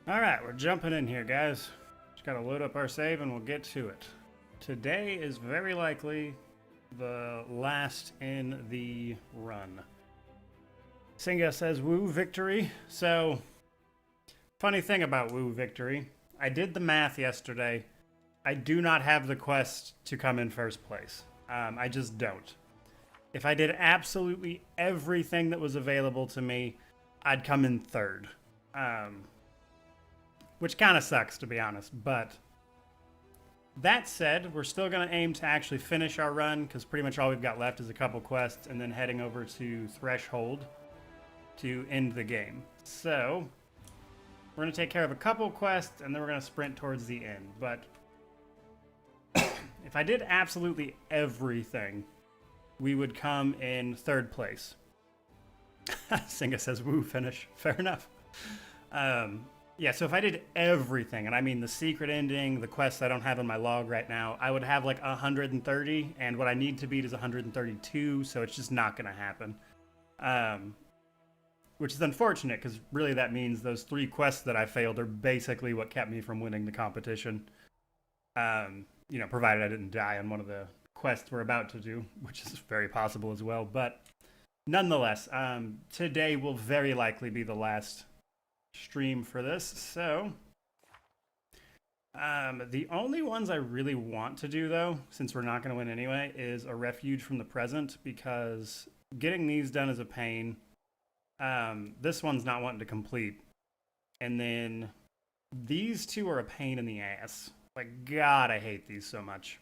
Alright, we're jumping in here, guys. Just gotta load up our save and we'll get to it. Today is very likely the last in the run. Singha says woo victory. So, funny thing about woo victory, I did the math yesterday. I do not have the quest to come in first place. I just don't. If I did absolutely everything that was available to me, I'd come in third. Which kind of sucks, to be honest. But that said, we're still going to aim to actually finish our run, because pretty much all we've got left is a couple quests, and then heading over to Threshold to end the game. So, we're going to take care of a couple quests, and then we're going to sprint towards the end. But if I did absolutely everything, we would come in third place. Singha says, woo, finish. Fair enough. Yeah, so if I did everything, and I mean the secret ending, the quests I don't have in my log right now, I would have like 130, and what I need to beat is 132, so it's just not going to happen. Which is unfortunate, because really that means those 3 quests that I failed are basically what kept me from winning the competition. You know, provided I didn't die on one of the quests we're about to do, which is very possible as well. But nonetheless, today will very likely be the last stream for this. So the only ones I really want to do, though, since we're not going to win anyway, is a refuge from the present, because getting these done is a pain. This one's not wanting to complete, and then these 2 are a pain in the ass. Like, God, I hate these so much.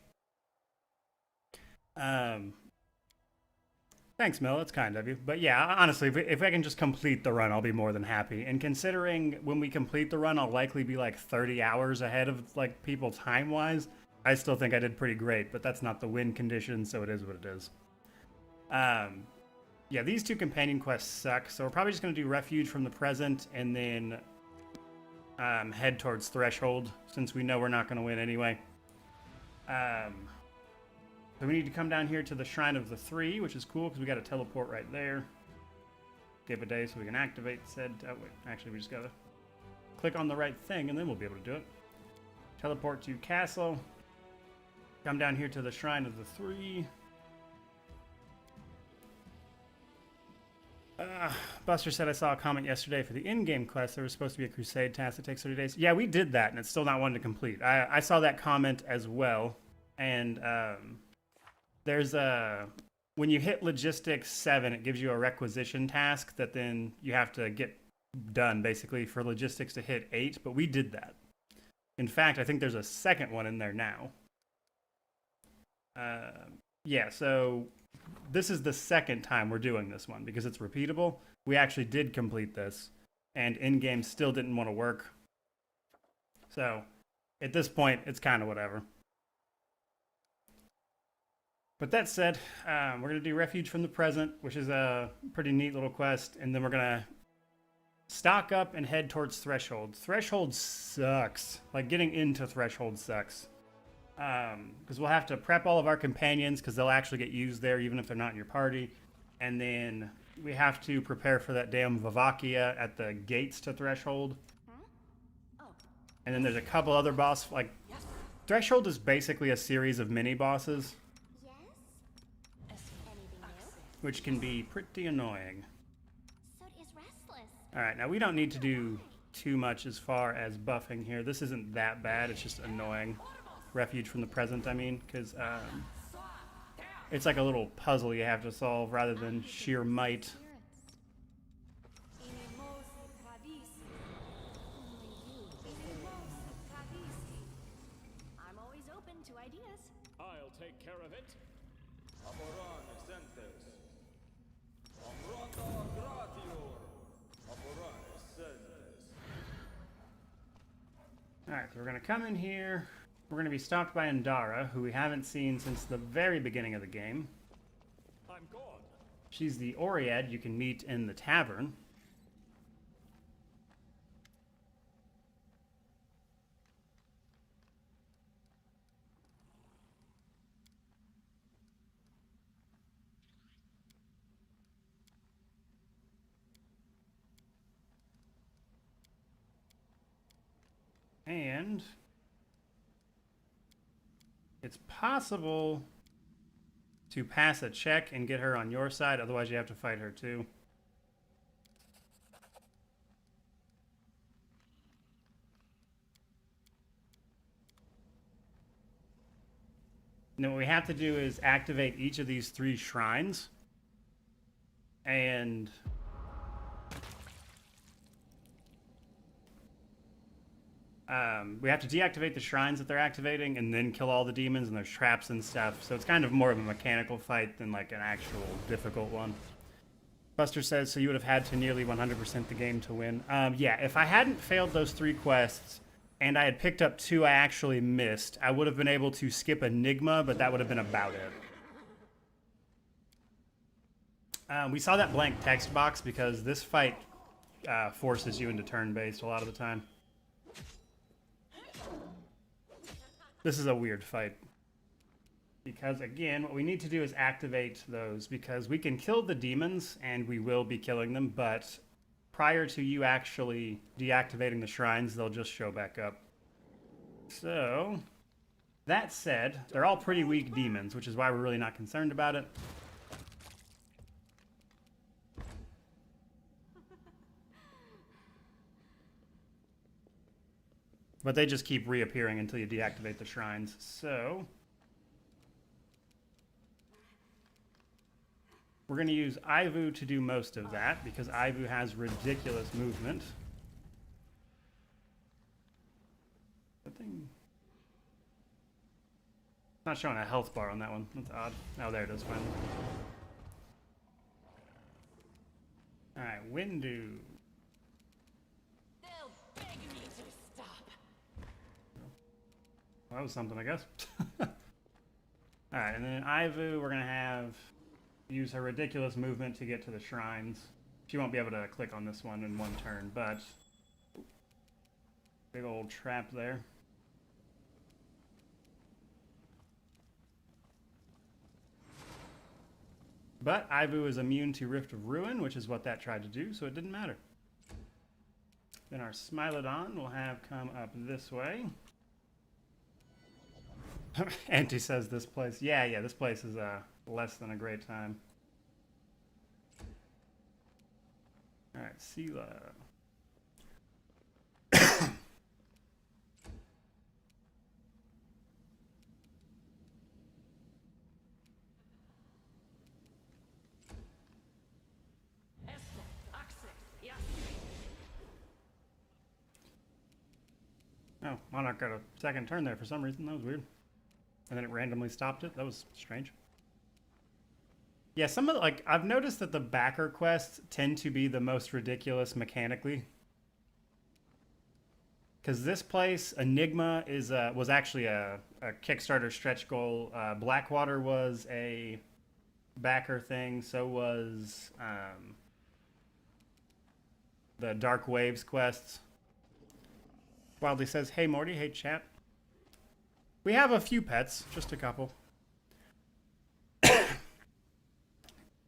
Thanks, Mel. That's kind of you. But yeah, honestly, if I can just complete the run, I'll be more than happy. And considering when we complete the run, I'll likely be like 30 hours ahead of like people time-wise, I still think I did pretty great, but that's not the win condition, so it is what it is. Yeah, these 2 companion quests suck, so we're probably just going to do Refuge from the Present and then head towards Threshold, since we know we're not going to win anyway. So we need to come down here to the Shrine of the Three, which is cool because we got a teleport right there. Give a day so we can activate said. Oh, wait, actually, we just got to click on the right thing and then we'll be able to do it. Teleport to Castle. Come down here to the Shrine of the Three. Buster said, I saw a comment yesterday for the in-game quest. There was supposed to be a crusade task that takes 30 days. Yeah, we did that, and it's still not one to complete. I saw that comment as well. And there's a... When you hit Logistics 7, it gives you a requisition task that then you have to get done, basically, for Logistics to hit 8. But we did that. In fact, I think there's a second one in there now. Yeah, so... This is the second time we're doing this one because it's repeatable. We actually did complete this, and in-game still didn't want to work. So, at this point, it's kind of whatever. But that said, we're going to do Refuge from the Present, which is a pretty neat little quest, and then we're going to stock up and head towards Threshold. Threshold sucks. Like, getting into Threshold sucks. Because we'll have to prep all of our companions because they'll actually get used there even if they're not in your party. And then we have to prepare for that damn Vavakia at the gates to Threshold. And then there's a couple other bosses. Like, Threshold is basically a series of mini-bosses. Which can be pretty annoying. Alright, now we don't need to do too much as far as buffing here. This isn't that bad, it's just annoying. Refuge from the Present, I mean, because it's like a little puzzle you have to solve rather than sheer might. I'm always open to ideas. I'll take care of it. Alright, so we're going to come in here. We're going to be stopped by Indara, who we haven't seen since the very beginning of the game. I'm gone. She's the Oread you can meet in the tavern. And it's possible to pass a check and get her on your side, otherwise you have to fight her too. Now what we have to do is activate each of these 3 shrines. And we have to deactivate the shrines that they're activating and then kill all the demons, and there's traps and stuff. So it's kind of more of a mechanical fight than like an actual difficult one. Buster says, so you would have had to nearly 100% the game to win. Yeah, if I hadn't failed those 3 quests and I had picked up 2 I actually missed, I would have been able to skip Enigma, but that would have been about it. We saw that blank text box because this fight forces you into turn-based a lot of the time. This is a weird fight. Because, again, what we need to do is activate those, because we can kill the demons, and we will be killing them, but prior to you actually deactivating the shrines, they'll just show back up. So, that said, they're all pretty weak demons, which is why we're really not concerned about it. But they just keep reappearing until you deactivate the shrines. So we're going to use Ivu to do most of that, because Ivu has ridiculous movement. That thing... Not showing a health bar on that one. That's odd. Oh, there it is, finally. Alright, Windu. Well, that was something, I guess. Alright, and then Ivu, we're going to have use her ridiculous movement to get to the shrines. She won't be able to click on this one in one turn, but... Big old trap there. But Ivu is immune to Rift of Ruin, which is what that tried to do, so it didn't matter. Then our Smilodon will have come up this way. Auntie says this place. Yeah, this place is less than a great time. Alright, Sela. Oh, Monarch got a second turn there for some reason. That was weird. And then it randomly stopped it. That was strange. Yeah, some of the, like, I've noticed that the backer quests tend to be the most ridiculous mechanically. Because this place, Enigma, was actually a Kickstarter stretch goal. Blackwater was a backer thing. So was the Dark Waves quests. Wildly says, hey Morty, hey chat. We have a few pets, just a couple.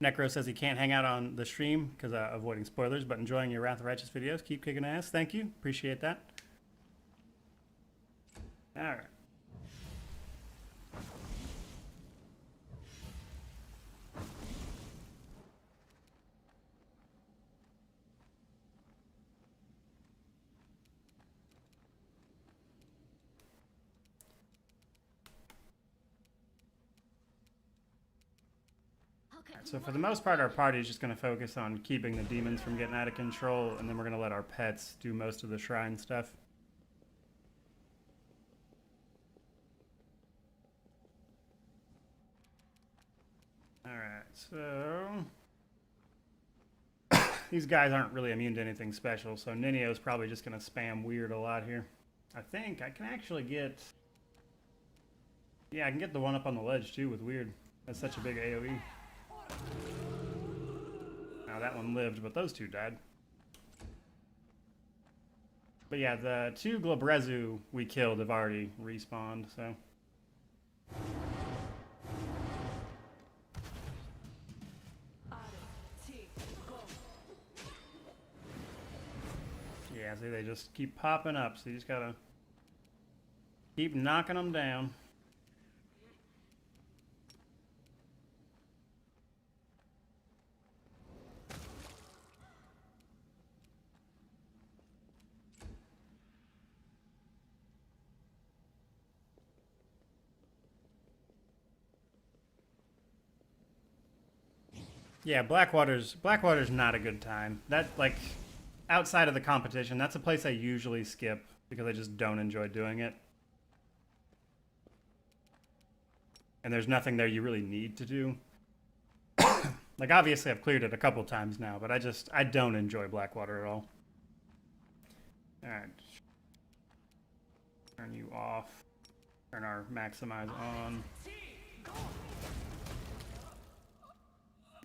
Necro says he can't hang out on the stream because avoiding spoilers, but enjoying your Wrath of Righteous videos. Keep kicking ass. Thank you. Appreciate that. All right. So for the most part, our party is just going to focus on keeping the demons from getting out of control, and then we're going to let our pets do most of the shrine stuff. Alright, so... These guys aren't really immune to anything special, so Ninio's probably just going to spam weird a lot here. I think I can actually get... Yeah, I can get the one up on the ledge too with weird. That's such a big AoE. Now that one lived, but those two died. But yeah, the two Glabrezu we killed have already respawned, so... Yeah, see, they just keep popping up, so you just gotta Keep knocking them down. Yeah, Blackwater's not a good time. That, like, outside of the competition, that's a place I usually skip because I just don't enjoy doing it. And there's nothing there you really need to do. Like, obviously I've cleared it a couple times now, but I don't enjoy Blackwater at all. Alright. Turn you off. Turn our maximize on.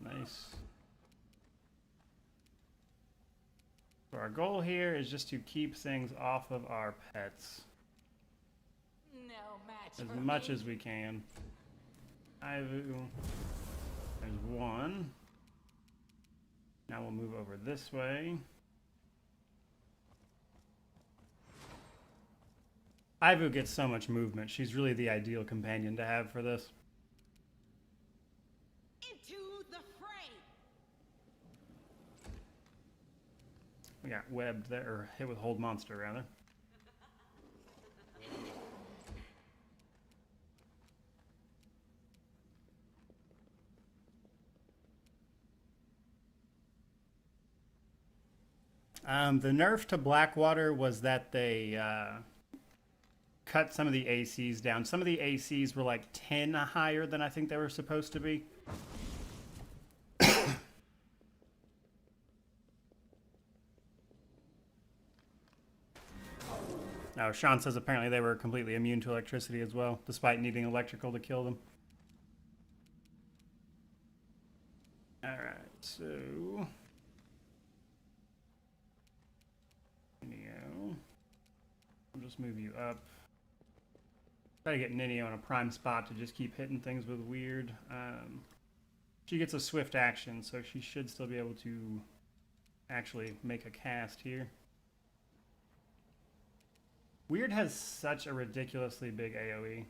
Nice. So our goal here is just to keep things off of our pets. No match As for much me. as we can. Ivu. There's one. Now we'll move over this way. Ivu gets so much movement. She's really the ideal companion to have for this. Into the fray. We got webbed there, or hit with hold monster rather. The nerf to Blackwater was that they cut some of the ACs down. Some of the ACs were like 10 higher than I think they were supposed to be. Oh, Sean says apparently they were completely immune to electricity as well, despite needing electrical to kill them. Alright, so... Ninio. I'll just move you up. Try to get Ninio in a prime spot to just keep hitting things with weird. She gets a swift action, so she should still be able to actually make a cast here. Weird has such a ridiculously big AoE.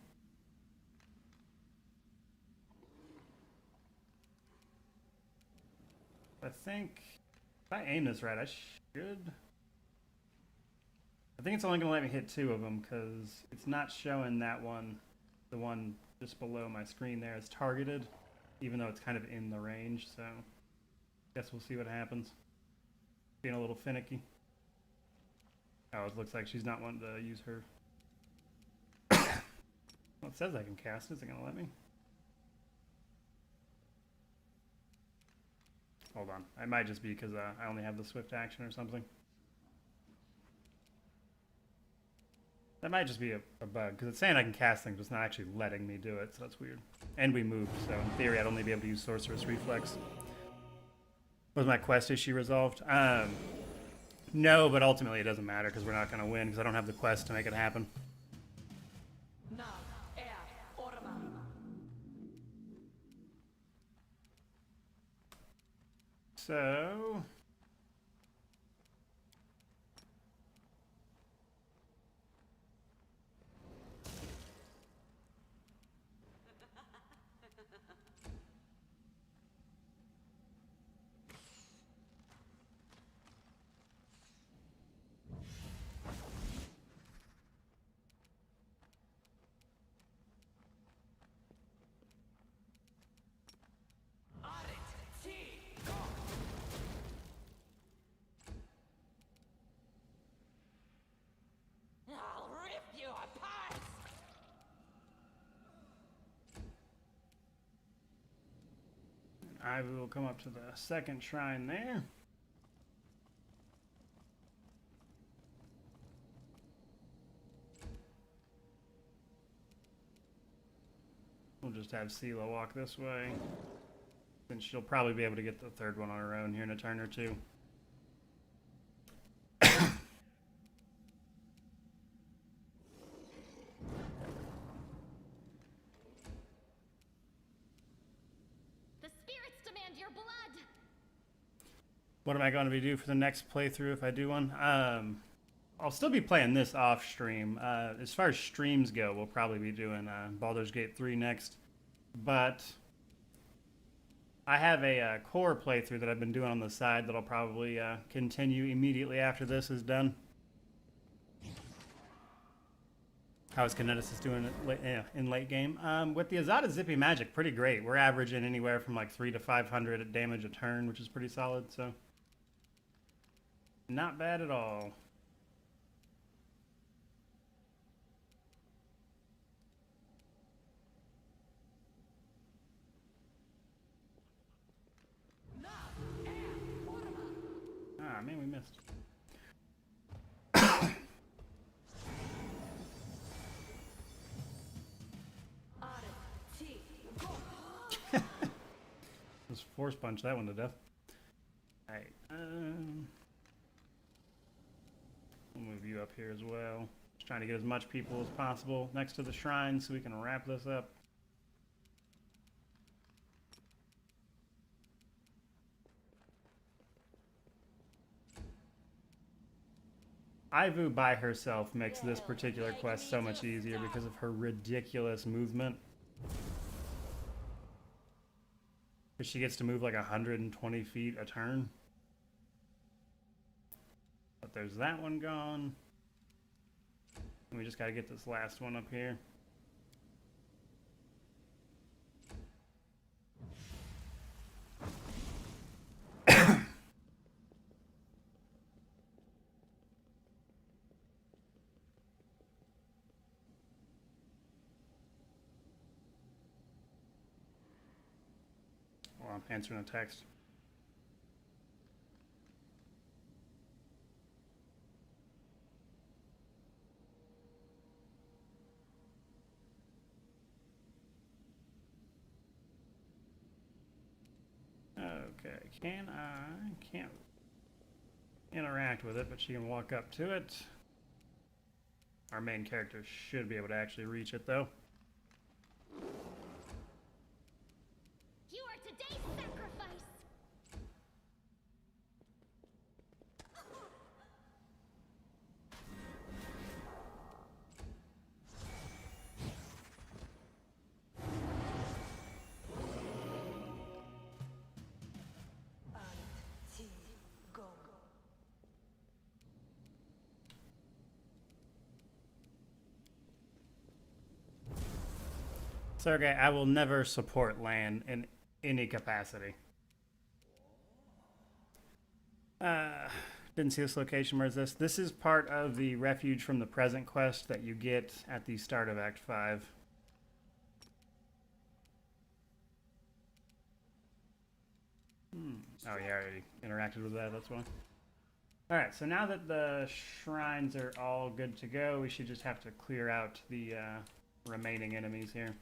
I think if I aim this right, I should. I think it's only going to let me hit 2 of them because it's not showing that one, the one just below my screen there, is targeted, even though it's kind of in the range. So, guess we'll see what happens. Being a little finicky. Oh, it looks like she's not wanting to use her. Well, it says I can cast. Is it going to let me? Hold on. It might just be because I only have the swift action or something. That might just be a bug, because it's saying I can cast things, but it's not actually letting me do it, so that's weird. And we moved, so in theory I'd only be able to use Sorceress Reflex. Was my quest issue resolved? No, but ultimately it doesn't matter, because we're not going to win, because I don't have the quest to make it happen. Now, air, orma. So... I'll rip you apart. I will come up to the second shrine there. We'll just have Sela walk this way. Then she'll probably be able to get the third one on her own here in a turn or two. The spirits demand your blood. What am I going to do for the next playthrough if I do one? I'll still be playing this off stream. As far as streams go, we'll probably be doing Baldur's Gate 3 next. But I have a core playthrough that I've been doing on the side that I'll probably continue immediately after this is done. How is Kineticus doing it in late game? With the Azada Zippy Magic, pretty great. We're averaging anywhere from like 300 to 500 damage a turn, which is pretty solid. So not bad at all. Ah, man, we missed. Just force punch that one to death. Alright, we'll move you up here as well. Just trying to get as much people as possible next to the shrine so we can wrap this up. Ivu by herself makes this particular quest so much easier because of her ridiculous movement. Because she gets to move like 120 feet a turn. But there's that one gone. And we just gotta get this last one up here. I'm answering a text. Okay, can't interact with it, but she can walk up to it. Our main character should be able to actually reach it though. Today's sacrifice. Sergey, I will never support Laine in any capacity. Didn't see this location. Where is this? This is part of the Refuge from the Present quest that you get at the start of Act 5. Oh yeah, I already interacted with that, that's why. Alright, so now that the shrines are all good to go, we should just have to clear out the remaining enemies here.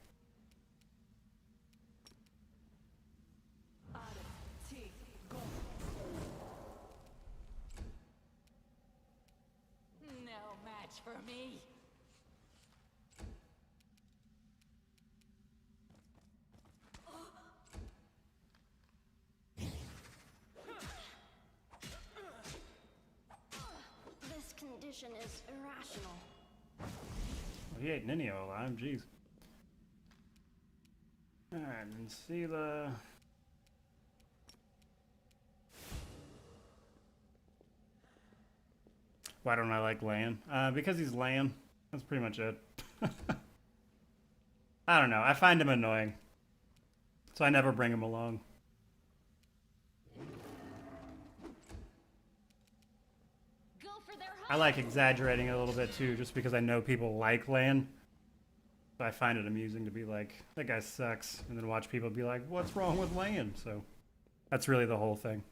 For me. This condition is irrational. Well, he ate Ninio alive, jeez. Alright, and Sela. Why don't I like Laine? Because he's Laine. That's pretty much it. I don't know. I find him annoying. So I never bring him along. I like exaggerating it a little bit too, just because I know people like Laine. So I find it amusing to be like, that guy sucks. And then watch people be like, what's wrong with Laine? So that's really the whole thing.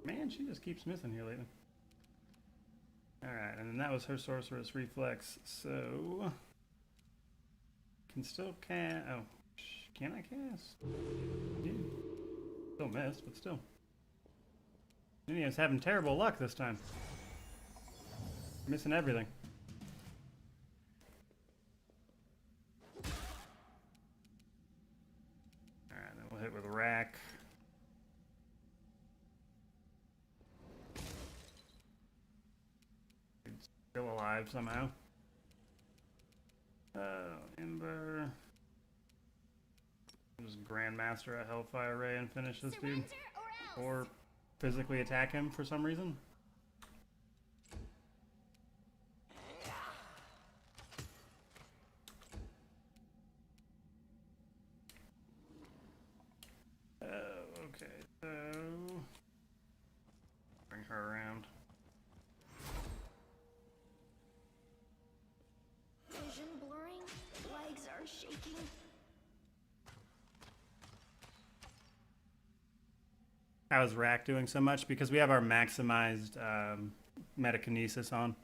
Man, she just keeps missing here lately. Alright, and then that was her Sorceress Reflex, so... Can still cast... Oh, can I cast? Yeah. Still missed, but still. Ninio's having terrible luck this time. Missing everything. Alright, then we'll hit with a rack. It's still alive somehow. Ember. Just Grandmaster a Hellfire Ray and finish this dude. Surrender or else. Or physically attack him for some reason. Okay, so bring her around. Vision blurring. Legs are shaking. How is Rack doing so much? Because we have our maximized metakinesis on.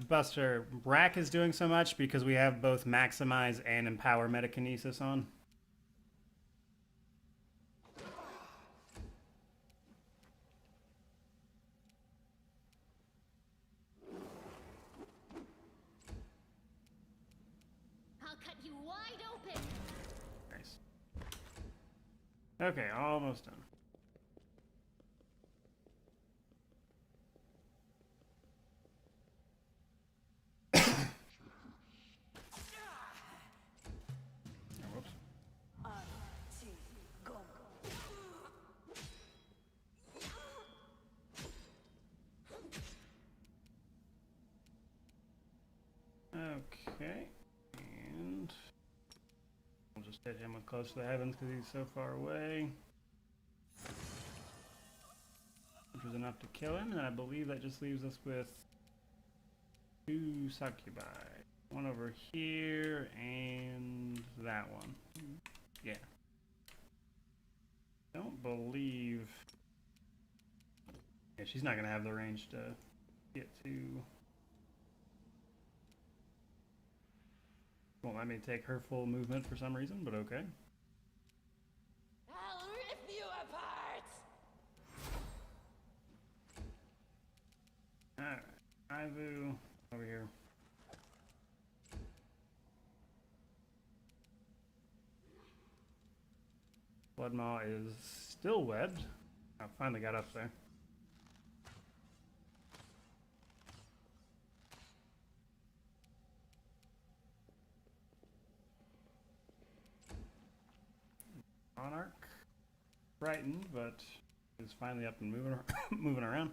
Buster, Rack is doing so much because we have both maximize and empower metakinesis on. I'll cut you wide open. Nice. Okay, almost done. Whoops. Okay, and we'll just hit him with Close to the Heavens because he's so far away. Which was enough to kill him, and I believe that just leaves us with 2 succubi. One over here, and that one. Yeah. Don't believe... Yeah, she's not going to have the range to get to... Won't let me take her full movement for some reason, but okay. I'll rip you apart! Alright, Ivu over here. Bloodmaw is still webbed. I finally got up there. Monarch, frightened, but is finally up and moving, moving around.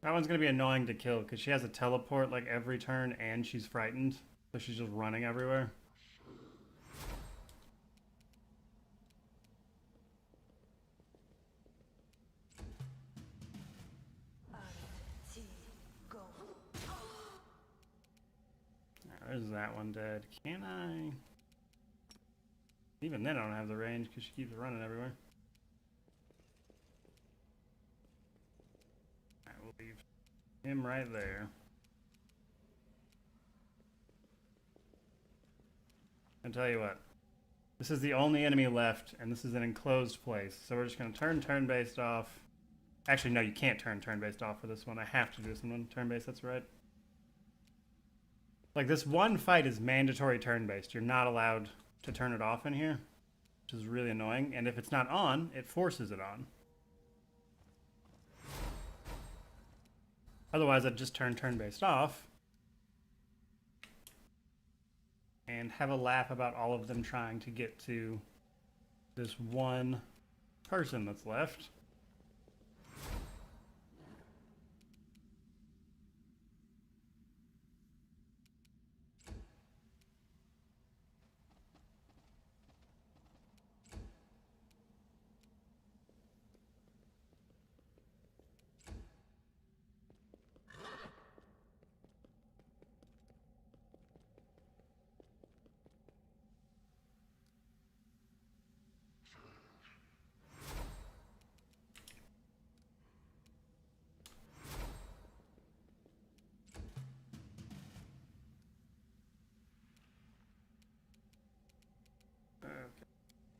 That one's going to be annoying to kill because she has a teleport like every turn and she's frightened. So she's just running everywhere. There's that one dead. Can I? Even then I don't have the range because she keeps running everywhere. Alright, we'll leave him right there. I'll tell you what. This is the only enemy left, and this is an enclosed place. So we're just going to turn-based off. Actually, no, you can't turn-based off for this one. I have to do this one turn-based, that's right. Like, this one fight is mandatory turn-based. You're not allowed to turn it off in here, which is really annoying. And if it's not on, it forces it on. Otherwise, I'd just turn-based off and have a laugh about all of them trying to get to this one person that's left.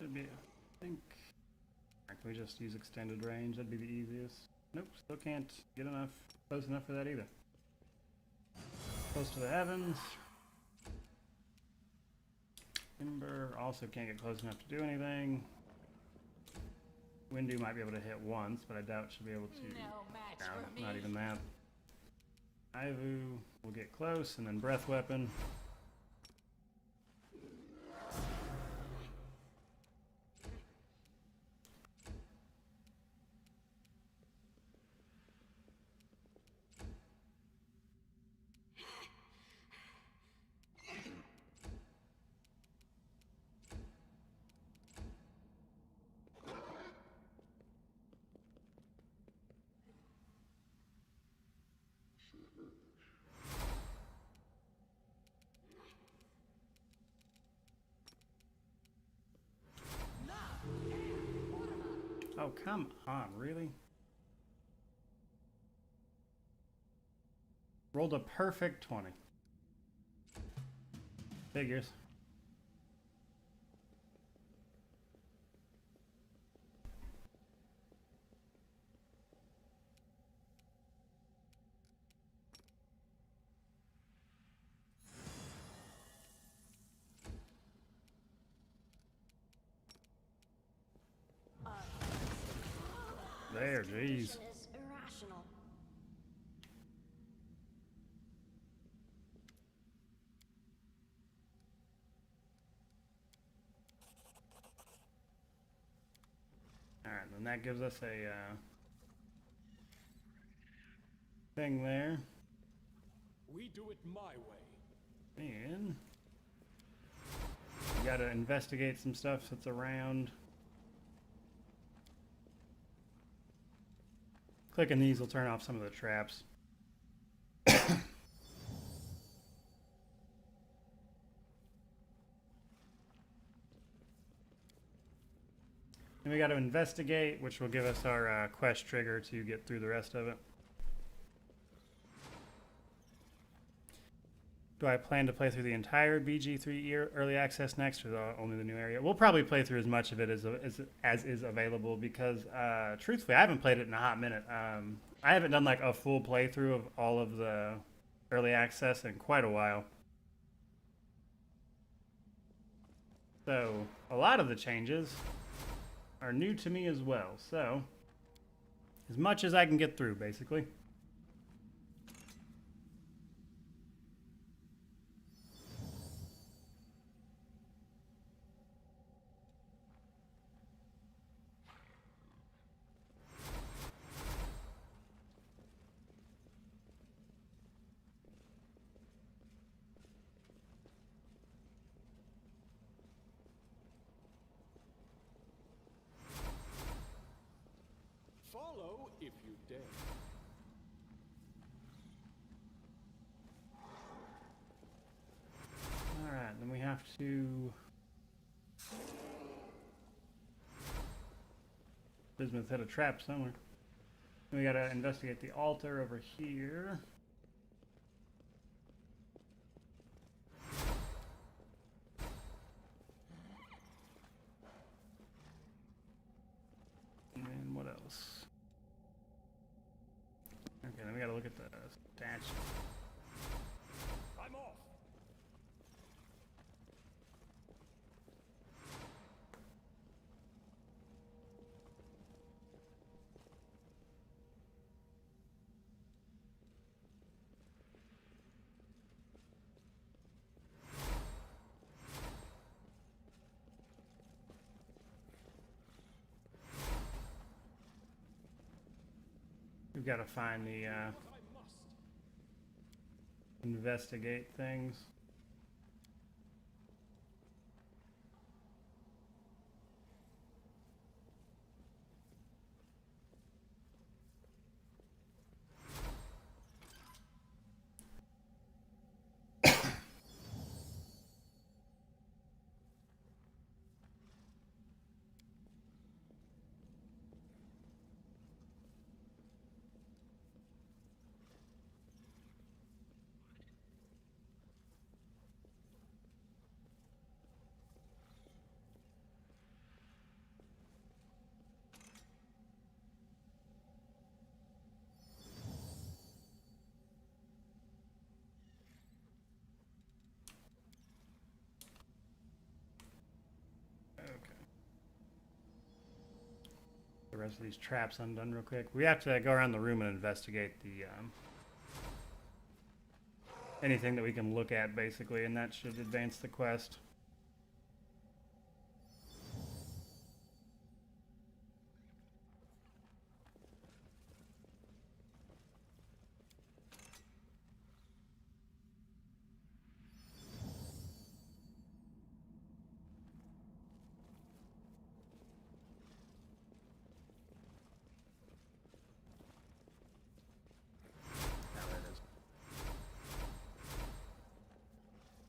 Should be, I think. Can we just use extended range? That'd be the easiest. Nope, still can't get enough, close enough for that either. Close to the heavens. Ember also can't get close enough to do anything. Windu might be able to hit once, but I doubt she'll be able to. No match for me. Not even that. Ivu will get close, and then breath weapon. Oh, come on, really? Rolled a perfect 20. Figures. There, jeez. Is irrational. Alright, then that gives us a thing there. We do it my way. And we gotta investigate some stuff that's around. Clicking these will turn off some of the traps. And we got to investigate, which will give us our quest trigger to get through the rest of it. Do I plan to play through the entire BG3 early access next, or only the new area? We'll probably play through as much of it as is available, because truthfully, I haven't played it in a hot minute. I haven't done like a full playthrough of all of the early access in quite a while. So a lot of the changes are new to me as well. So as much as I can get through, basically. Follow if you dare. Alright, then we have to... Bismuth hit a trap somewhere. Then we gotta investigate the altar over here. And then what else? Okay, then we gotta look at the statue. I'm off. We've got to find the I must. investigate things. rest of these traps undone real quick. We have to go around the room and investigate the anything that we can look at, basically, and that should advance the quest.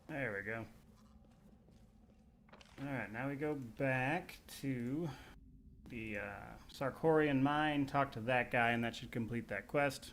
There we go. Alright, now we go back to the Sarkorian mine, talk to that guy, and that should complete that quest.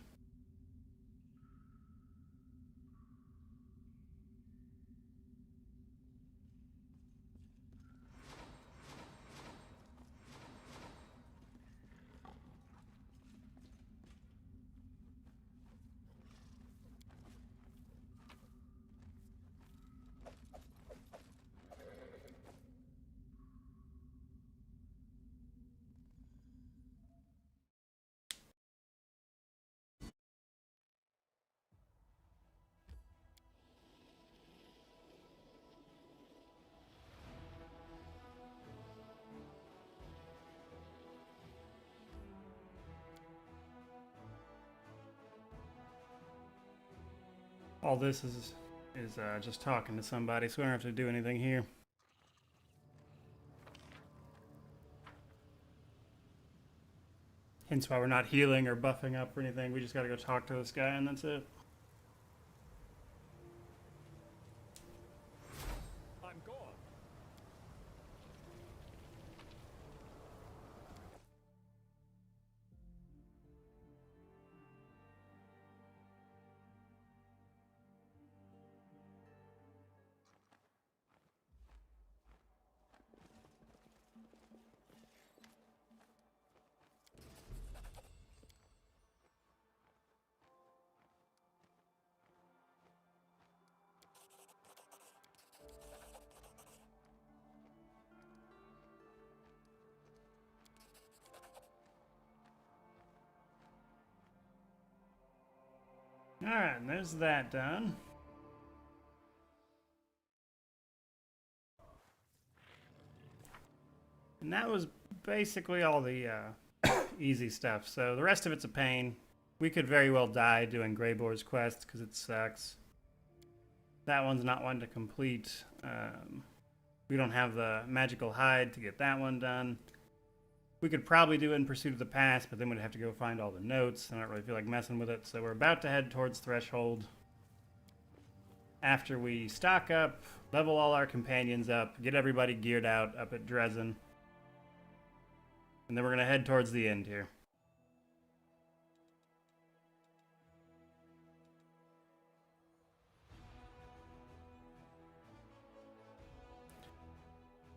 All this is just talking to somebody, so we don't have to do anything here. Hence why we're not healing or buffing up or anything. We just gotta go talk to this guy and that's it. I'm gone. Alright, and there's that done. And that was basically all the easy stuff. So the rest of it's a pain. We could very well die doing Greyboar's quest because it sucks. That one's not one to complete. We don't have the magical hide to get that one done. We could probably do it in Pursuit of the Past, but then we'd have to go find all the notes. I don't really feel like messing with it. So we're about to head towards Threshold. After we stock up, level all our companions up, get everybody geared out up at Dresden. And then we're going to head towards the end here.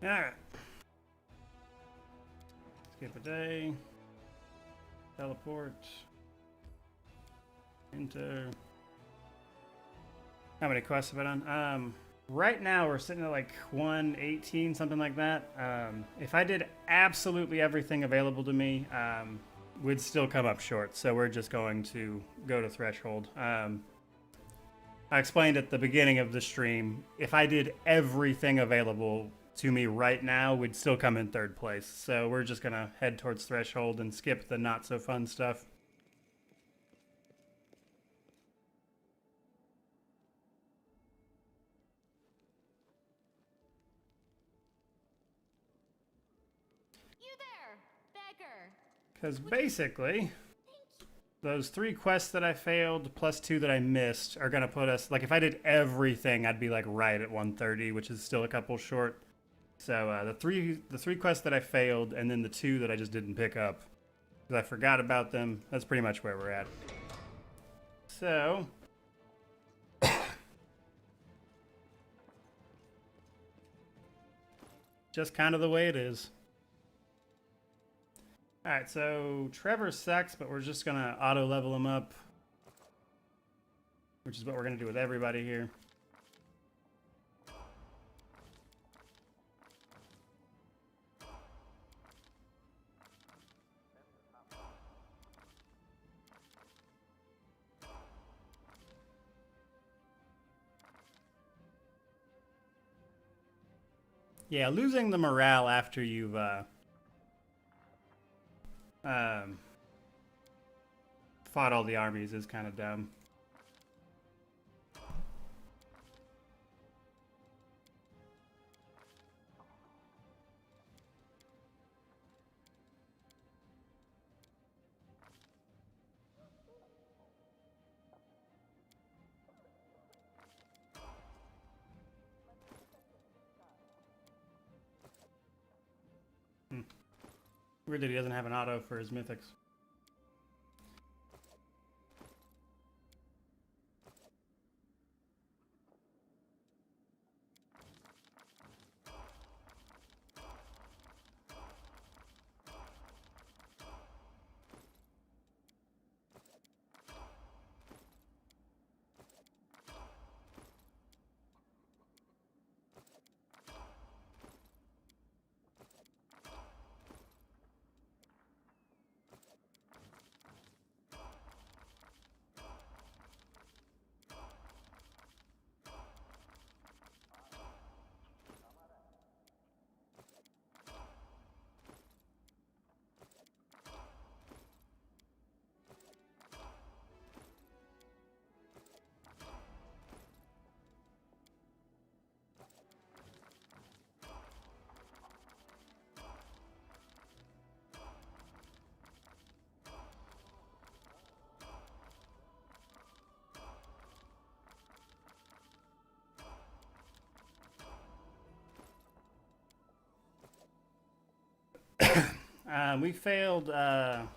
Alright. Skip a day. Teleport. Enter. How many quests have I done? Right now we're sitting at like 118, something like that. If I did absolutely everything available to me, we'd still come up short. So we're just going to go to Threshold. I explained at the beginning of the stream, if I did everything available to me right now, we'd still come in third place. So we're just gonna head towards Threshold and skip the not so fun stuff. You there, beggar. Because basically, those 3 quests that I failed plus 2 that I missed are gonna put us, like if I did everything, I'd be like right at 130, which is still a couple short. So the three quests that I failed, and then the 2 that I just didn't pick up because I forgot about them. That's pretty much where we're at. So just kind of the way it is. All right, so Trevor sucks, but we're just gonna auto level him up, which is what we're gonna do with everybody here. Yeah, losing the morale after you've fought all the armies is kind of dumb. Weird that he doesn't have an auto for his mythics. We failed a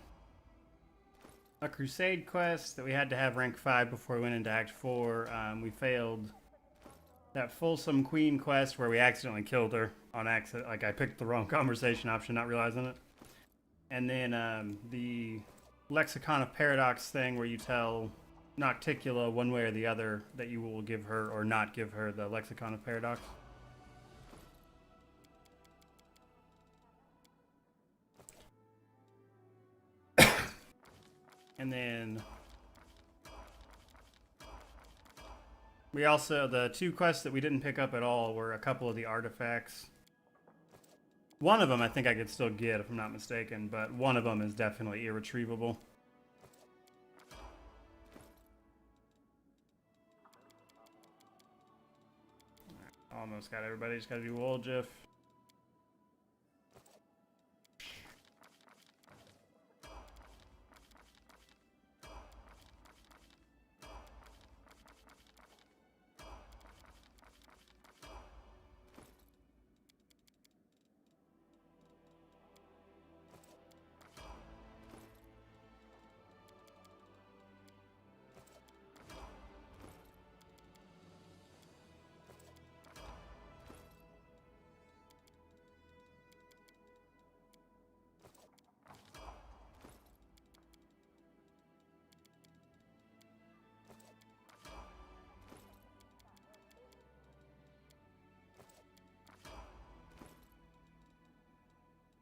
crusade quest that we had to have rank 5 before we went into Act 4. We failed that Folsom Queen quest where we accidentally killed her on accident. Like, I picked the wrong conversation option, not realizing it. And then the Lexicon of Paradox thing where you tell Nocticula one way or the other that you will give her or not give her the Lexicon of Paradox. And then we also, the 2 quests that we didn't pick up at all were a couple of the artifacts. One of them I think I could still get if I'm not mistaken, but one of them is definitely irretrievable. Almost got everybody, just gotta do Woljif.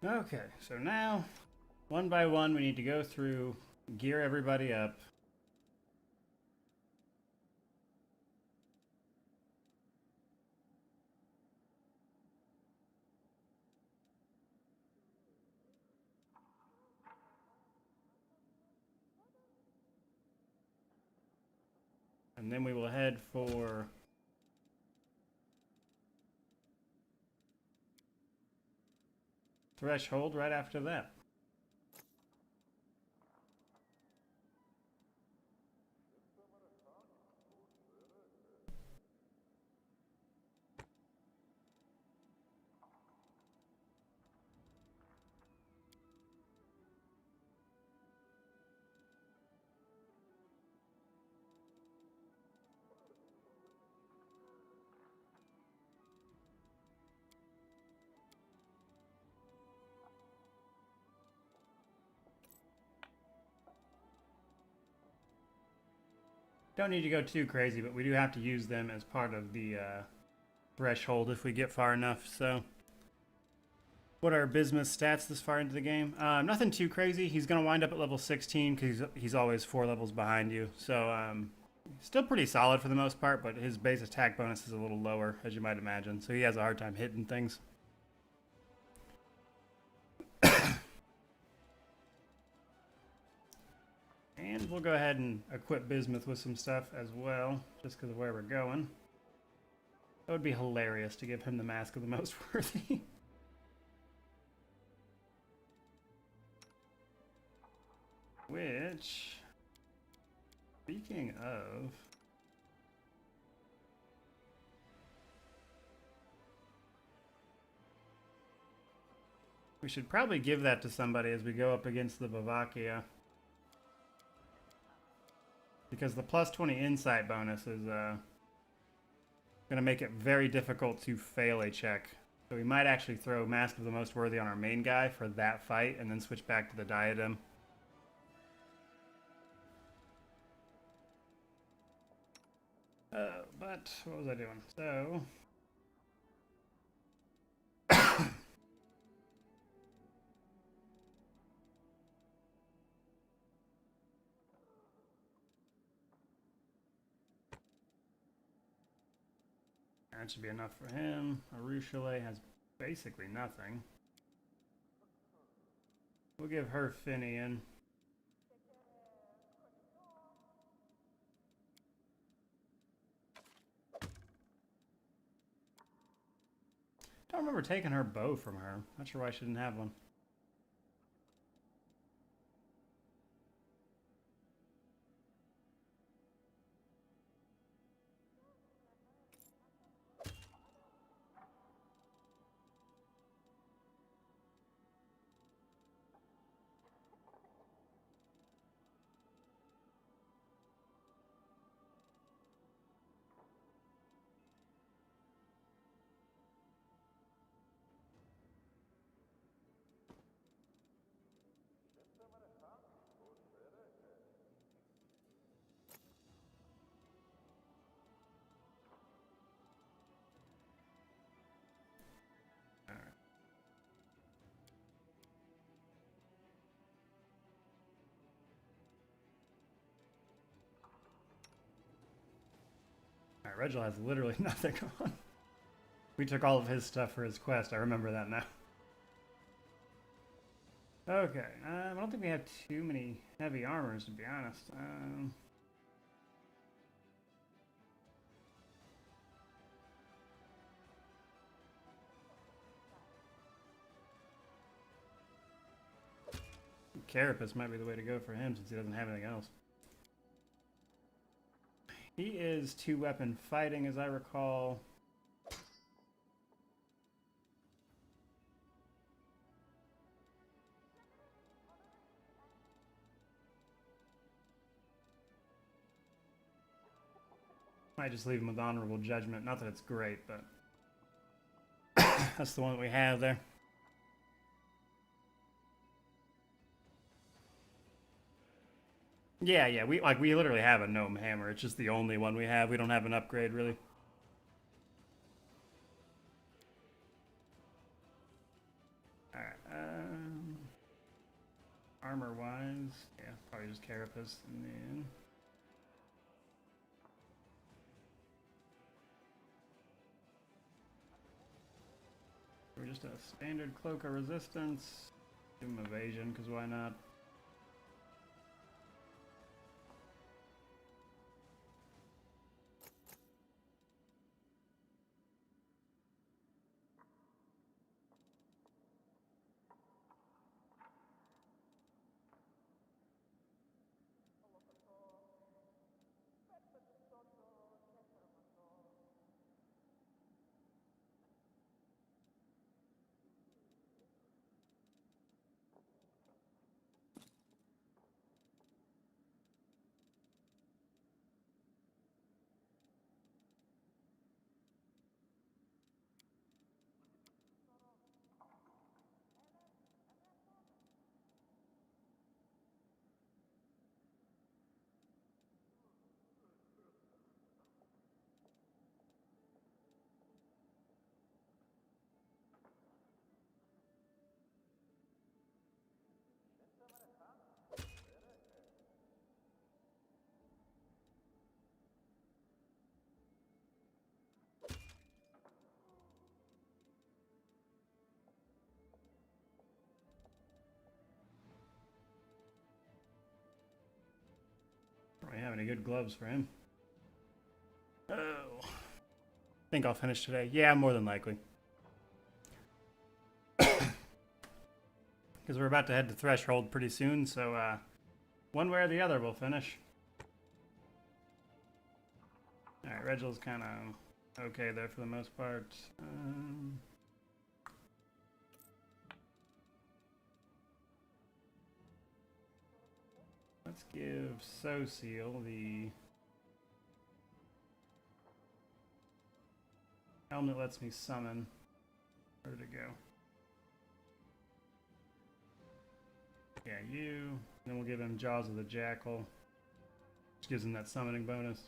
Okay, so now, one by one, we need to go through, gear everybody up. And then we will head for Threshold right after that. Don't need to go too crazy, but we do have to use them as part of the threshold if we get far enough. So, what are Bismuth's stats this far into the game? Nothing too crazy. He's going to wind up at level 16 because he's always 4 levels behind you. So, still pretty solid for the most part, but his base attack bonus is a little lower, as you might imagine. So he has a hard time hitting things. And we'll go ahead and equip Bismuth with some stuff as well, just because of where we're going. That would be hilarious to give him the Mask of the Most Worthy. Which, speaking of, we should probably give that to somebody as we go up against the Bavakia. Because the plus 20 insight bonus is going to make it very difficult to fail a check. So we might actually throw Mask of the Most Worthy on our main guy for that fight and then switch back to the Diadem. But what was I doing? So that should be enough for him. Arushale has basically nothing. We'll give her Finian. I don't remember taking her bow from her. Not sure why she didn't have one. Alright, Reginald has literally nothing on. We took all of his stuff for his quest. I remember that now. Okay, I don't think we have too many heavy armors, to be honest. Carapace might be the way to go for him since he doesn't have anything else. He is 2-weapon fighting, as I recall. Might just leave him with honorable judgment. Not that it's great, but that's the one that we have there. Yeah, we literally have a gnome hammer. It's just the only one we have. We don't have an upgrade really. Alright, armor wise, yeah, probably just Carapace and then we're just a standard cloak of resistance. Give him evasion, because why not? have any good gloves for him. Oh. I think I'll finish today. Yeah, more than likely. Because we're about to head to Threshold pretty soon, so one way or the other we'll finish. Alright, Reginald's kind of okay there for the most part. Let's give Social the helmet lets me summon. Where'd it go? Yeah, you. Then we'll give him Jaws of the Jackal, which gives him that summoning bonus.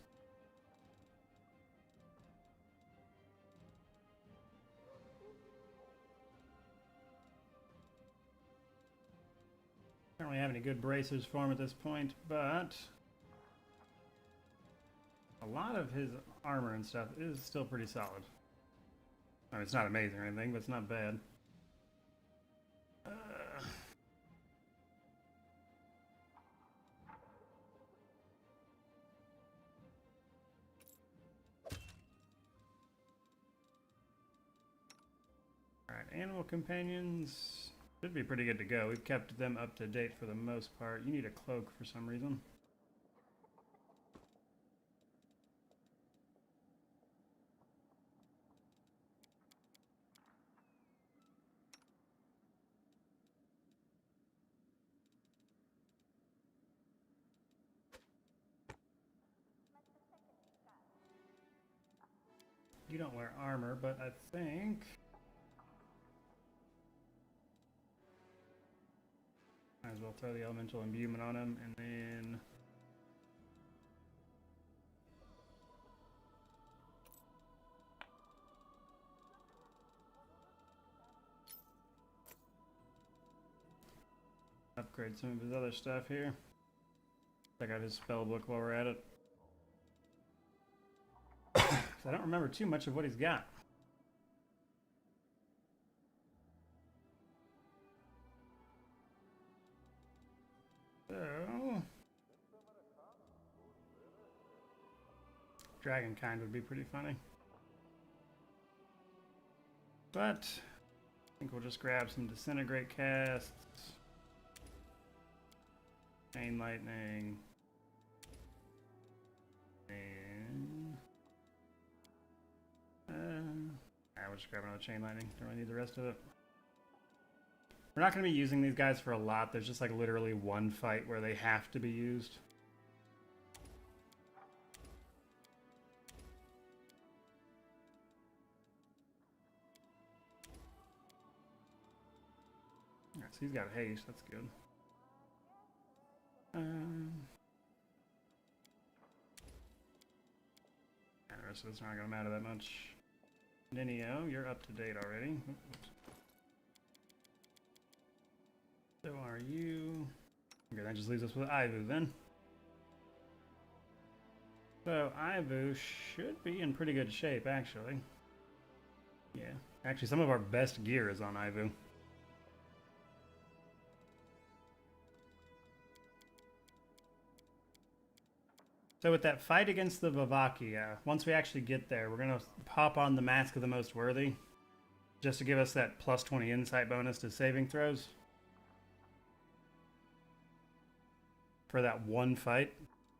Don't really have any good bracers for him at this point, but a lot of his armor and stuff is still pretty solid. I mean, it's not amazing or anything, but it's not bad. Alright, animal companions should be pretty good to go. We've kept them up to date for the most part. You need a cloak for some reason. You don't wear armor, but I think might as well throw the elemental imbuement on him, and then upgrade some of his other stuff here. Check out his spell book while we're at it. I don't remember too much of what he's got. So, Dragonkind would be pretty funny. But I think we'll just grab some Disintegrate casts. Chain Lightning. And we'll just grab another Chain Lightning. Don't really need the rest of it. We're not going to be using these guys for a lot. There's just like literally one fight where they have to be used. Alright, so he's got haste. That's good. And the rest of it's not going to matter that much. Ninio, you're up to date already. Oops. So are you. Okay, that just leaves us with Ivu then. So Ivu should be in pretty good shape, actually. Yeah, actually some of our best gear is on Ivu. So with that fight against the Vivvaki, once we actually get there, we're going to pop on the Mask of the Most Worthy, just to give us that plus 20 insight bonus to saving throws. For that one fight.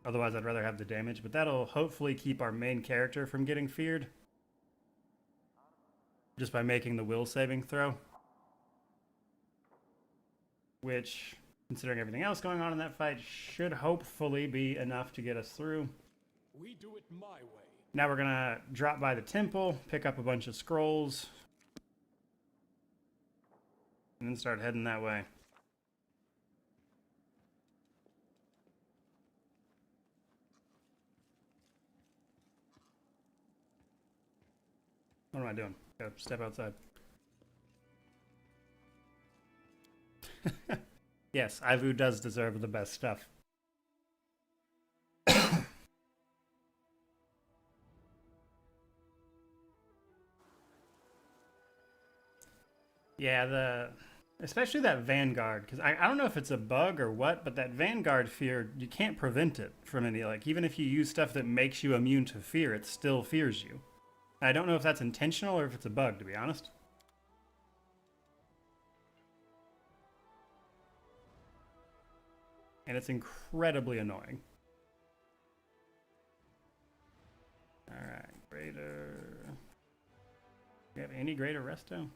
Otherwise, I'd rather have the damage, but that'll hopefully keep our main character from getting feared. Just by making the will saving throw. Which, considering everything else going on in that fight, should hopefully be enough to get us through. We do it my way. Now we're gonna drop by the temple, pick up a bunch of scrolls, and then start heading that way. What am I doing? Go step outside. Yes, Ivu does deserve the best stuff. Yeah, Especially that Vanguard, because I don't know if it's a bug or what, but that Vanguard fear, you can't prevent it from any, like, even if you use stuff that makes you immune to fear, it still fears you. I don't know if that's intentional or if it's a bug, to be honest. And it's incredibly annoying. Alright, greater. Do you have any greater resto?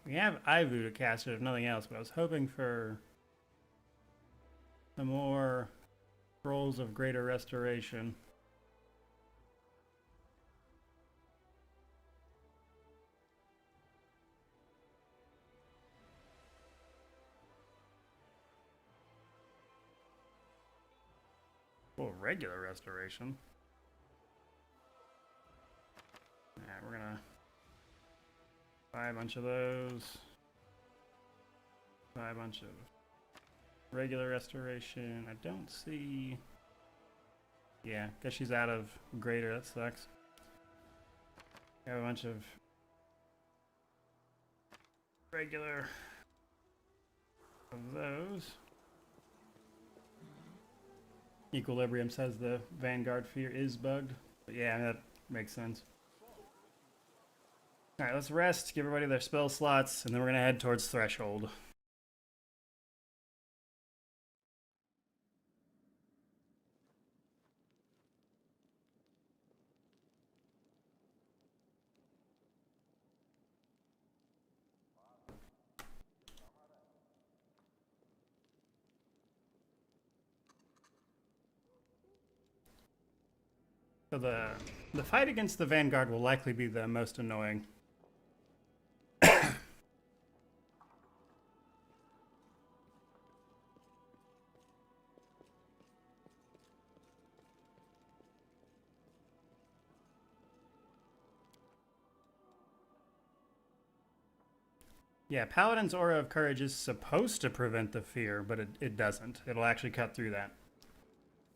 We have Ivu to cast it if nothing else, but I was hoping for some more Scrolls of Greater Restoration. Well, regular restoration. Alright, we're gonna buy a bunch of those. Buy a bunch of regular restoration. I don't see... Yeah, guess she's out of greater. That sucks. Have a bunch of regular of those. Equilibrium says the Vanguard fear is bugged. But yeah, that makes sense. Alright, let's rest, give everybody their spell slots, and then we're going to head towards Threshold. So the fight against the Vanguard will likely be the most annoying. Yeah, Paladin's Aura of Courage is supposed to prevent the fear, but it doesn't. It'll actually cut through that.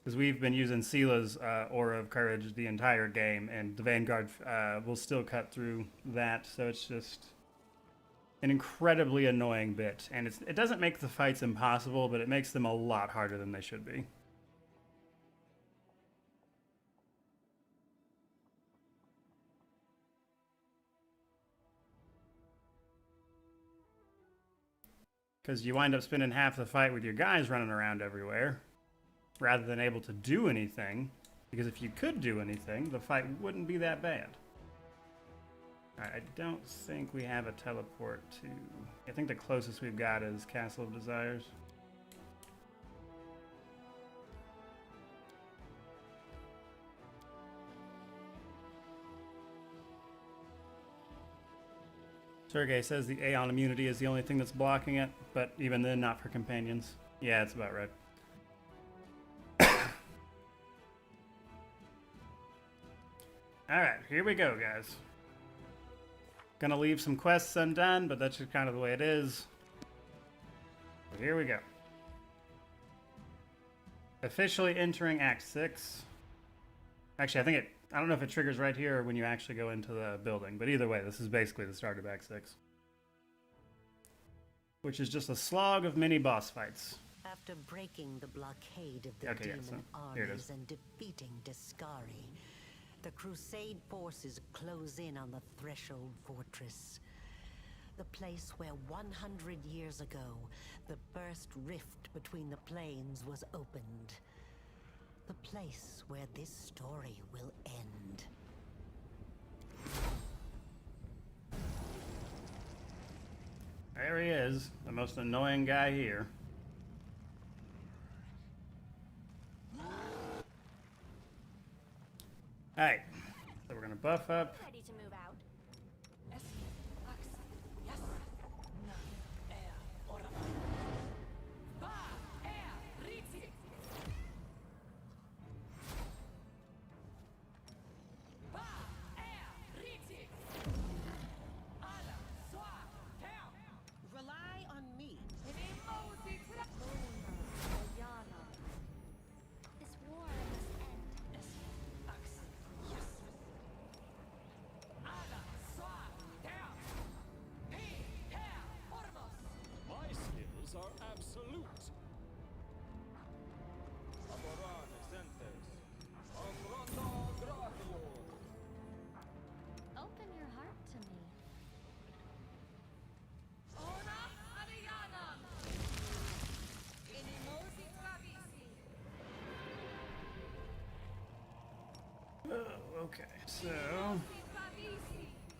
Because we've been using Sila's Aura of Courage the entire game, and the Vanguard will still cut through that, so it's just an incredibly annoying bit. And it doesn't make the fights impossible, but it makes them a lot harder than they should be. Because you wind up spending half the fight with your guys running around everywhere, rather than able to do anything. Because if you could do anything, the fight wouldn't be that bad. Alright, I don't think we have a teleport to... I think the closest we've got is Castle of Desires. Sergey says the Aeon immunity is the only thing that's blocking it, but even then, not for companions. Yeah, that's about right. Alright, here we go, guys. Gonna leave some quests undone, but that's just kind of the way it is. So here we go. Officially entering Act 6. Actually, I don't know if it triggers right here or when you actually go into the building, but either way, this is basically the start of Act 6. Which is just a slog of mini boss fights. After breaking the blockade of the demon armies and defeating Discari, the Crusade forces close in on the Threshold Fortress. The place where 100 years ago, the first rift between the planes was opened. The place where this story will end. There he is, the most annoying guy here. Alright, so we're gonna buff up. Ready to move out. Okay, so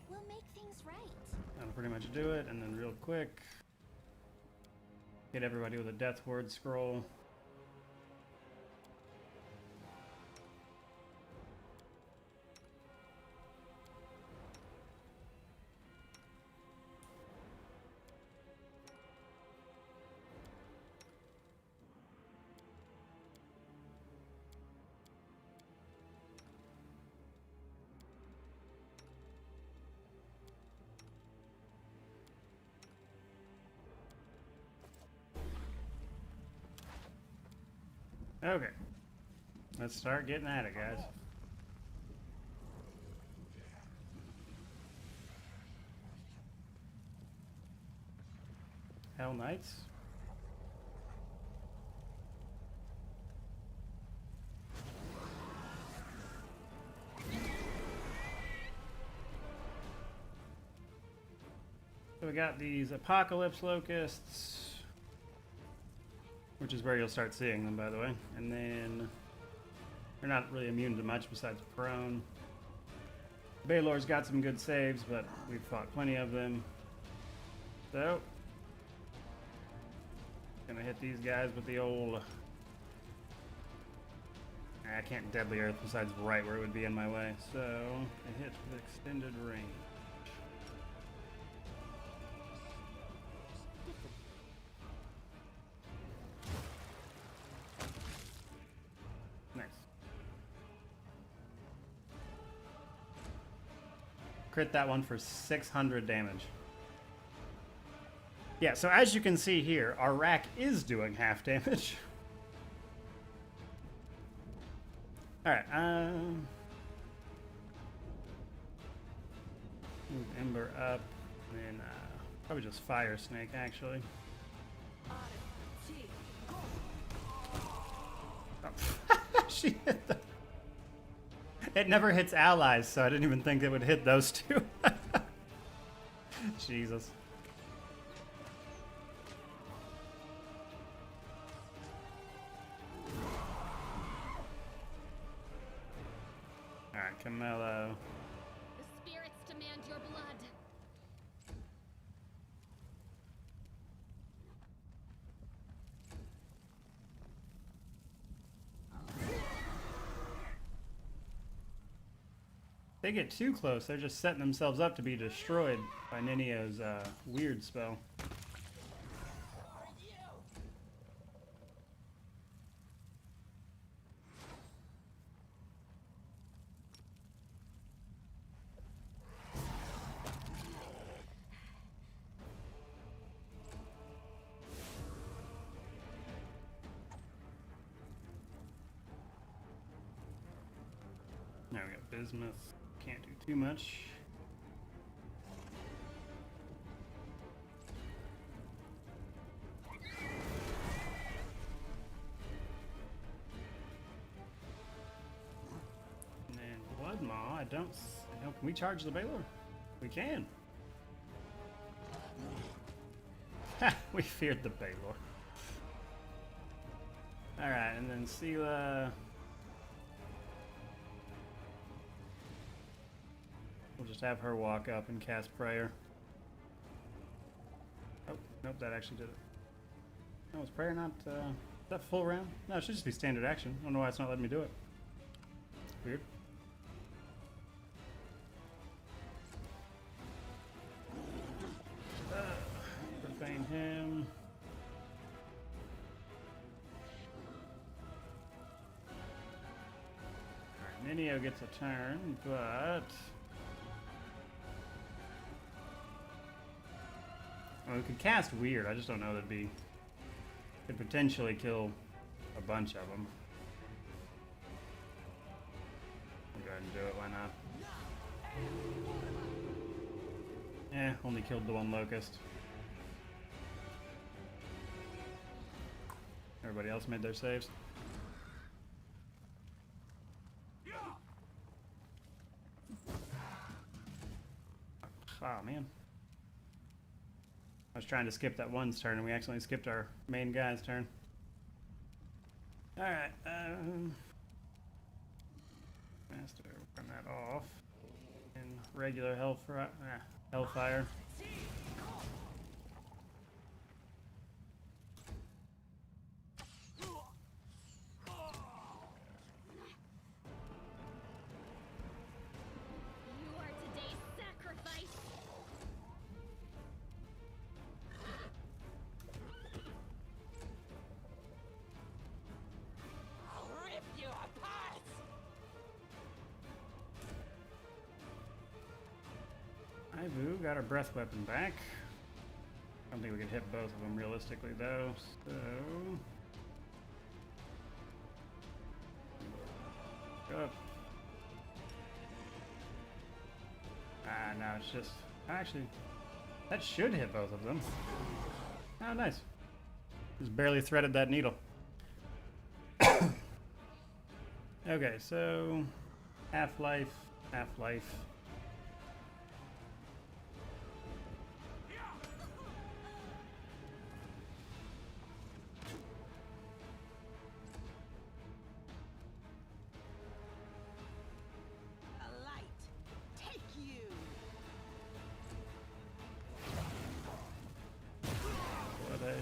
We'll make things right. that'll pretty much do it, and then real quick, hit everybody with a death word scroll. Okay, let's start getting at it, guys. Hell Knights. So we got these Apocalypse Locusts, which is where you'll start seeing them, by the way. And then they're not really immune to much besides prone. Baylor's got some good saves, but we've fought plenty of them. So, gonna hit these guys with the old... I can't Deadly Earth besides right where it would be in my way. So, I hit with extended range. Crit that one for 600 damage. Yeah, so as you can see here, our rack is doing half damage. Alright, move Ember up, and then probably just Fire Snake, actually. Oh. She hit the... It never hits allies, so I didn't even think it would hit those two. Jesus. Alright, Camelo. The spirits demand your blood. They get too close, they're just setting themselves up to be destroyed by Ninio's weird spell. Now we got Bismuth. Can't do too much. And then Blood Maw, I don't know, can we charge the Baylor? We can. Ha! We feared the Baylor. Alright, and then Sela. We'll just have her walk up and cast Prayer. Oh, nope, that actually did it. No, is Prayer not, is that full round? No, it should just be standard action. I don't know why it's not letting me do it. Weird. Profane him. Alright, Ninio gets a turn, but... Well, we could cast Weird, I just don't know that'd be... Could potentially kill a bunch of them. We'll go ahead and do it, why not? Only killed the one Locust. Everybody else made their saves. Oh, man. I was trying to skip that one's turn, and we accidentally skipped our main guy's turn. Alright, Master, run that off. And regular Hellfire. You are today's sacrifice. I'll rip you apart! Ivu got our breath weapon back. I don't think we could hit both of them realistically though, so... Go up. Ah, no, it's just... Actually, that should hit both of them. Oh, nice. Just barely threaded that needle. Okay, so... Half-life, half-life. A light, take you! What a...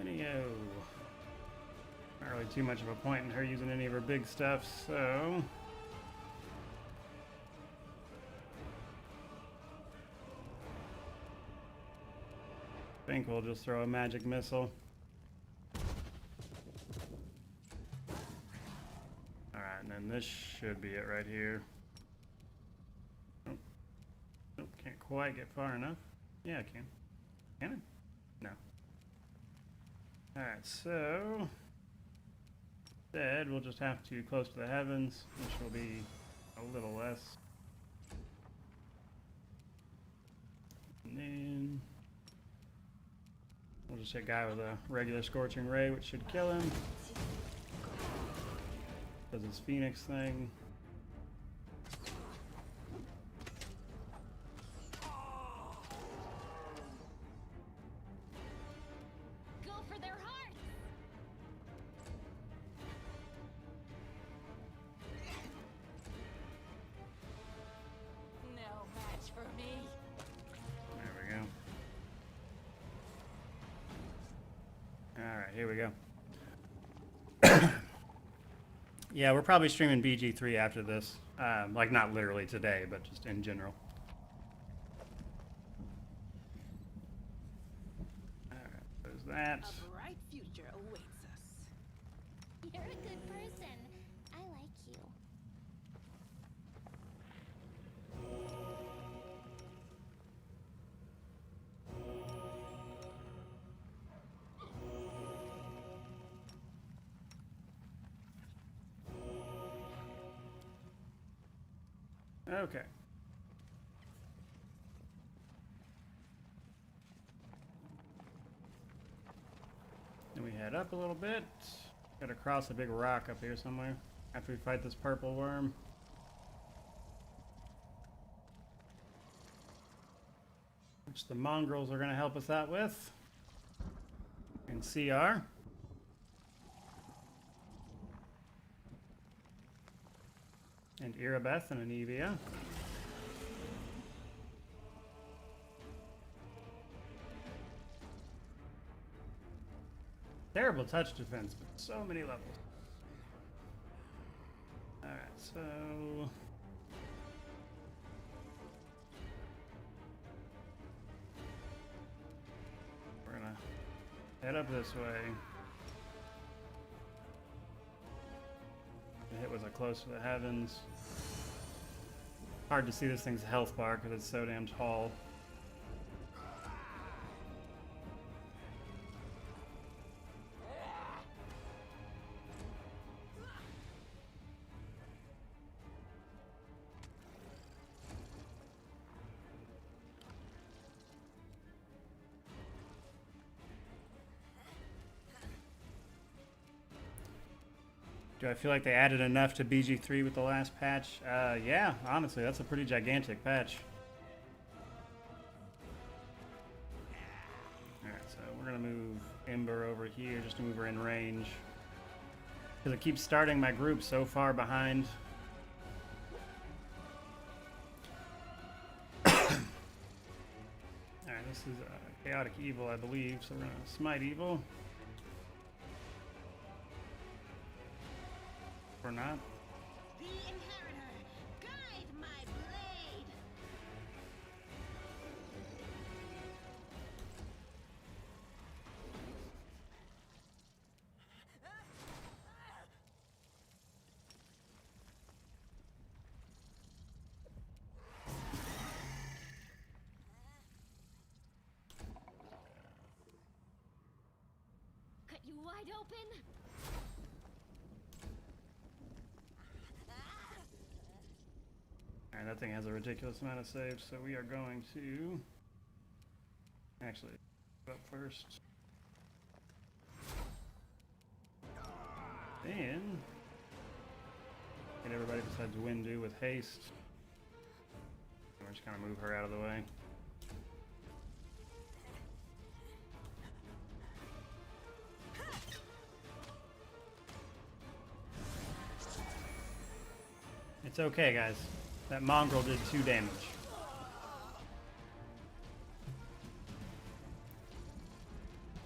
Video. Not really too much of a point in her using any of her big stuff, so... I think we'll just throw a magic missile. Alright, and then this should be it right here. Nope. Nope, can't quite get far enough. Yeah, I can. Can I? No. Alright, so... Instead, we'll just have to close to the heavens, which will be a little less. And then... We'll just hit a guy with a regular Scorching Ray, which should kill him. Does his Phoenix thing. Go for their hearts. No match for me. There we go. Alright, here we go. Yeah, we're probably streaming BG3 after this. Like, not literally today, but just in general. Alright, there's that. A bright future awaits us. You're a good person. I like you. Okay. Then we head up a little bit. Gotta cross a big rock up here somewhere after we fight this purple worm. Which the mongrels are gonna help us out with. And CR. And Irabeth and Anivia. Terrible touch defense, but so many levels. Alright, so... We're gonna head up this way. The hit was a close to the heavens. Hard to see this thing's health bar because it's so damn tall. Do I feel like they added enough to BG3 with the last patch? Yeah, honestly, that's a pretty gigantic patch. So we're gonna move Ember over here just to move her in range. Because it keeps starting my group so far behind. Alright, this is Chaotic Evil, I believe, so we're gonna Smite Evil. Or not. The Inheritor, guide my blade! Cut you wide open. Alright, that thing has a ridiculous amount of saves, so we are going to actually go up first. Then get everybody besides Windu with haste. We're just gonna move her out of the way. It's okay, guys. That mongrel did 2 damage.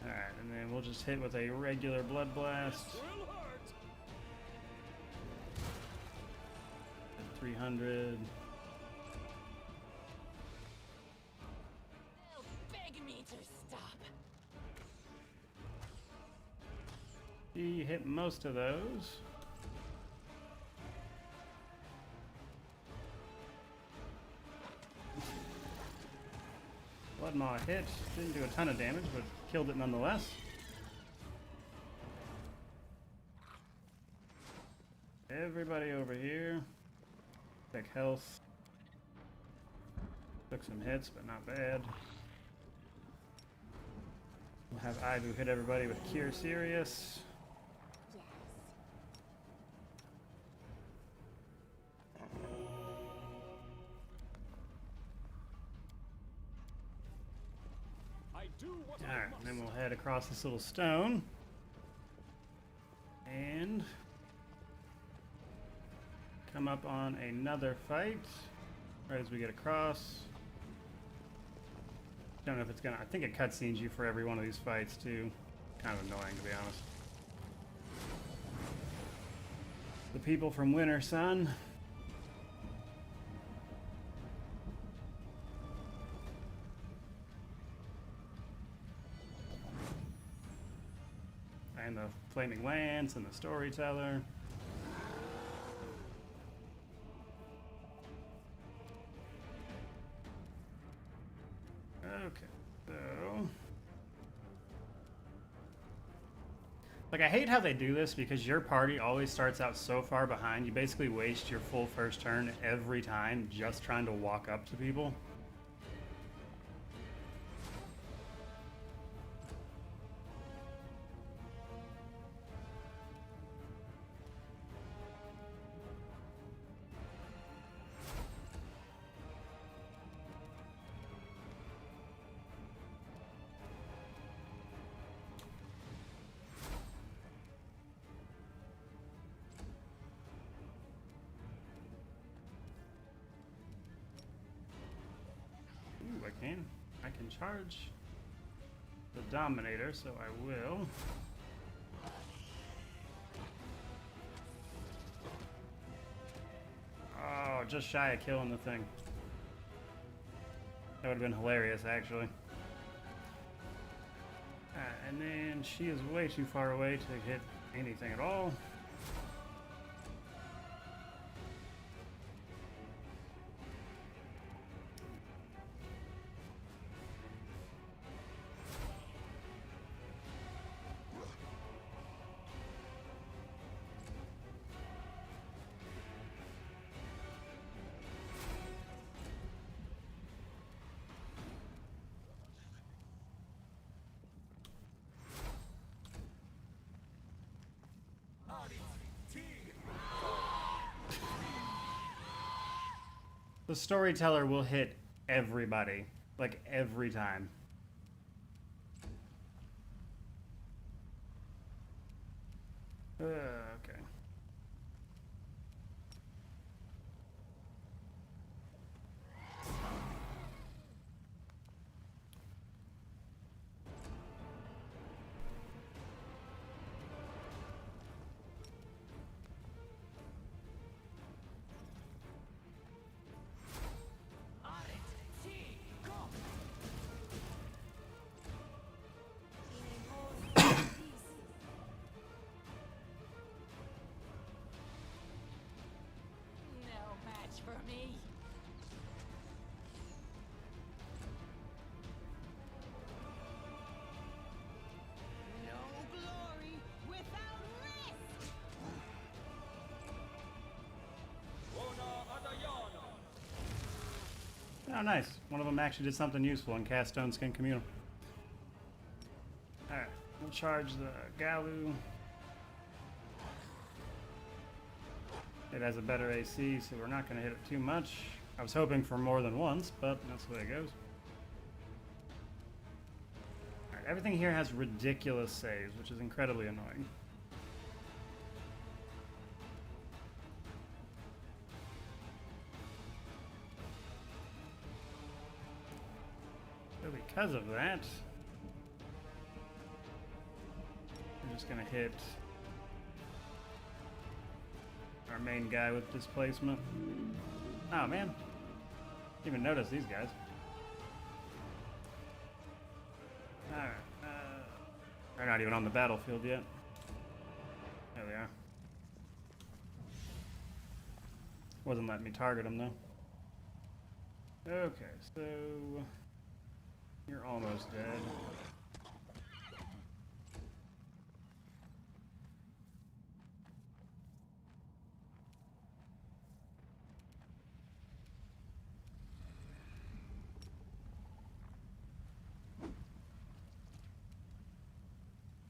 Alright, and then we'll just hit with a regular blood blast. 300. They'll beg me to stop. He hit most of those. Blood Maw hit. Didn't do a ton of damage, but killed it nonetheless. Everybody over here. Check health. Took some hits, but not bad. We'll have Ivu hit everybody with Cure Serious. Alright, and then we'll head across this little stone. And come up on another fight right as we get across. Don't know if it's gonna, I think it cutscenes you for every one of these fights too. Kind of annoying, to be honest. The people from Winter Sun. And the Flaming Lance and the Storyteller. Okay, so like I hate how they do this because your party always starts out so far behind. You basically waste your full first turn every time just trying to walk up to people. I can charge the Dominator, so I will. Oh, just shy of killing the thing. That would have been hilarious, actually. And then she is way too far away to hit anything at all. The Storyteller will hit everybody, like every time. Okay. No match for me. No glory without risk. Oh, nice. One of them actually did something useful in Cast Stone Skin Communal. Alright, we'll charge the Galu. It has a better AC, so we're not going to hit it too much. I was hoping for more than once, but that's the way it goes. Alright, everything here has ridiculous saves, which is incredibly annoying. So because of that, we're just going to hit our main guy with displacement. Oh man, didn't even notice these guys. Alright, they're not even on the battlefield yet. There they are. Wasn't letting me target them though. Okay, so you're almost dead.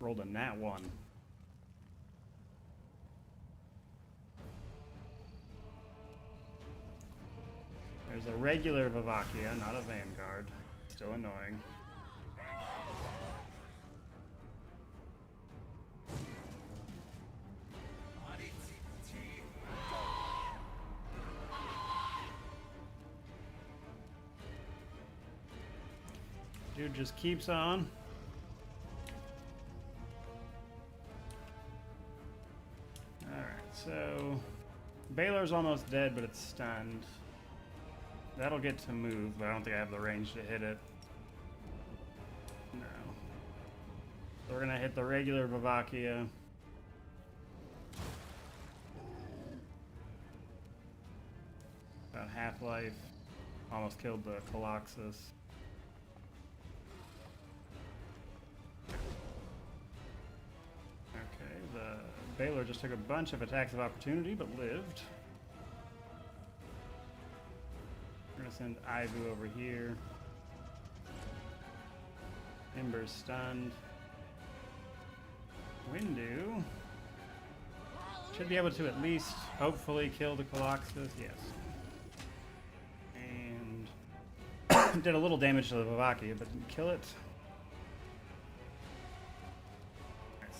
Rolled a nat 1. There's a regular Vivacia, not a Vanguard. Still annoying. Dude just keeps on. So, Baylor's almost dead, but it's stunned. That'll get to move, but I don't think I have the range to hit it. No. So we're gonna hit the regular Vivacia. About half-life. Almost killed the Colossus. Okay, the Baylor just took a bunch of attacks of opportunity, but lived. We're gonna send Ivu over here. Ember's stunned. Windu should be able to at least, hopefully, kill the Colossus. Yes. And did a little damage to the Vivacia, but didn't kill it.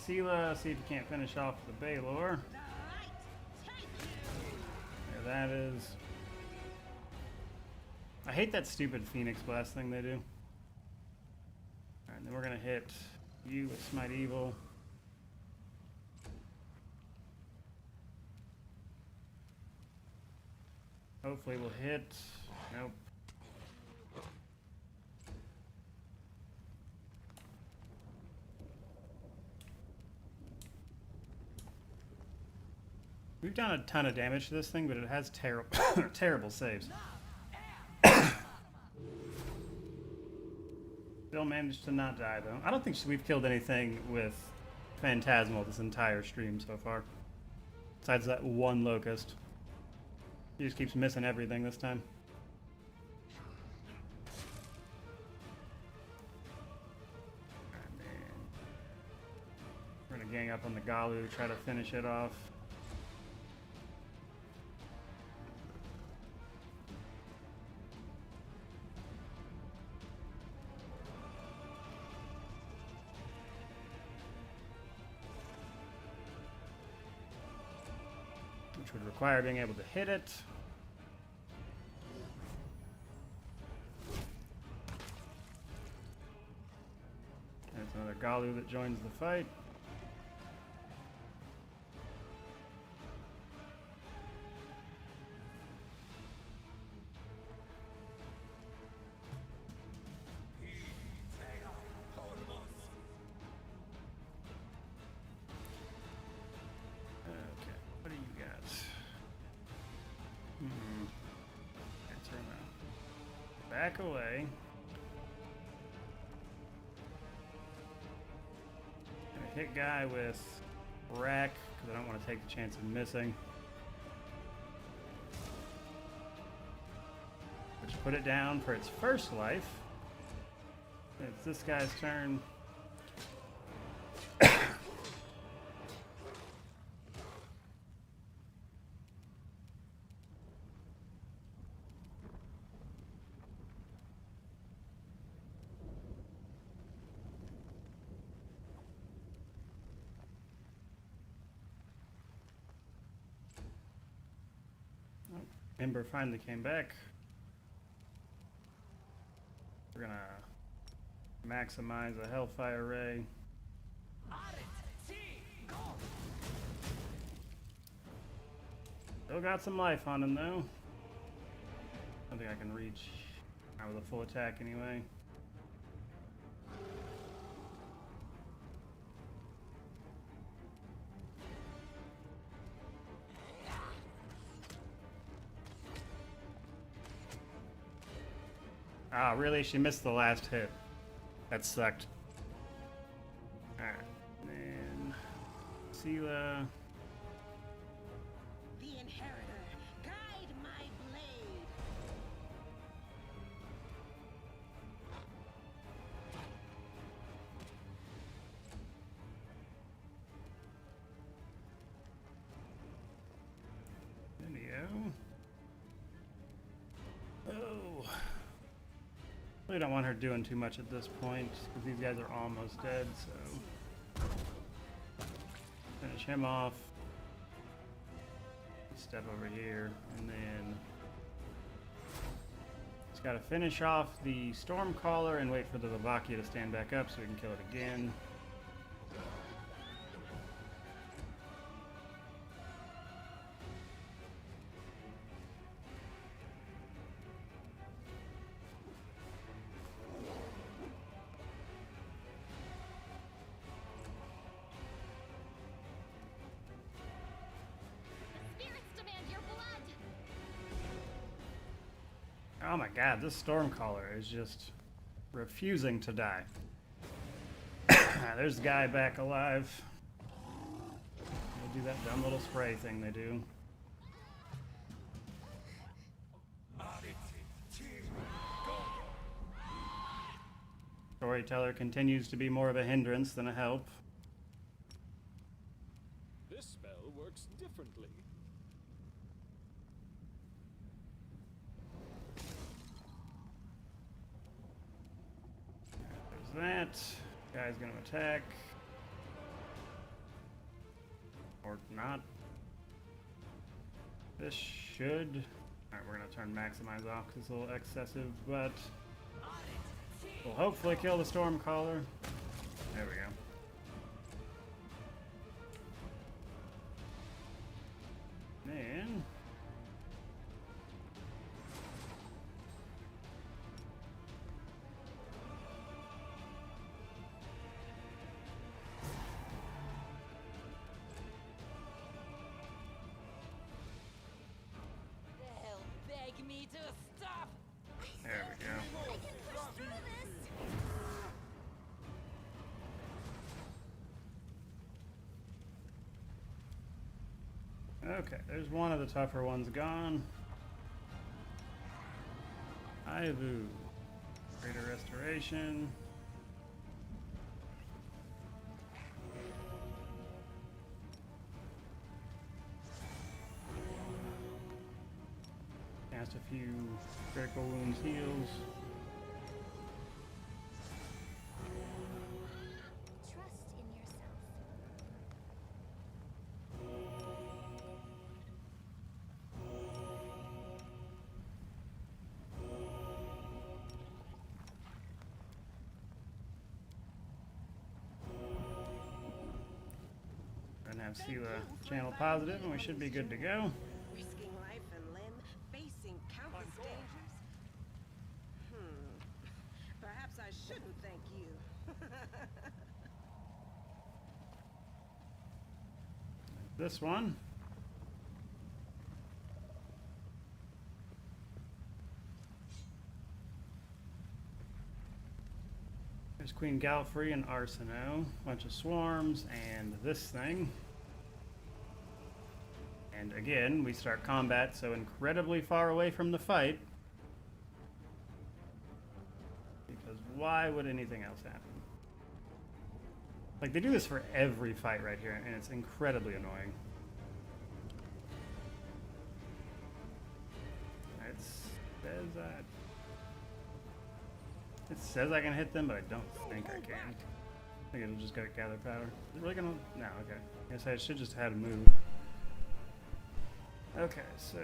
Sela, see if you can't finish off the Baylor. There that is. I hate that stupid Phoenix Blast thing they do. Alright, then we're gonna hit you with Smite Evil. Hopefully we'll hit. Nope. We've done a ton of damage to this thing, but it has terrible saves. Still managed to not die, though. I don't think we've killed anything with Phantasmal this entire stream so far. Besides that one Locust. He just keeps missing everything this time. We're gonna gang up on the Galu, try to finish it off. which would require being able to hit it. There's another Galu that joins the fight. Back away. Gonna hit guy with rack because I don't want to take the chance of missing. Which put it down for its first life. It's this guy's turn. Ember finally came back. We're gonna maximize a Hellfire Ray. Still got some life on him though. I don't think I can reach out with a full attack anyway. Ah, really? She missed the last hit. That sucked. Alright. Then Sela. The Inheritor, guide my blade. Video. Oh. Really don't want her doing too much at this point because these guys are almost dead, so finish him off. Step over here, and then just gotta finish off the Stormcaller and wait for the Slovakia to stand back up so we can kill it again. Oh my god, this Stormcaller is just refusing to die. There's the guy back alive. They do that dumb little spray thing they do. Storyteller continues to be more of a hindrance than a help. This spell works differently. That guy's gonna attack or not. This should. Alright, we're gonna turn maximize off because it's a little excessive, but we'll hopefully kill the Stormcaller. There we go. And Me to stop. there we go. I can push through this. Okay, there's one of the tougher ones gone. Ivu. Greater Restoration. Cast a few critical wounds heals. Trust in yourself. have Sela channel positive, and we should be good to go. Risking life and limb, facing countless dangers. Perhaps I shouldn't thank you. This one. There's Queen Galfrey and Arsino, bunch of swarms, and this thing. And again, we start combat so incredibly far away from the fight. Because why would anything else happen? Like, they do this for every fight right here, and it's incredibly annoying. It says I can hit them, but I don't think I can. I think it'll just go gather power. Is it really gonna? No, okay. I guess I should just have a move. Okay, so.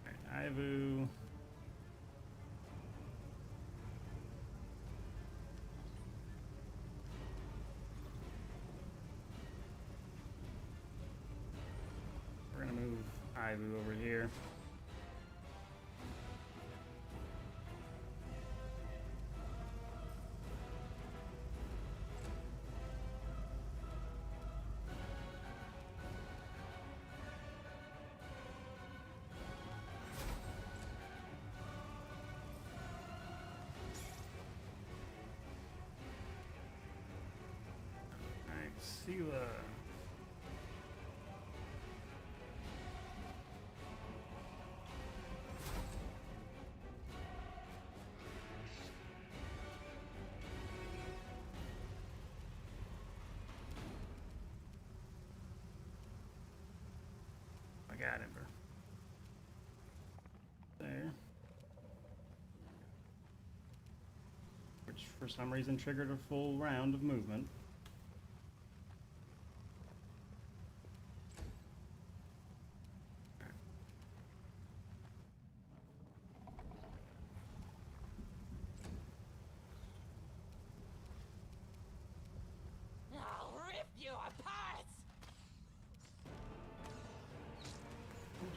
Alright, Ivu. We're gonna move Ivu over here. Sela. I got him. There. Which for some reason triggered a full round of movement.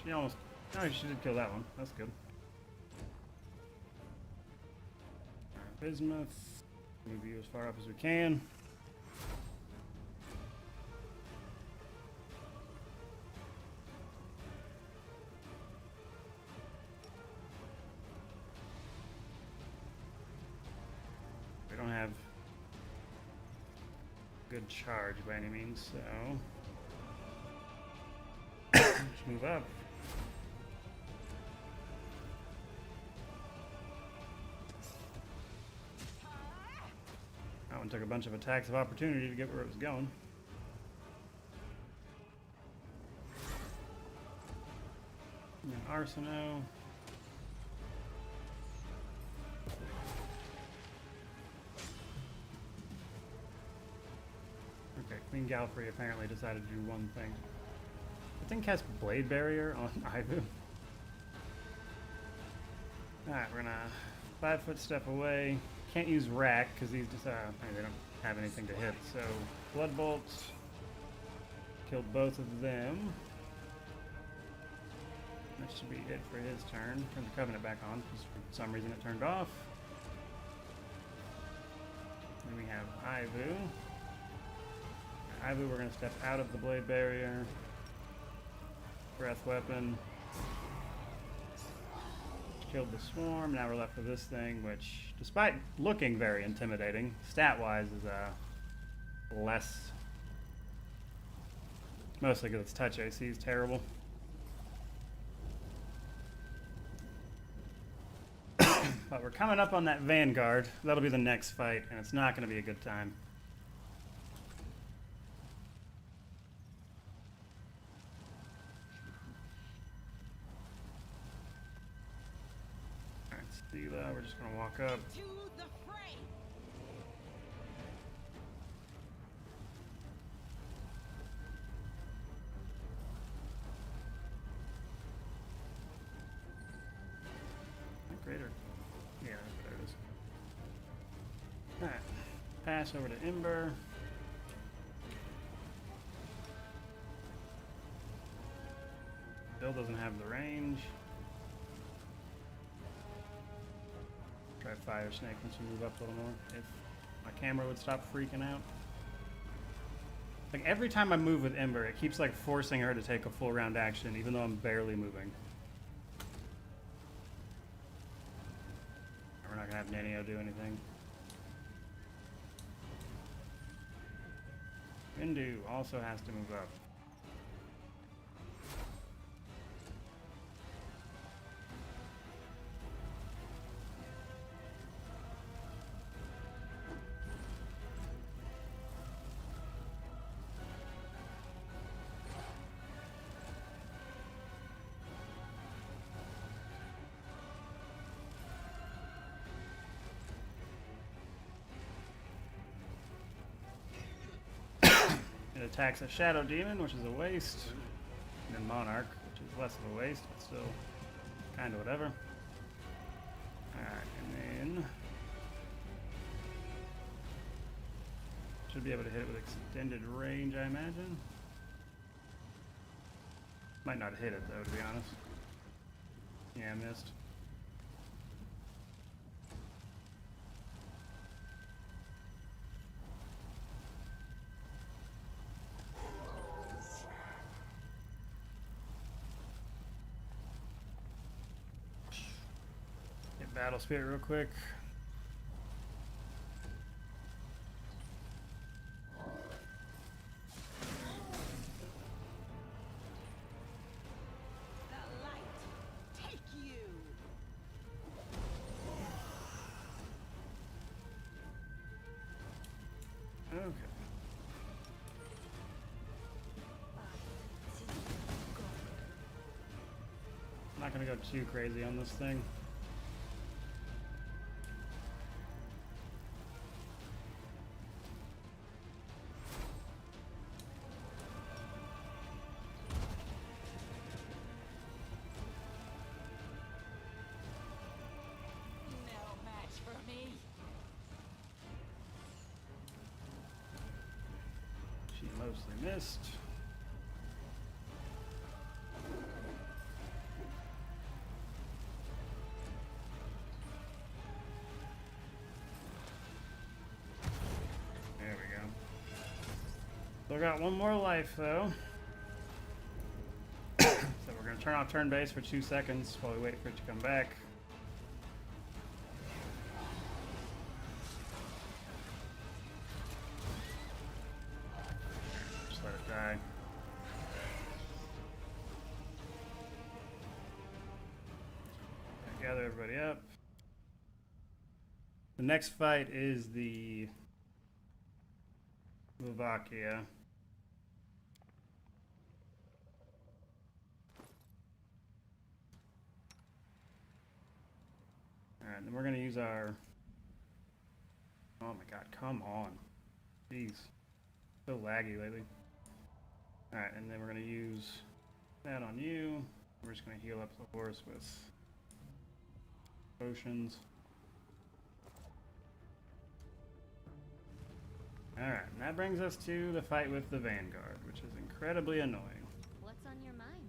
She almost... Oh, she did kill that one. That's good. Bismuth. Move you as far up as we can. We don't have good charge by any means, so... Let's move up. That one took a bunch of attacks of opportunity to get where it was going. And Arsino. Okay, Queen Galfrey apparently decided to do one thing. I think cast Blade Barrier on Ivu. Alright, we're gonna 5-foot step away. Can't use Rack because these just, they don't have anything to hit. So, Blood Bolts. Killed both of them. That should be it for his turn. Turn the Covenant back on because for some reason it turned off. Then we have Ivu. Ivu, we're gonna step out of the Blade Barrier. Breath Weapon. Killed the Swarm. Now we're left with this thing, which, despite looking very intimidating, stat-wise is less. Mostly because its touch AC is terrible. But we're coming up on that Vanguard. That'll be the next fight, and it's not going to be a good time. Sela, we're just gonna walk up. To the fray. Greater. Yeah, there it is. dash over to Ember. Bill doesn't have the range. Try Fire Snake once we move up a little more. If my camera would stop freaking out. Like every time I move with Ember, it keeps like forcing her to take a full round action, even though I'm barely moving. We're not gonna have Nanio do anything. Indu also has to move up. It attacks a Shadow Demon, which is a waste, and then Monarch, which is less of a waste, but still kind of whatever. Alright, and then should be able to hit it with extended range, I imagine. Might not hit it though, to be honest. Yeah, I missed. Battle Spirit real quick. The light take you. Okay. I'm not gonna go too crazy on this thing. Mostly missed. There we go. Still got one more life though. So we're going to turn off turn base for 2 seconds while we wait for it to come back. Die. Gather everybody up. The next fight is the Slovakia. Alright, then we're going to use our... Oh my god, come on. Jeez. So laggy lately. Alright, and then we're going to use that on you. We're just going to heal up the horse with potions. Alright, and that brings us to the fight with the Vanguard, which is incredibly annoying. What's on your mind?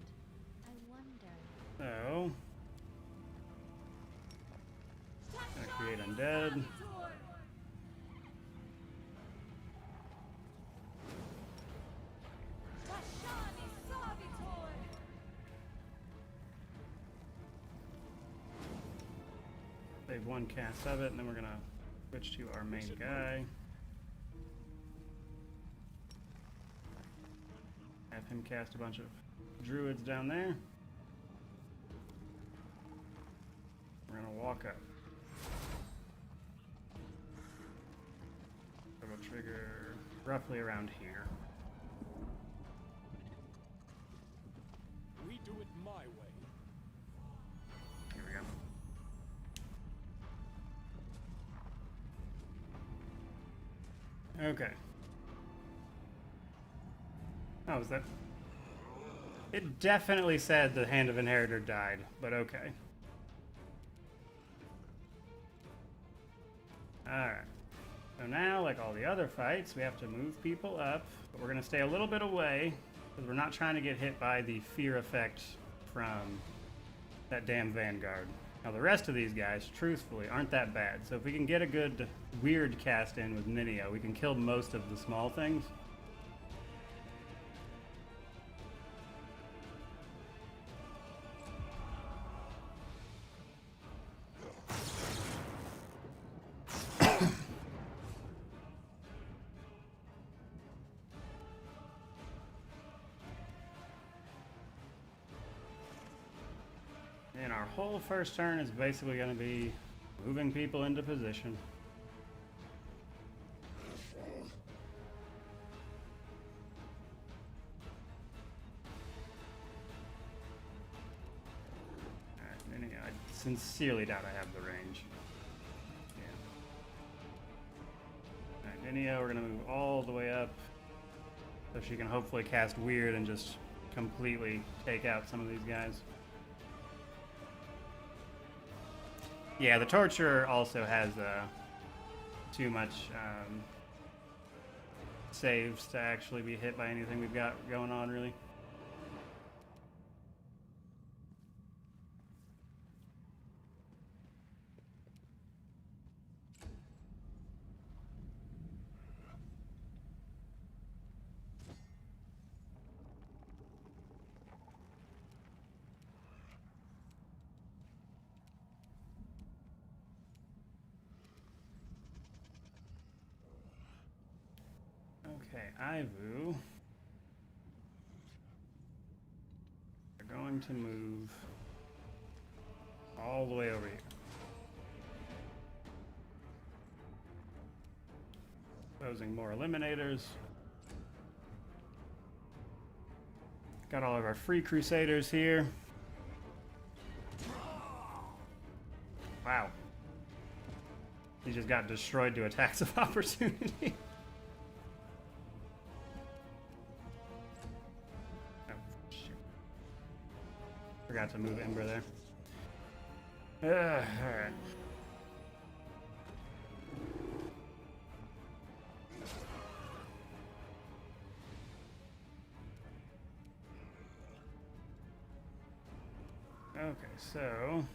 I wonder. So, gonna create undead. Save one cast of it, and then we're gonna switch to our main guy. Have him cast a bunch of druids down there. We're gonna walk up. It'll trigger roughly around here. We do it my way. Here we go. Okay. Oh, is that... It definitely said the Hand of Inheritor died, but okay. Alright. So now, like all the other fights, we have to move people up, but we're going to stay a little bit away because we're not trying to get hit by the fear effect from that damn Vanguard. Now the rest of these guys, truthfully, aren't that bad. So if we can get a good weird cast in with Ninio, we can kill most of the small things. And our whole first turn is basically going to be moving people into position. Alright, anyway, I sincerely doubt I have the range. Yeah. Alright, Ninio, we're going to move all the way up so she can hopefully cast Weird and just completely take out some of these guys. Yeah, the Torturer also has too much saves to actually be hit by anything we've got going on, really. Okay, Ivu. We're going to move all the way over here. Exposing more Eliminators. Got all of our free Crusaders here. Wow. He just got destroyed to attacks of opportunity. Forgot to move Ember there. Alright. Okay, so...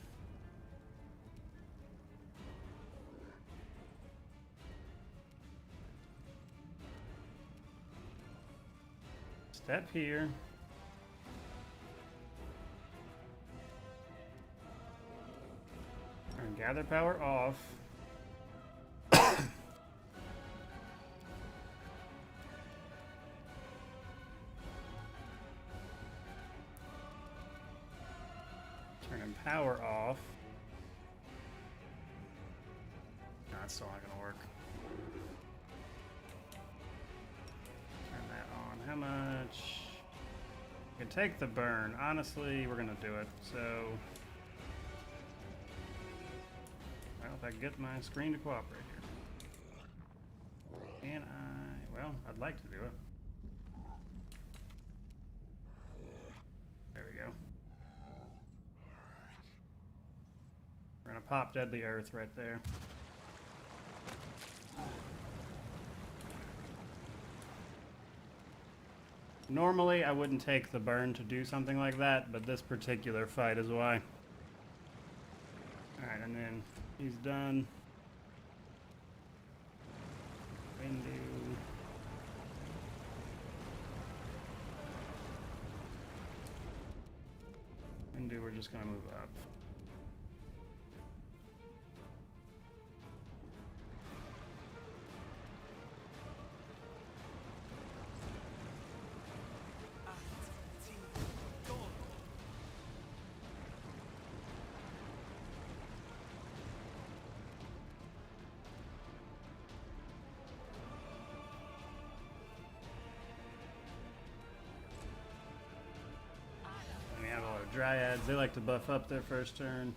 step here. And gather power off. Turning power off. No, that's still not gonna work. Turn that on. How much? You can take the burn. Honestly, we're gonna do it. So. If I can get my screen to cooperate here. Can I? Well, I'd like to do it. There we go. We're gonna pop Deadly Earth right there. Normally, I wouldn't take the burn to do something like that, but this particular fight is why. Alright, and then he's done. Windu, we're just gonna move up. Dryads, they like to buff up their first turn.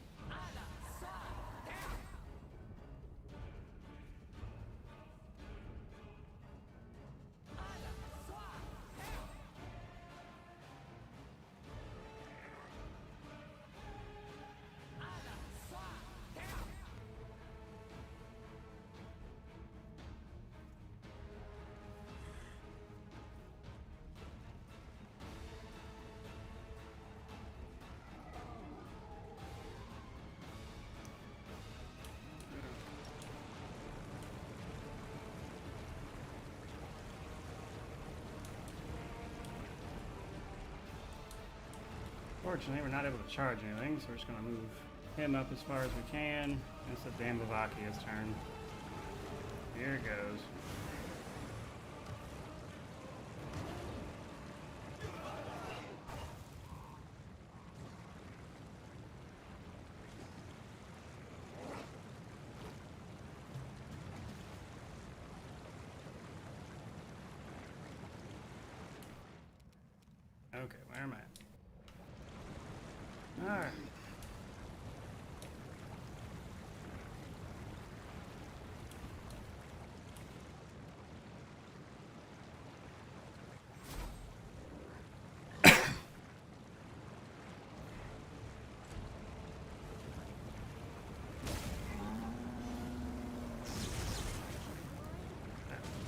Unfortunately, we're not able to charge anything, so we're just gonna move him up as far as we can. It's the damn Bavakia's turn. Here it goes. Okay, where am I? Alright.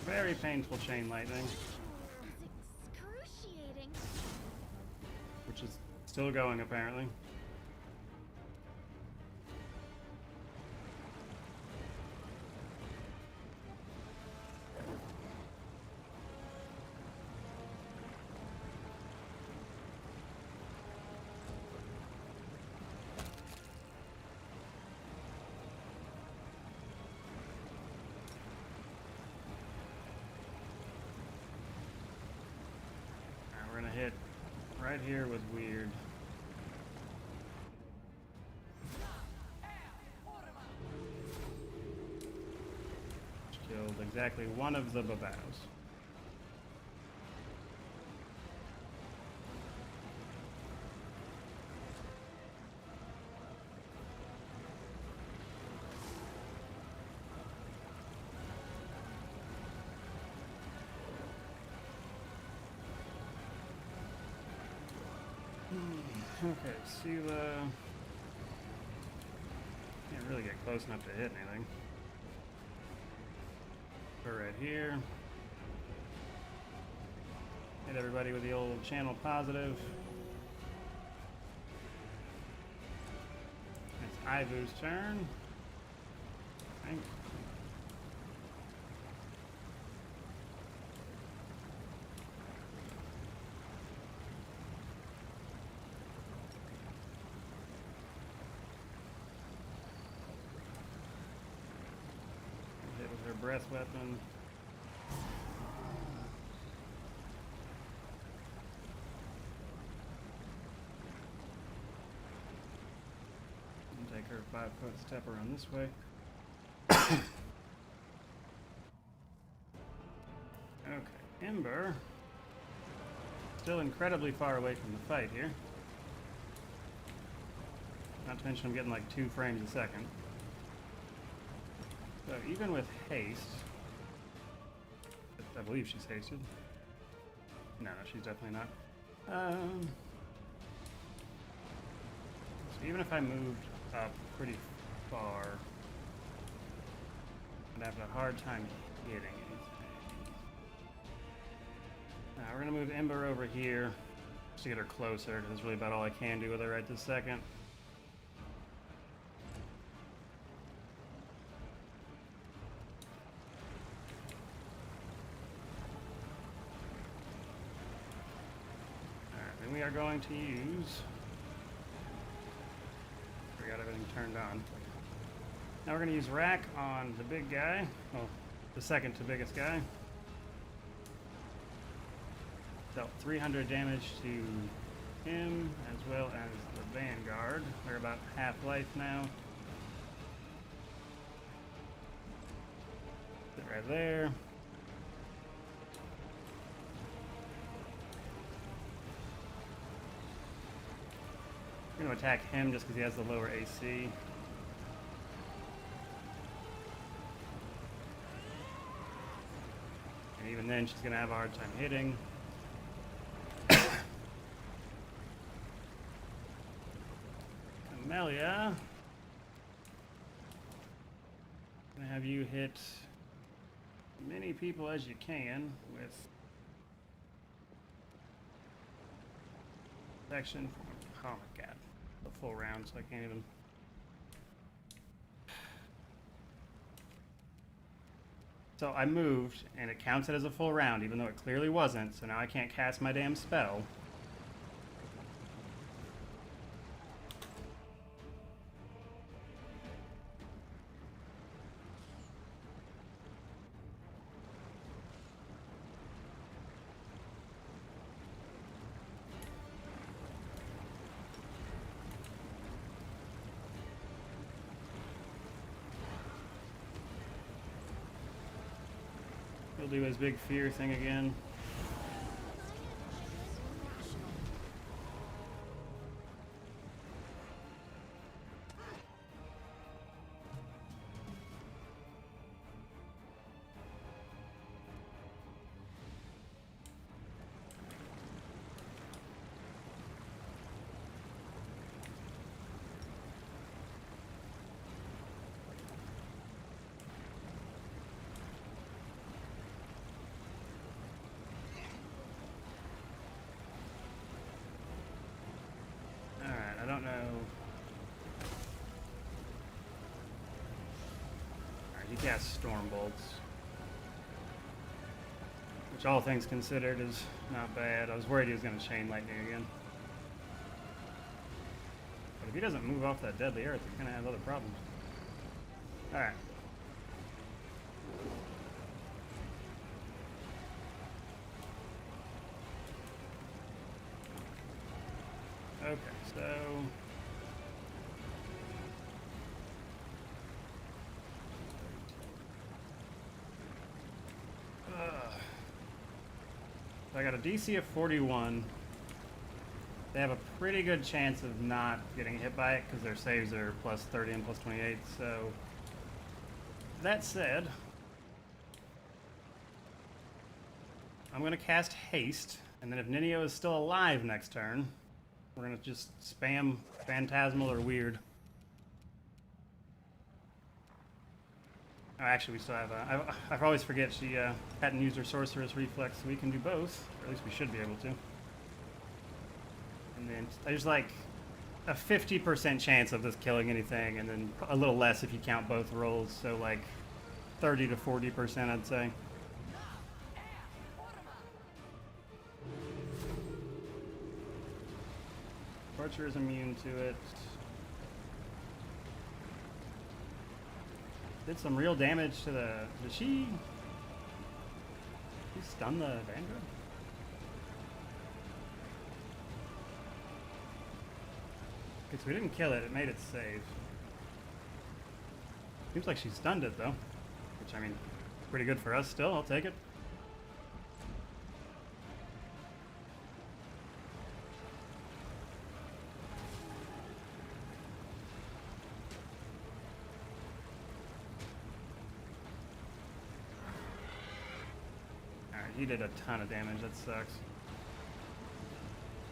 Very painful chain lightning, It's excruciating. which is still going apparently. We're gonna hit right here with weird. Which killed exactly one of the babaus. Okay, Sela. Can't really get close enough to hit anything. We're right here. Hit everybody with the old channel positive. It's Ivu's turn. Thank you. Her breath weapon. And take her 5-foot step around this way. Okay, Ember. Still incredibly far away from the fight here. Not to mention I'm getting like 2 frames a second. So even with haste, I believe she's hasted. No, she's definitely not. So even if I moved up pretty far, I'd have a hard time hitting anything. Now we're gonna move Ember over here just to get her closer, because that's really about all I can do with her right this second. We are going to use. Got everything turned on. Now we're going to use Rack on the big guy. Well, the second to biggest guy. Dealt 300 damage to him as well as the Vanguard. They're about half life now. Sit right there. I'm going to attack him just because he has the lower AC. And even then, she's going to have a hard time hitting. Camellia. I'm going to have you hit as many people as you can with protection from Owlcat. A full round, so I can't even. So I moved, and it counts it as a full round, even though it clearly wasn't. So now I can't cast my damn spell. He'll do his big fear thing again. I don't know. Alright, he casts Storm Bolts. Which, all things considered, is not bad. I was worried he was going to Chain Lightning again. But if he doesn't move off that Deadly Earth, he's going to have other problems. Alright. Okay, so... So I got a DC of 41. They have a pretty good chance of not getting hit by it because their saves are plus 30 and plus 28, so... That said... I'm going to cast Haste, and then if Ninio is still alive next turn, we're going to just spam Phantasmal or Weird. Oh, actually, we still have I always forget she hadn't used her Sorceress Reflex, so we can do both. Or at least we should be able to. And then there's like a 50% chance of this killing anything, and then a little less if you count both rolls. So like 30 to 40%, I'd say. Torture is immune to it. Did some real damage to the... Did she stun the Vanguard? Okay, so we didn't kill it. It made it save. Seems like she stunned it, though. Which, I mean, pretty good for us still. I'll take it. He did a ton of damage, that sucks.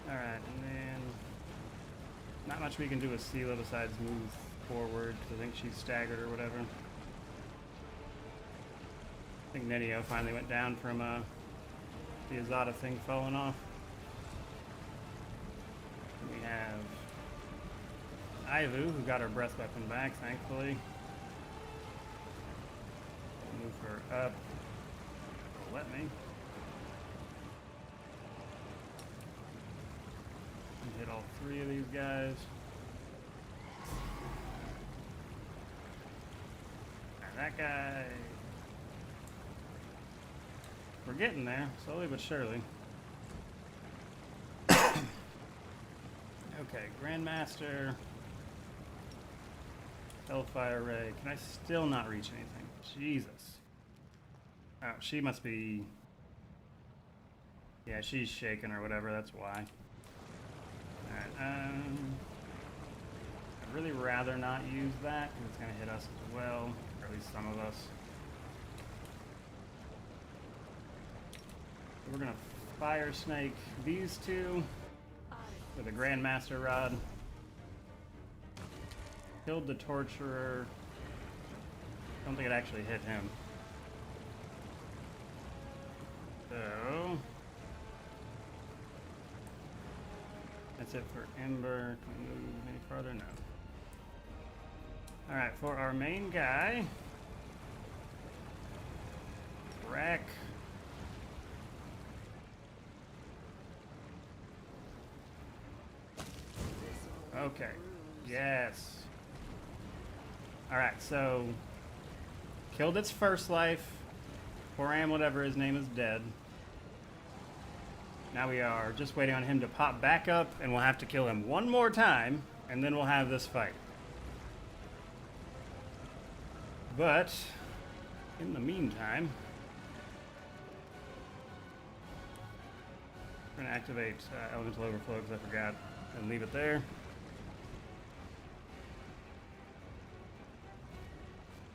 Alright, and then... Not much we can do with Sela besides move forward, because I think she's staggered or whatever. I think Ninio finally went down from the Azada thing falling off. And we have Ivu, who got her breath weapon back, thankfully. Move her up. Let me. Hit all three of these guys. And that guy... We're getting there, slowly but surely. Okay, Grandmaster. Hellfire Ray. Can I still not reach anything? Jesus. Oh, she must be... Yeah, she's shaking or whatever, that's why. Alright, I'd really rather not use that, because it's going to hit us as well, or at least some of us. So we're going to Fire Snake these two with a Grandmaster Rod. Killed the Torturer. Don't think it actually hit him. So... That's it for Ember. Can we move any farther? No. Alright, for our main guy. Rack. Okay. Yes. Alright, so... Killed its first life. Poram, whatever his name, is dead. Now we are just waiting on him to pop back up, and we'll have to kill him one more time, and then we'll have this fight. But, in the meantime, We're gonna activate Elemental Overflow because I forgot, and leave it there.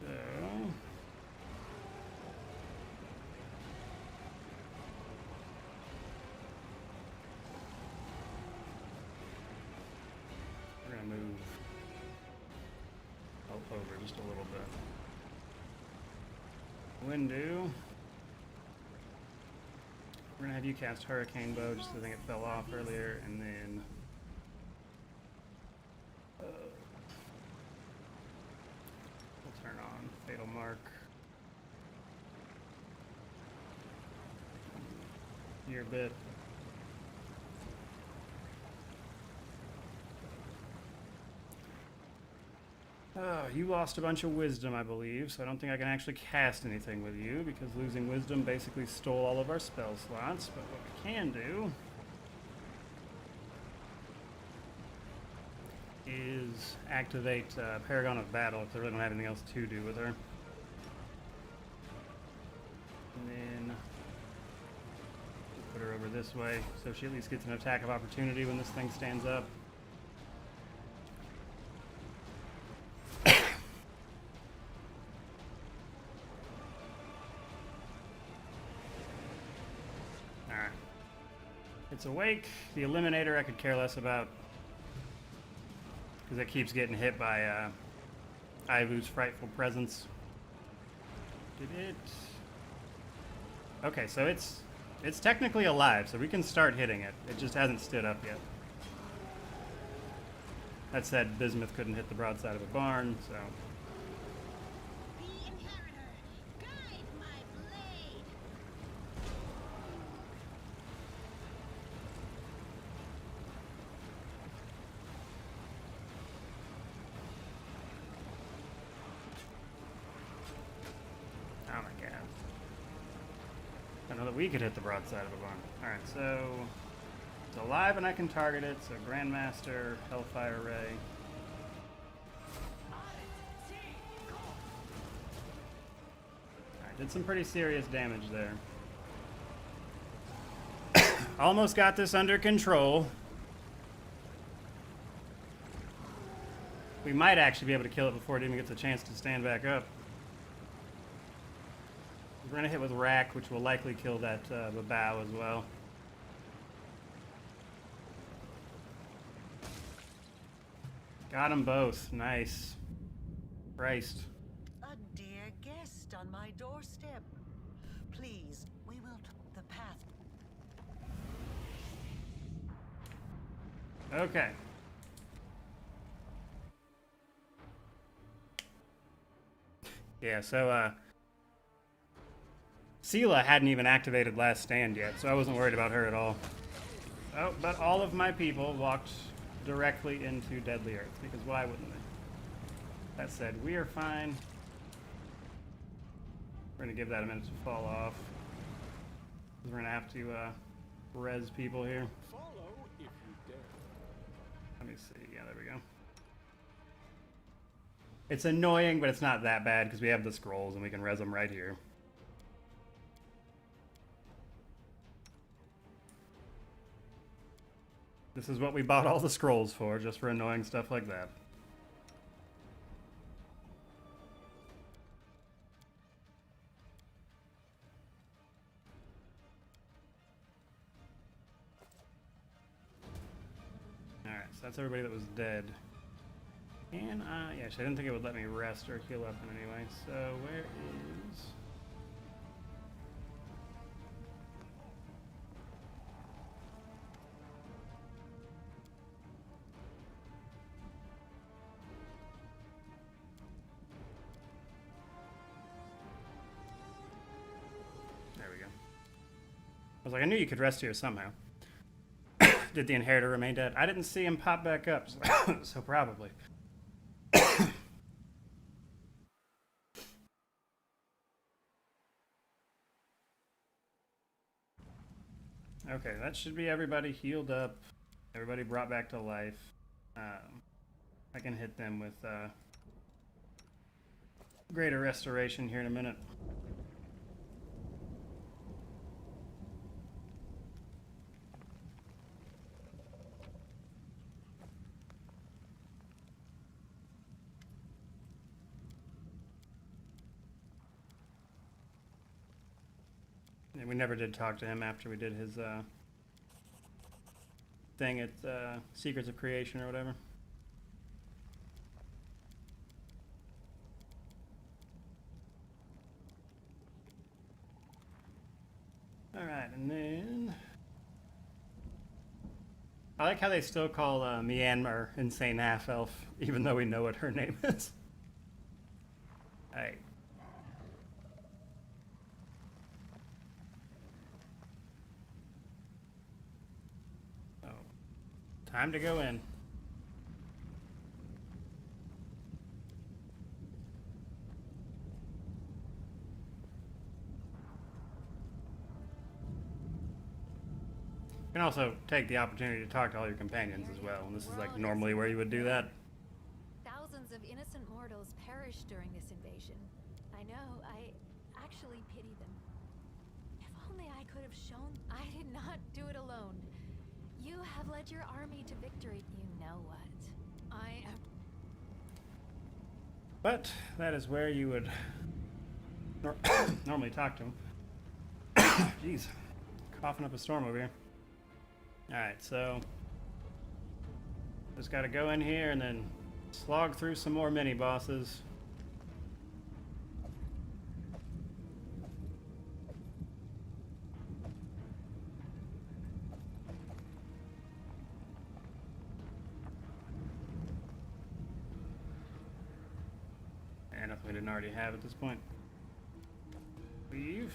So... we're gonna move over just a little bit. Windu. We're gonna have you cast Hurricane Bow just because I think it fell off earlier, and then we'll turn on Fatal Mark. Your bit. You lost a bunch of wisdom, I believe, so I don't think I can actually cast anything with you, because losing wisdom basically stole all of our spell slots. But what we can do is activate Paragon of Battle if they really don't have anything else to do with her. And then put her over this way, so she at least gets an attack of opportunity when this thing stands up. It's awake. The Eliminator I could care less about, because it keeps getting hit by Ivu's Frightful Presence. Did it? Okay, so it's technically alive, so we can start hitting it. It just hasn't stood up yet. That said, Bismuth couldn't hit the broadside of a barn, so... The Inheritor, guide my blade. Oh my god. I know that we could hit the broadside of a barn. Alright, so it's alive and I can target it, so Grandmaster, Hellfire Ray. Alright, did some pretty serious damage there. Almost got this under control. We might actually be able to kill it before it even gets a chance to stand back up. We're going to hit with Rack, which will likely kill that Babao as well. Got them both. Nice. Christ. A dear guest on my doorstep. Please, we will the path. Okay. Yeah, so, Sela hadn't even activated Last Stand yet, so I wasn't worried about her at all. Oh, but all of my people walked directly into Deadly Earth, because why wouldn't they? That said, we are fine. We're going to give that a minute to fall off. We're going to have to res people here. Follow if you dare. Let me see. Yeah, there we go. It's annoying, but it's not that bad because we have the scrolls and we can res them right here. This is what we bought all the scrolls for, just for annoying stuff like that. Alright, so that's everybody that was dead. And, yeah, I didn't think it would let me rest or heal up in any way. So, where is... There we go. I was like, I knew you could rest here somehow. Did the Inheritor remain dead? I didn't see him pop back up, so probably. Okay, that should be everybody healed up. Everybody brought back to life. I can hit them with greater restoration here in a minute. we never did talk to him after we did his thing at Secrets of Creation or whatever. Alright, and then I like how they still call Myanmar Insane Half Elf, even though we know what her name is. Alright. Oh. Time to go in. You can also take the opportunity to talk to all your companions as well, and this is like normally where you would do that. Thousands of innocent mortals perished during this invasion. I know, I actually pity them. If only I could have shown I did not do it alone. You have led your army to victory. You know what? I am... But that is where you would normally talk to him. Jeez, coughing up a storm over here. Alright, so just gotta go in here and then slog through some more mini bosses. And nothing we didn't already have at this point. Leave.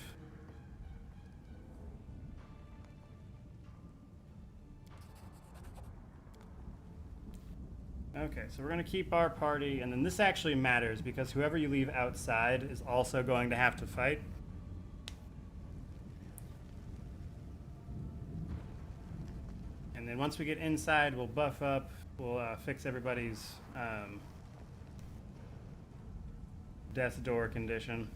Okay, so we're going to keep our party, and then this actually matters because whoever you leave outside is also going to have to fight. And then once we get inside, we'll buff up, we'll fix everybody's death door condition.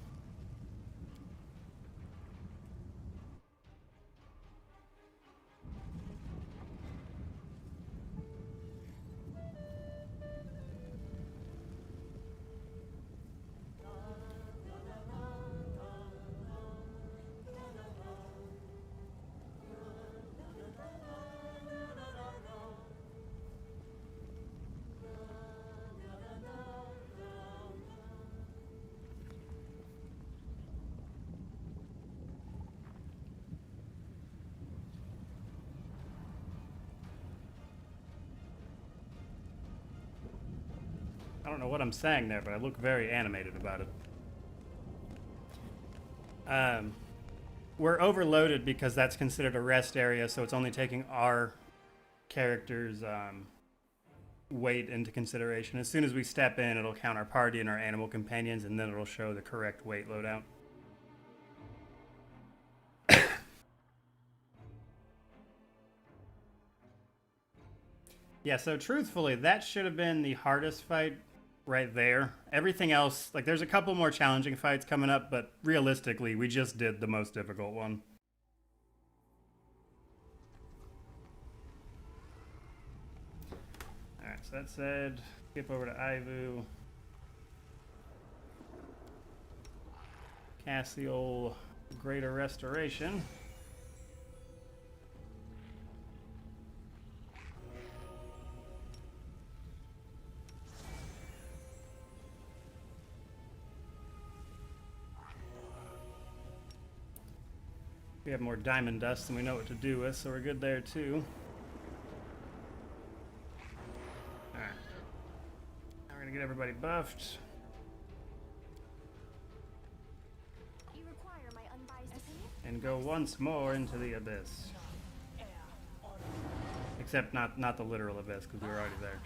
I don't know what I'm saying there, but I look very animated about it. We're overloaded because that's considered a rest area, so it's only taking our character's weight into consideration. As soon as we step in, it'll count our party and our animal companions, and then it'll show the correct weight loadout. Yeah, so truthfully, that should have been the hardest fight right there. Everything else, like there's a couple more challenging fights coming up, but realistically, we just did the most difficult one. Alright, so that said, skip over to Ivu. Cast the old Greater Restoration. We have more diamond dust than we know what to do with, so we're good there too. Alright. Now we're gonna get everybody buffed. You require my unbiased opinion? And go once more into the abyss. Except not the literal abyss, because we were already there.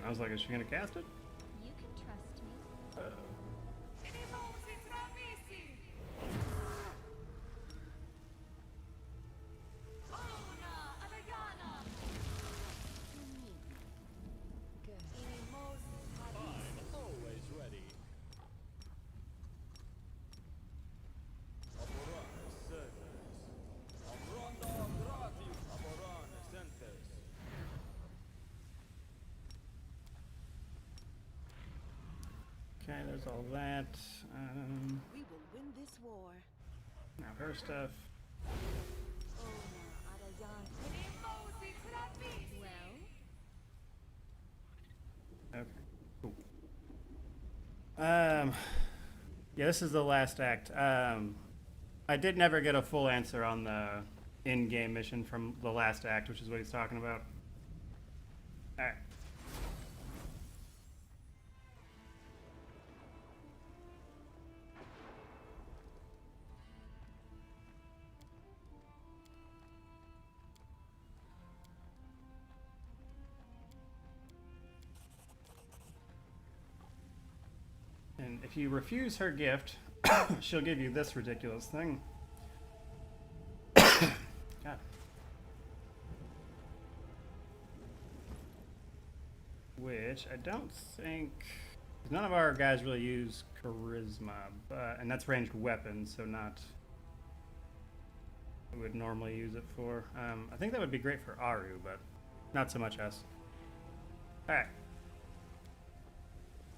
I was like, is she gonna cast it? You can trust me. There's all that. We will win this war. Now her stuff. Okay, cool. Yeah, this is the last act. I did never get a full answer on the in-game mission from the last act, which is what he's talking about. Alright. And if you refuse her gift, she'll give you this ridiculous thing. God. Which I don't think... None of our guys really use charisma, but, and that's ranged weapons, so not what we would normally use it for. I think that would be great for Aru, but not so much us. Alright.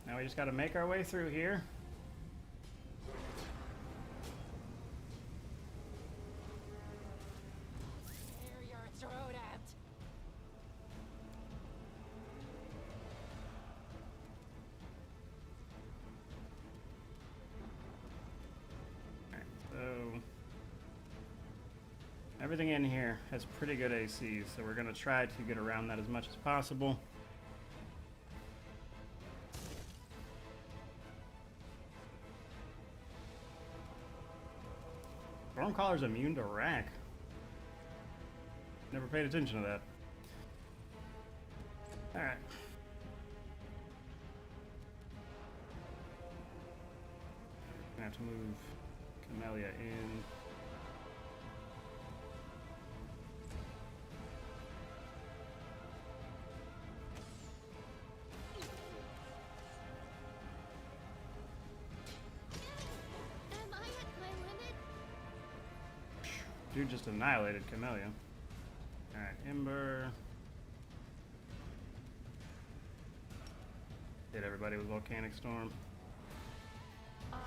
Now we just got to make our way through here. Tear your throat out. Alright, so everything in here has pretty good AC, so we're going to try to get around that as much as possible. Stormcaller's immune to rack. Never paid attention to that. Alright. Gonna have to move Camellia in. Dude just annihilated Camellia. Alright, Ember. Hit everybody with Volcanic Storm. Pain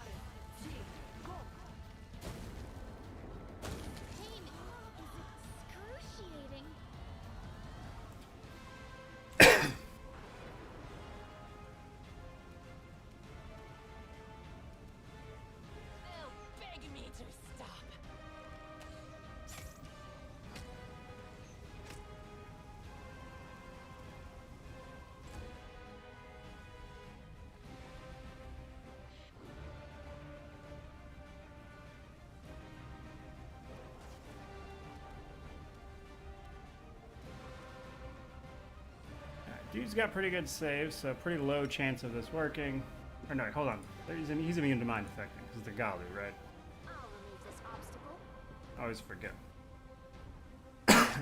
is excruciating. They'll beg me to stop. Dude's got pretty good saves, so pretty low chance of this working. Or no, hold on. He's immune to mind affecting, because the Galu, right? I'll remove this obstacle. I always forget.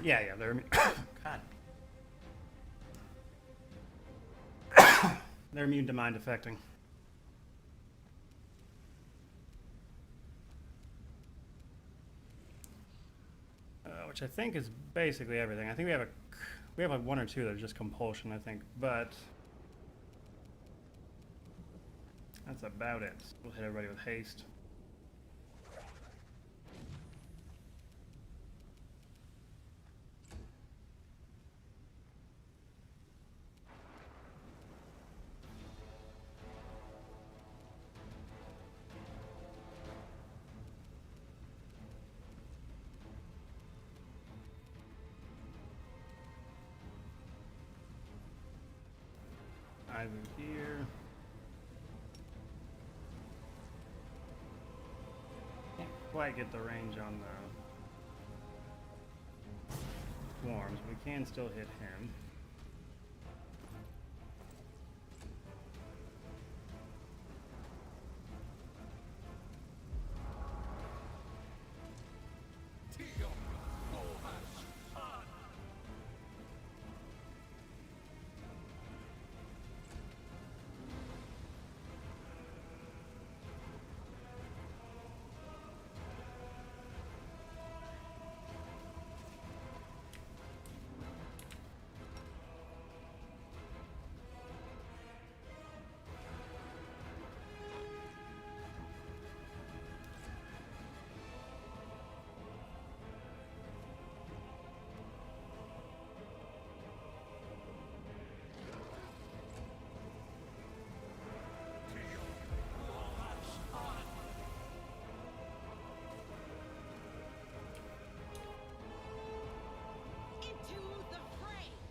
Yeah, they're immune. God. They're immune to mind affecting. Which I think is basically everything. I think we have like one or two that are just compulsion, I think, but that's about it. We'll hit everybody with haste. Either here. Can't quite get the range on the swarms. We can still hit him.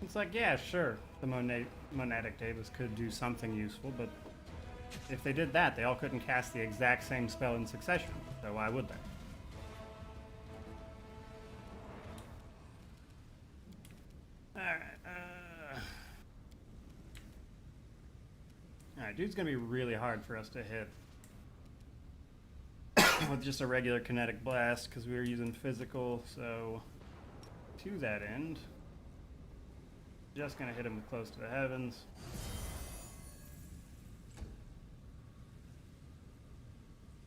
It's like, yeah, sure, the monadic Davis could do something useful, but if they did that, they all couldn't cast the exact same spell in succession, so why would they? Alright, dude's gonna be really hard for us to hit with just a regular kinetic blast, because we were using physical, so to that end, just gonna hit him with Close to the Heavens.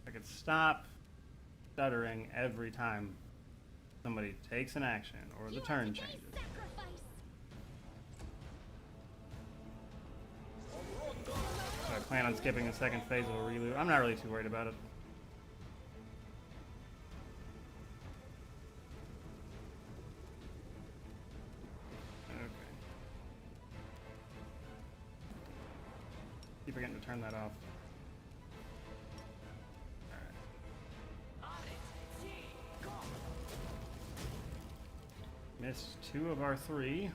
I could stop stuttering every time somebody takes an action or the turn changes. So I plan on skipping the second phase of a reload. I'm not really too worried about it. Keep forgetting to turn that off. Missed 2 of our 3.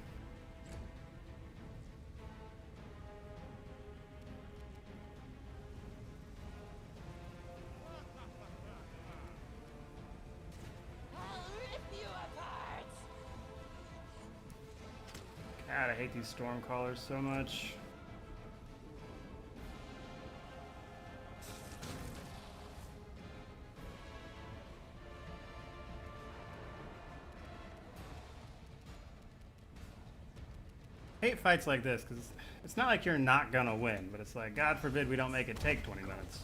God, I hate these storm callers so much. Hate fights like this, because it's not like you're not gonna win, but it's like, God forbid we don't make it take 20 minutes.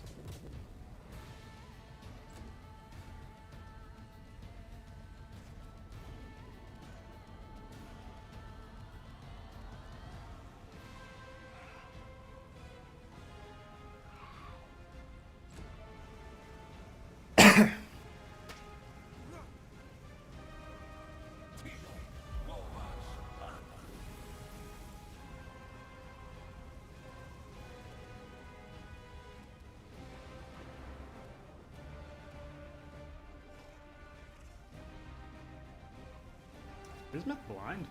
Is Myth blind?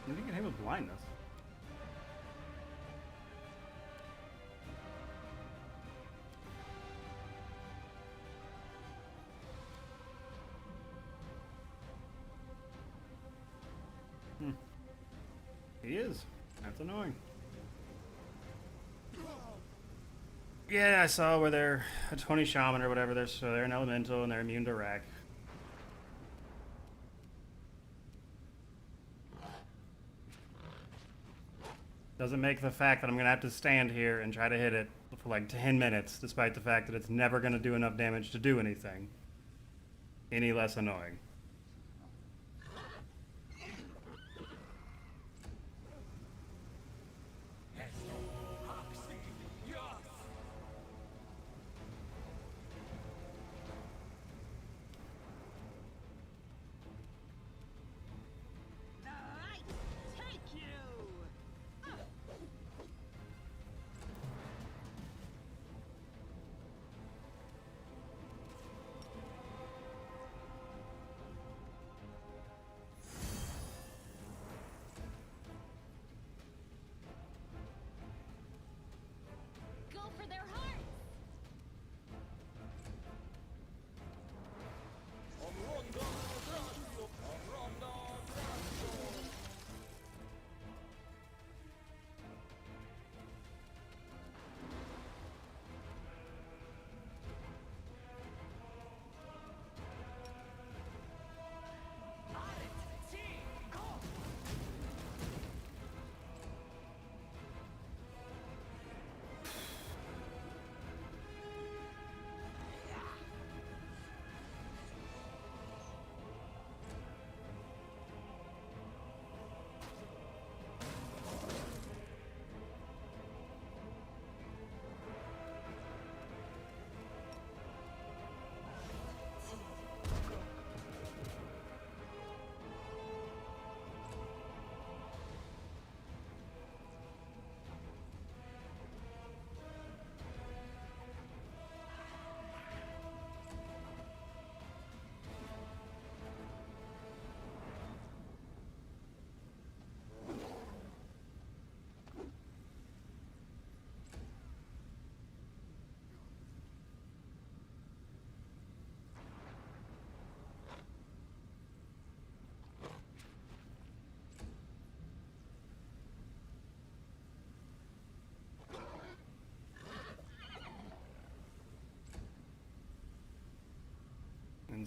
When did he get hit with blindness? He is. That's annoying. Yeah, I saw where they're a 20 shaman or whatever. They're an elemental and they're immune to rack. Doesn't make the fact that I'm going to have to stand here and try to hit it for like 10 minutes, despite the fact that it's never going to do enough damage to do anything, any less annoying.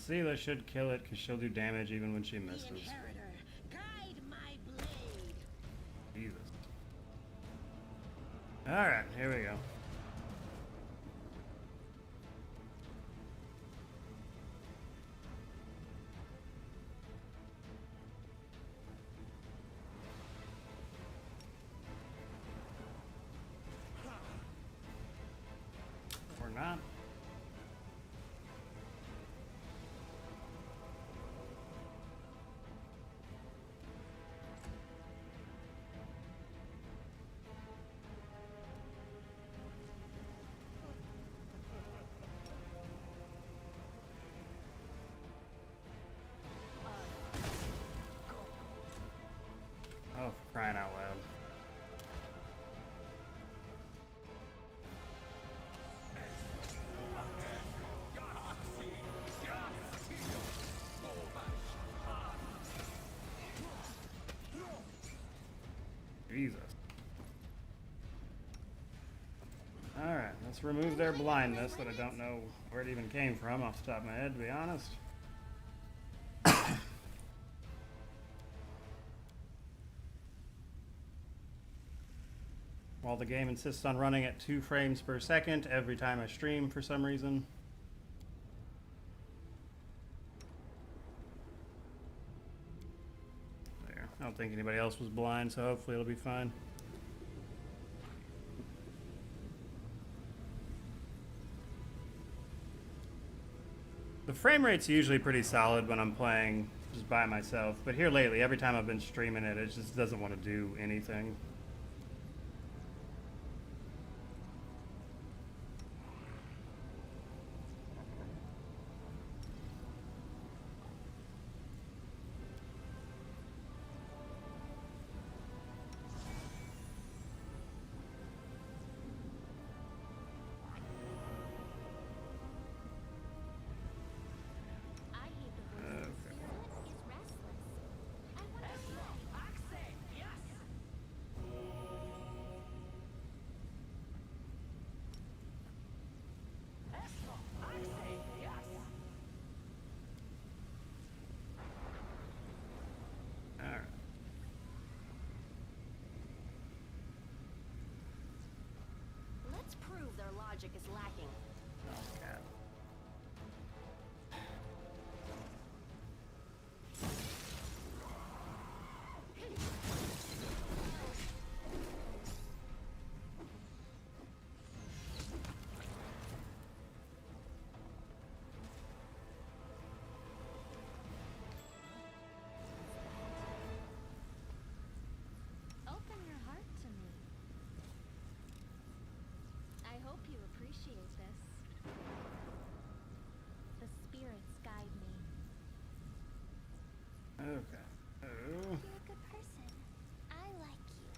Sela should kill it because she'll do damage even when she The misses. inheritor, guide my blade. Jesus. Alright, here we go. Or not. Oh, for crying out loud. Jesus. Alright, let's remove their blindness that I don't know where it even came from off the top of my head, to be honest. While the game insists on running at 2 frames per second every time I stream for some reason. There. I don't think anybody else was blind, so hopefully it'll be fine. The frame rate's usually pretty solid when I'm playing just by myself, but here lately, every time I've been streaming it, it just doesn't want to do anything. Let's prove their logic is lacking. Owlcat. Open your heart to me. I hope you appreciate this. The spirits guide me. Okay. Oh. You're a good person. I like you.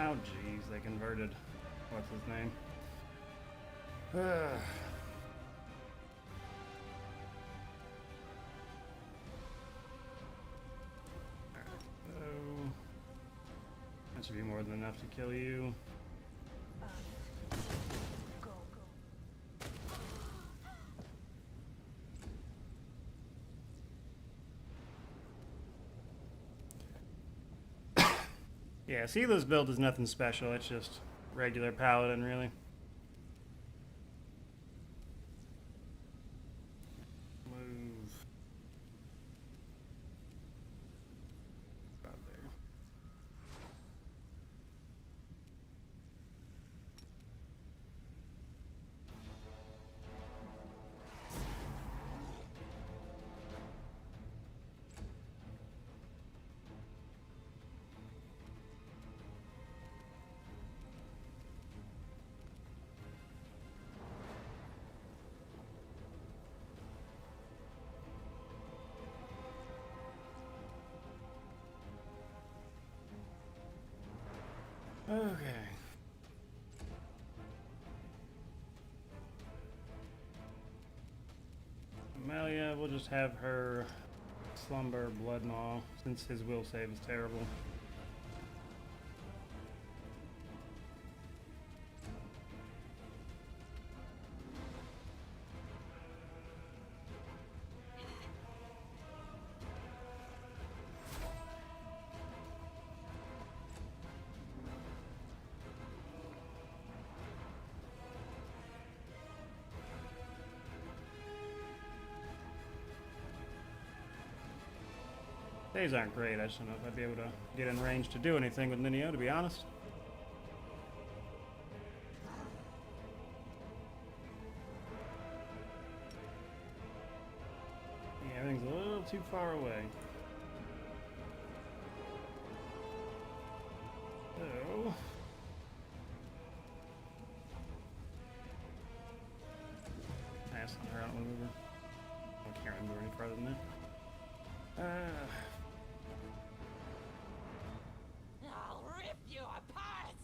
now? Jeez, they converted. What's his name? That should be more than enough to kill you. Yeah, Sila's build is nothing special. It's just regular paladin, really. Move. About there. Okay. Amelia, we'll just have her slumber blood maw since his will save is terrible. Days aren't great. I just don't know if I'd be able to get in range to do anything with Ninio, to be honest. Yeah, everything's a little too far away. So... That's not her. I don't remember. I can't remember any farther than that. I'll rip you apart!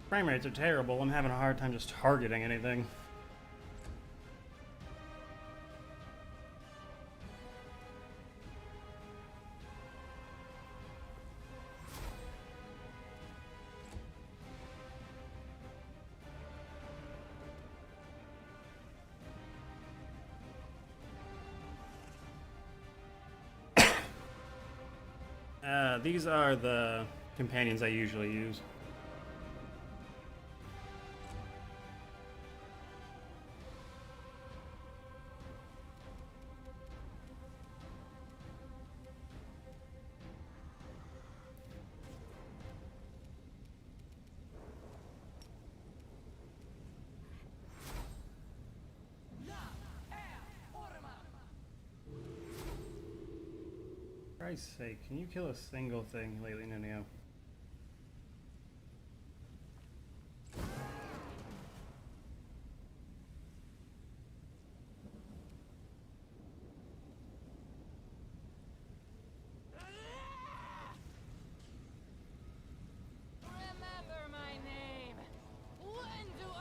Frame rates are terrible. I'm having a hard time just targeting anything. These are the companions I usually use. Christ's sake, can you kill a single thing lately, Nunio? Remember my name. Winterling.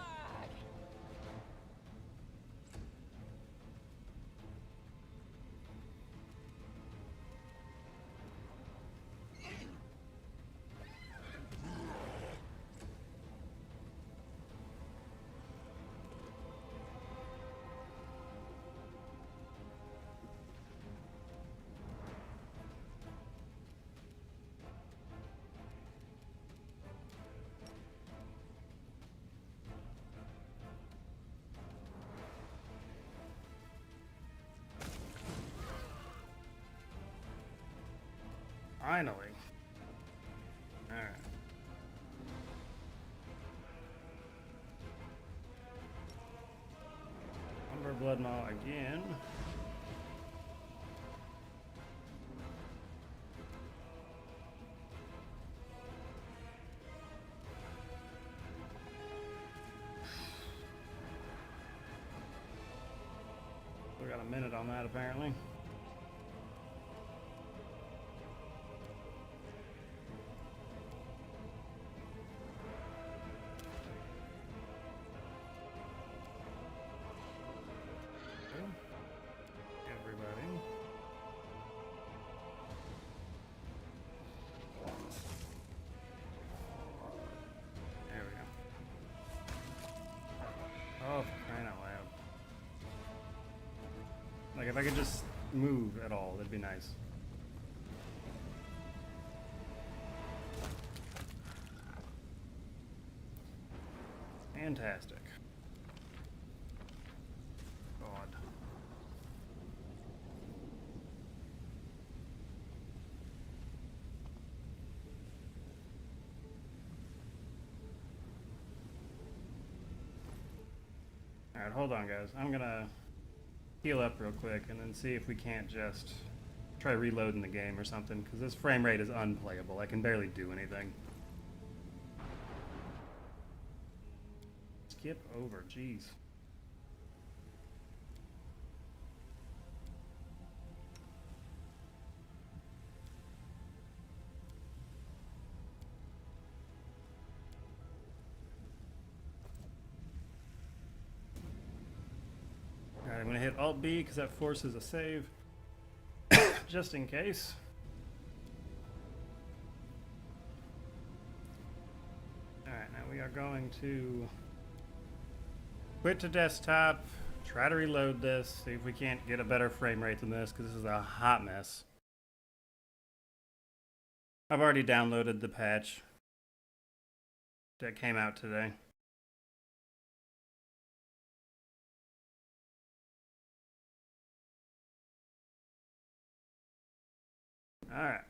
Finally. Alright. Umber Blood Maw again. We got a minute on that apparently. Like, if I could just move at all, that'd be nice. Fantastic. God. Alright, hold on, guys. I'm gonna heal up real quick and then see if we can't just try reloading the game or something, because this frame rate is unplayable. I can barely do anything. Skip over, jeez. Alright, I'm going to hit Alt-B because that forces a save, just in case. Alright, now we are going to quit to desktop, try to reload this, see if we can't get a better frame rate than this, because this is a hot mess. I've already downloaded the patch that came out today. Alright.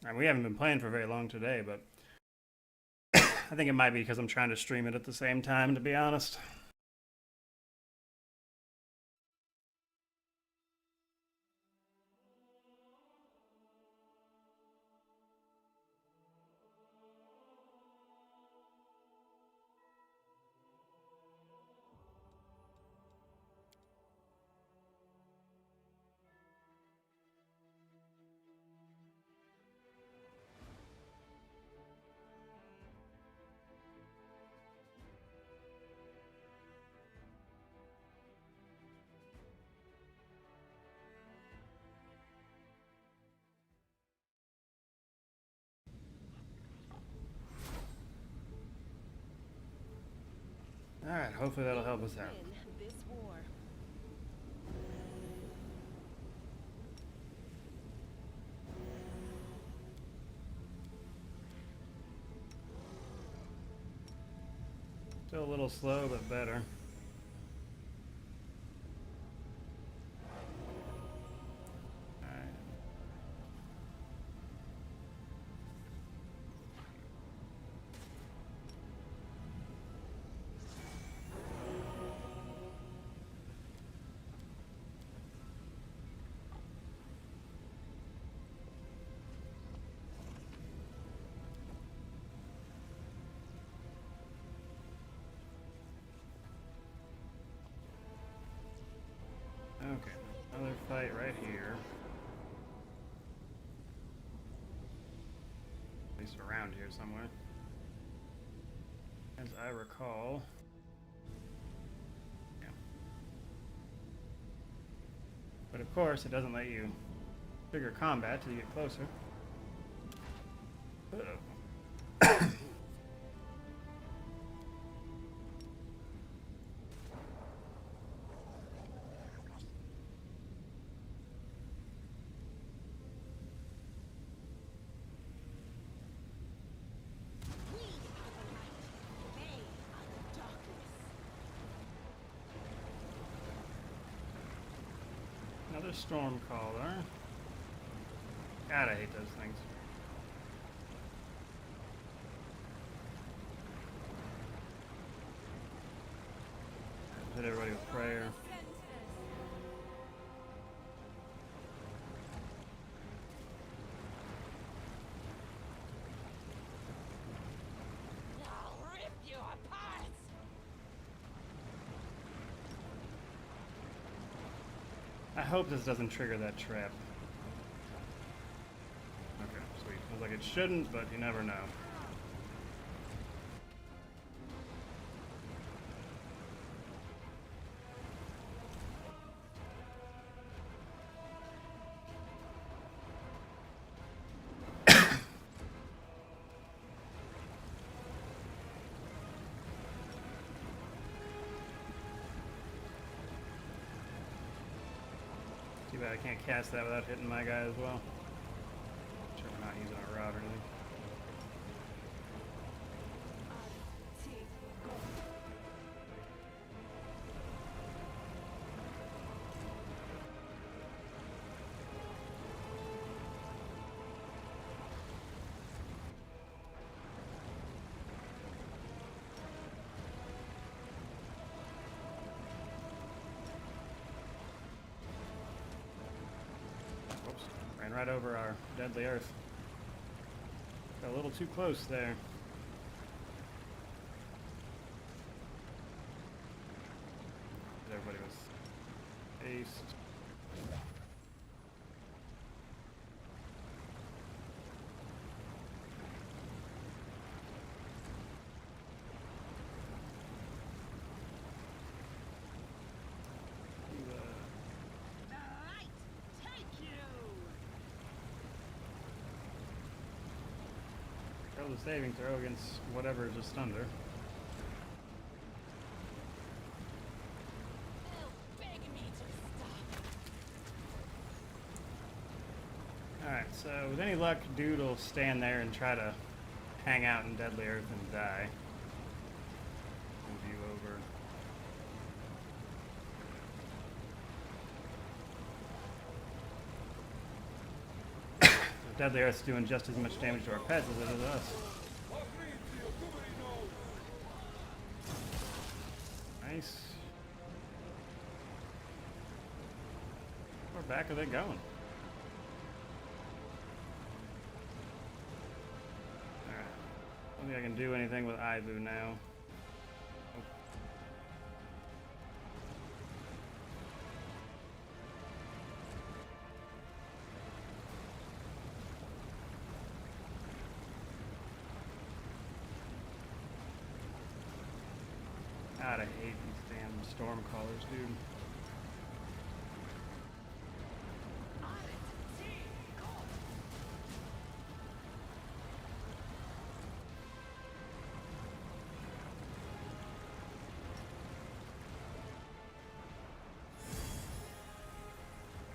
And we haven't been playing for very long today, but I think it might be because I'm trying to stream it at the same time, to be honest. Alright, hopefully that'll help us out. This war. Still a little slow, but better. site right here. At least around here somewhere. As I recall. Yeah. But of course, it doesn't let you trigger combat till you get closer. Uh-oh. Another storm caller. God, I hate those things. Hit everybody with prayer. I'll rip you apart! I hope this doesn't trigger that trap. Okay, sweet. Feels like it shouldn't, but you never know. Too bad I can't cast that without hitting my guy as well. Sure, we're not using our rod or anything. Oops, ran right over our deadly earth. Got a little too close there. Everybody was haste. The light take you! Throw the saving throw against whatever is just under. Beg me to stop. Alright, so with any luck, dude will stand there and try to hang out in Deadly Earth and die. Move you over. Deadly Earth's doing just as much damage to our pets as it is us. Nice. Where back are they going? Alright. I don't think I can do anything with Ivu now. Nope. God, I hate these damn storm callers, dude.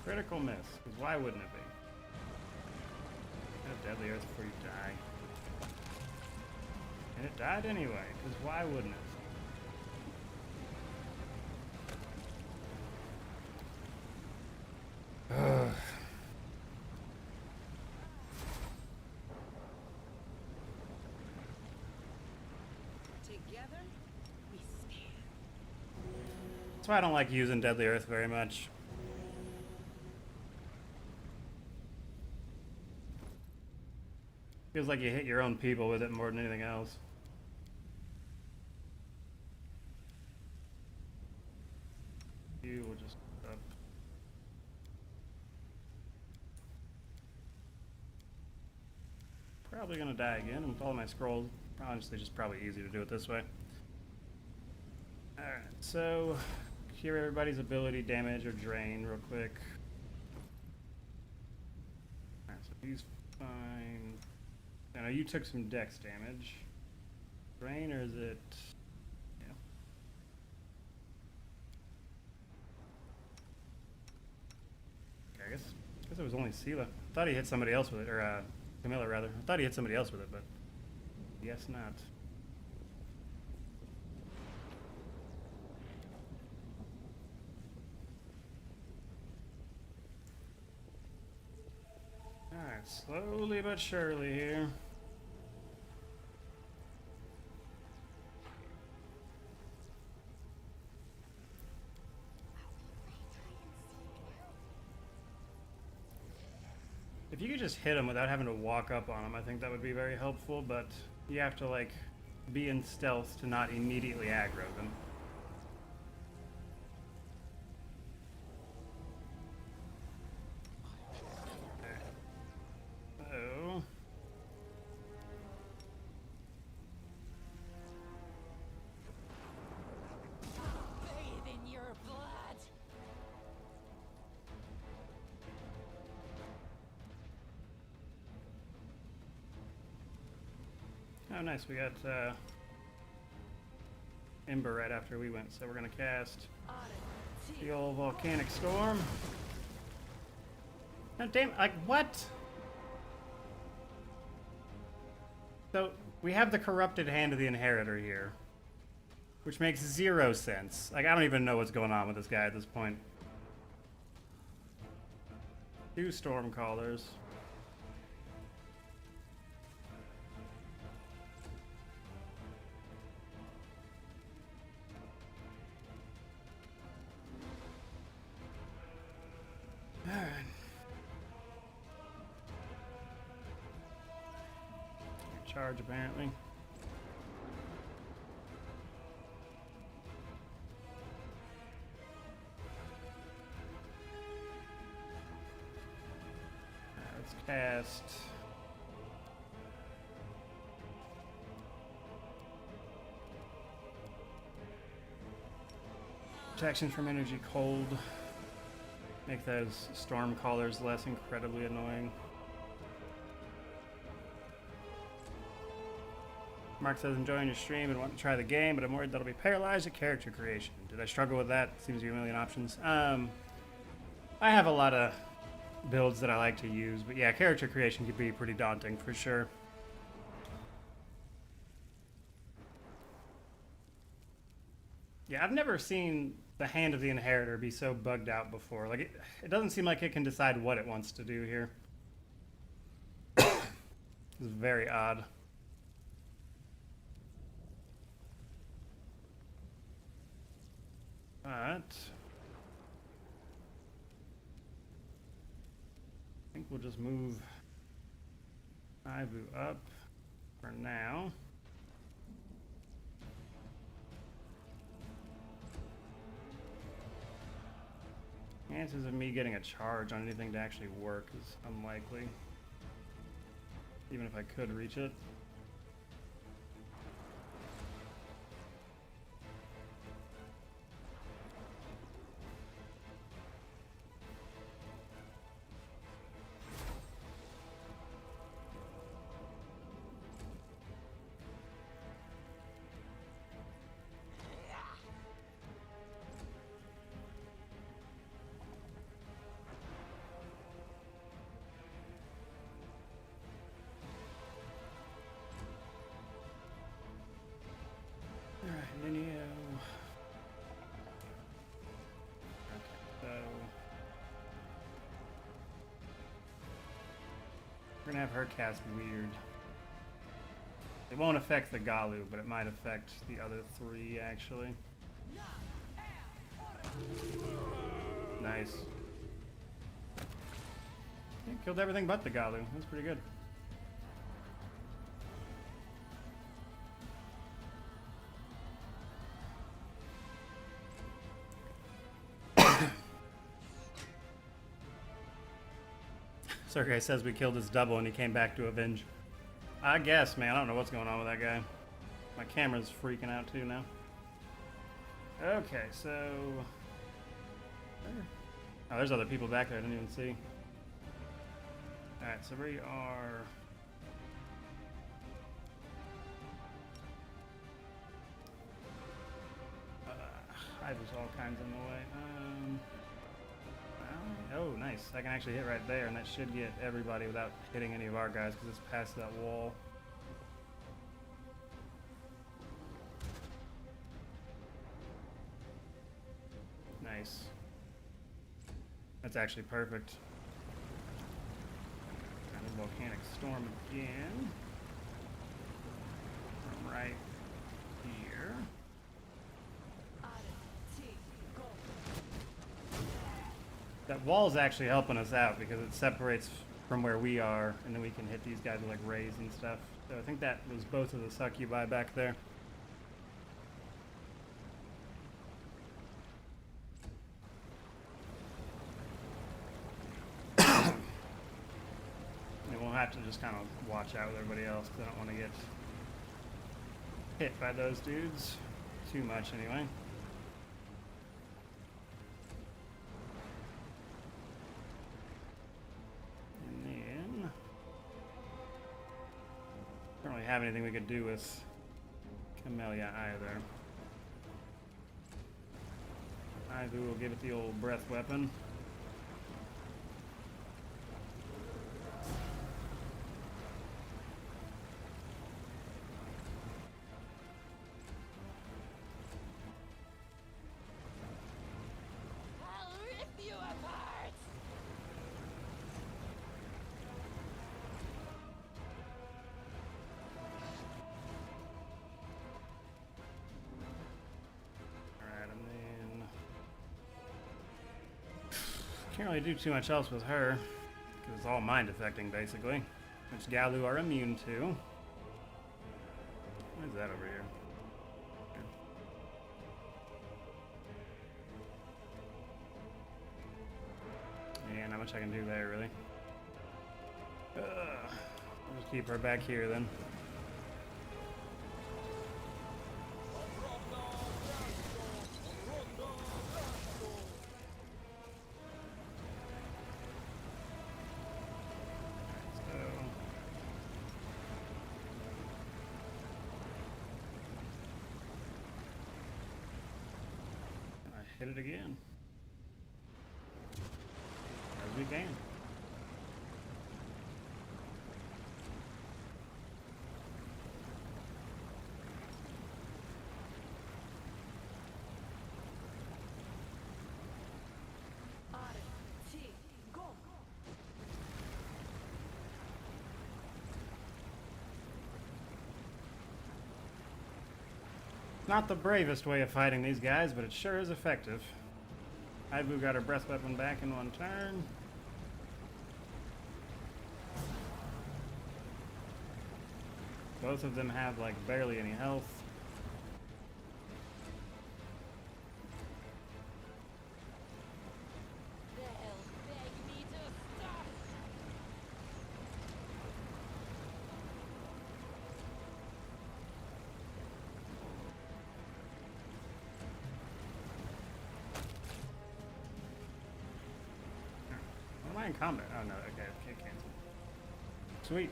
Critical miss, because why wouldn't it be? Have Deadly Earth before you die. And it died anyway, because why wouldn't it? Ugh. Together, we stand. That's why I don't like using Deadly Earth very much. Feels like you hit your own people with it more than anything else. You will just up. probably gonna die again, and with all my scrolls, honestly, just probably easy to do it this way. Alright, so cure everybody's ability damage or drain real quick. Alright, so he's fine. I know you took some dex damage. Drain, or is it... Yeah. Okay, I guess it was only Sela. I thought he hit somebody else with it, or Camilla rather. I thought he hit somebody else with it, but guess not. Alright, slowly but surely here. If you could just hit him without having to walk up on him, I think that would be very helpful, but you have to, like, be in stealth to not immediately aggro them. So... Bathe in your blood. Oh, nice. We got Ember right after we went, so we're going to cast the old Volcanic Storm. No, damn, like, what? So, we have the Corrupted Hand of the Inheritor here, which makes 0 sense. Like, I don't even know what's going on with this guy at this point. 2 Stormcallers. Alright. Charge, apparently. Let's cast protection from energy cold. Make those storm callers less incredibly annoying. Mark says, enjoying your stream and want to try the game, but I'm worried that'll be paralyzed at character creation. Did I struggle with that? Seems to be a million options. I have a lot of builds that I like to use, but yeah, character creation could be pretty daunting for sure. Yeah, I've never seen the Hand of the Inheritor be so bugged out before. Like, it doesn't seem like it can decide what it wants to do here. It's very odd. But I think we'll just move Ivu up for now. Chances of me getting a charge on anything to actually work is unlikely, even if I could reach it. We're gonna have her cast Weird. It won't affect the Galu, but it might affect the other 3 actually. Nice. Yeah, killed everything but the Galu. That's pretty good. Sergey says we killed his double and he came back to avenge. I guess, man. I don't know what's going on with that guy. My camera's freaking out too now. Okay, so... Oh, there's other people back there I didn't even see. Alright, so we are... There's all kinds in the way. Oh, nice. I can actually hit right there, and that should get everybody without hitting any of our guys because it's past that wall. Nice. That's actually perfect. And a volcanic storm again. From right here. That wall's actually helping us out because it separates from where we are, and then we can hit these guys with like rays and stuff. So I think that was both of the succubi back there. And we'll have to just kind of watch out with everybody else because I don't want to get hit by those dudes too much anyway. Don't really have anything we could do with Camellia either. Ivy will give it the old breath weapon. I'll rip you apart! Can't really do too much else with her, because it's all mind affecting basically, which Galu are immune to. What is that over here? Yeah, not much I can do there really. I'll just keep her back here then. Hit it again. As we can. Not the bravest way of fighting these guys, but it sure is effective. Ibu got her breath weapon back in one turn. Both of them have like barely any health. In combat. Oh no, okay, can't cancel. Sweet.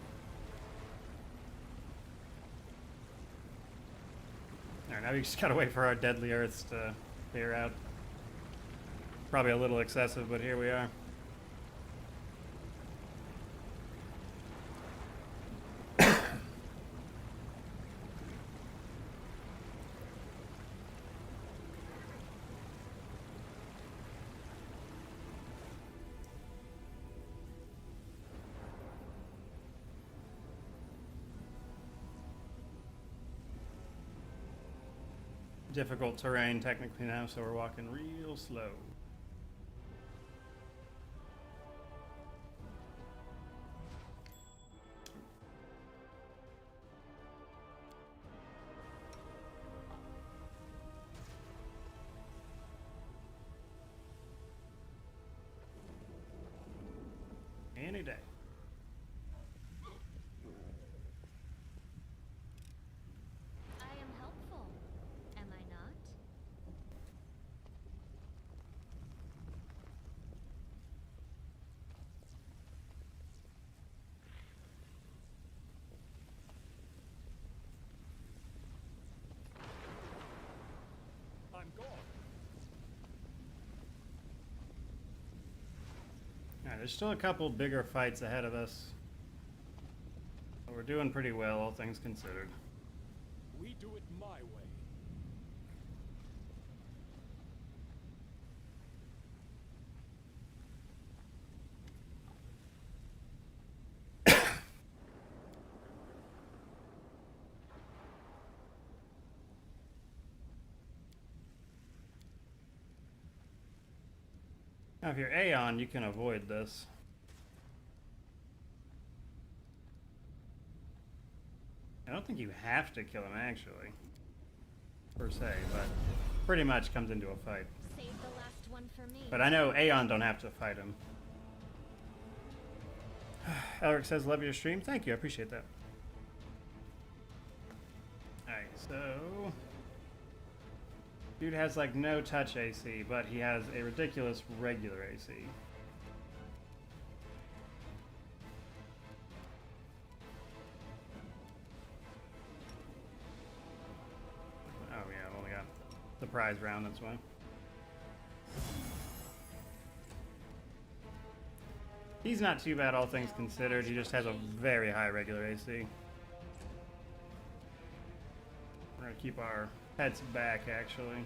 Alright, now we just gotta wait for our deadly earths to clear out. Probably a little excessive, but here we are. Difficult terrain technically now, so we're walking real slow. Any day. gone. Alright, there's still a couple bigger fights ahead of us. But we're doing pretty well, all things considered. We do it my way. Now, if you're Aeon, you can avoid this. I don't think you have to kill him, actually, per se, but pretty much comes into a fight. Save the last one for me. But I know Aeon don't have to fight him. Elric says, love your stream. Thank you, I appreciate that. Alright, so... Dude has like no touch AC, but he has a ridiculous regular AC. Oh yeah, I've only got the prize round, that's why. He's not too bad, all things considered. He just has a very high regular AC. We're gonna keep our heads back, actually.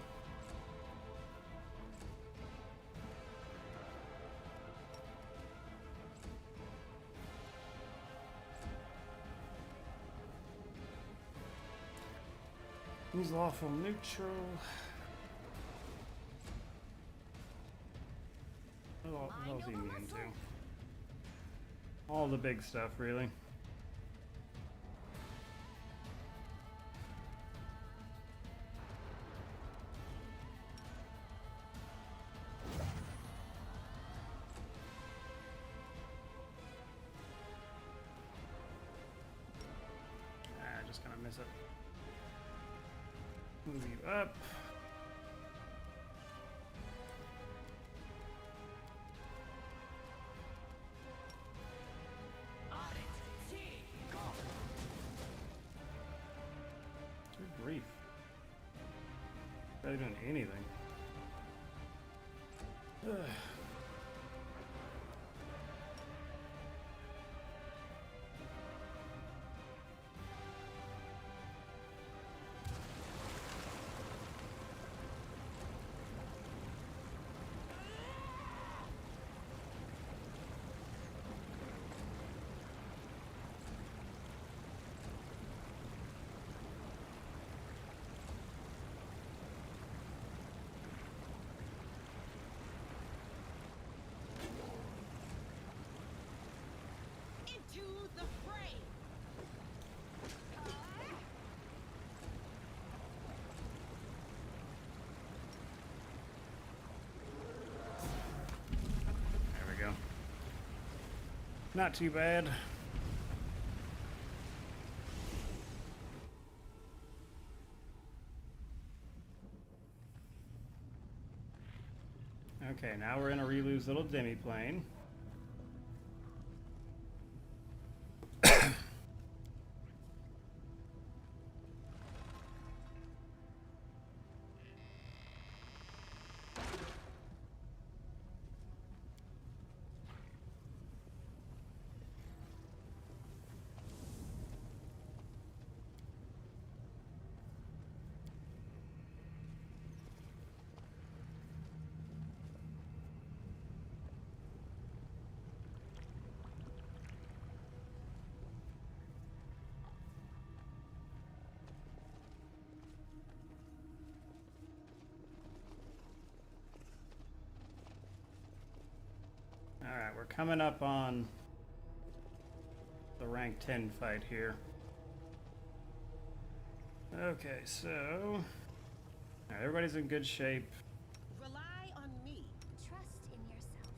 He's lawful neutral. What else is he immune to? All the big stuff, really. Just gonna miss it. Move you up. Good grief. Barely doing anything. Ugh. To the fray! There we go. Not too bad. Okay, now we're in a Relu's little demi-plane. Alright, we're coming up on the rank 10 fight here. Okay, so... Alright, everybody's in good shape. Rely on me. Trust in yourself.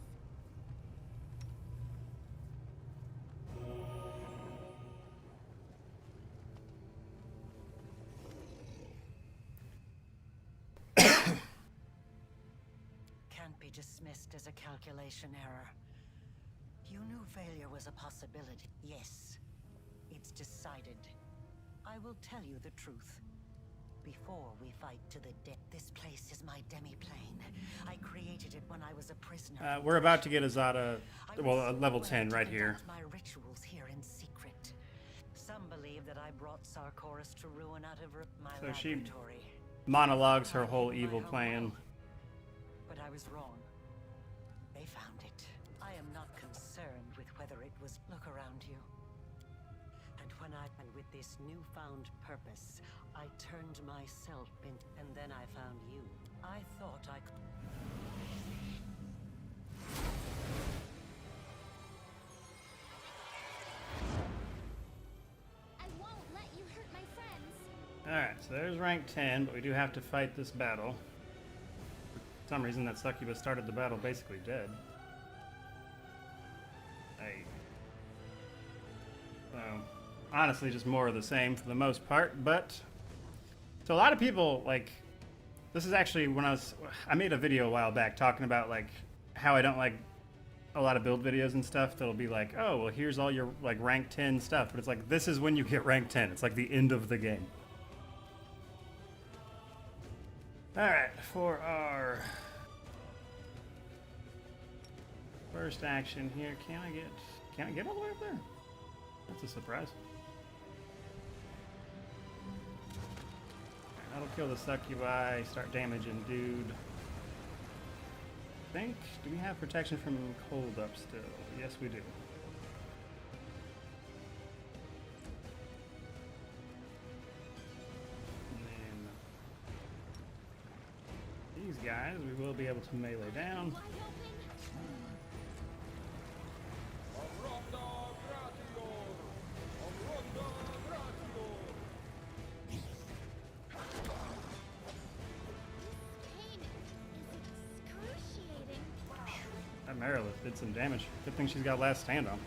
Can't be dismissed as a calculation error. You knew failure was a possibility. Yes, it's decided. I will tell you the truth. before we fight to the death. This place is my demi-plane. I created it when I was a prisoner. We're about to get Azada, well, level 10 right here. My rituals here in secret. Some believe that I brought Sarkhoris to ruin out of my laboratory. She monologues her whole evil plan. But I was wrong. They found it. I am not concerned with whether it was. Look around you. And with this newfound purpose, I turned myself in, and then I found you. I thought I could. I won't let you hurt my friends. Alright, so there's rank 10, but we do have to fight this battle. For some reason, that succubus started the battle basically dead. Hey. So, honestly, just more of the same for the most part, but... So a lot of people, like... This is actually when I made a video a while back talking about, like, how I don't like a lot of build videos and stuff that'll be like, oh, well, here's all your, like, rank 10 stuff. But it's like, this is when you get rank 10. It's like the end of the game. Alright, for our first action here, can I get all the way up there? That's a surprise. Alright, that'll kill the succubi, start damaging dude. I think, do we have protection from cold up still? Yes, we do. These guys we will be able to melee down. That Merilith did some damage. Good thing she's got last stand on.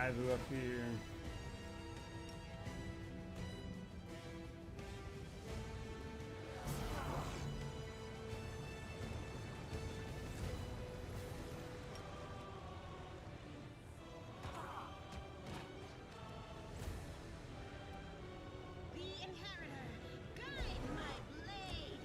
Ivu up here. The Inheritor, guide my blade.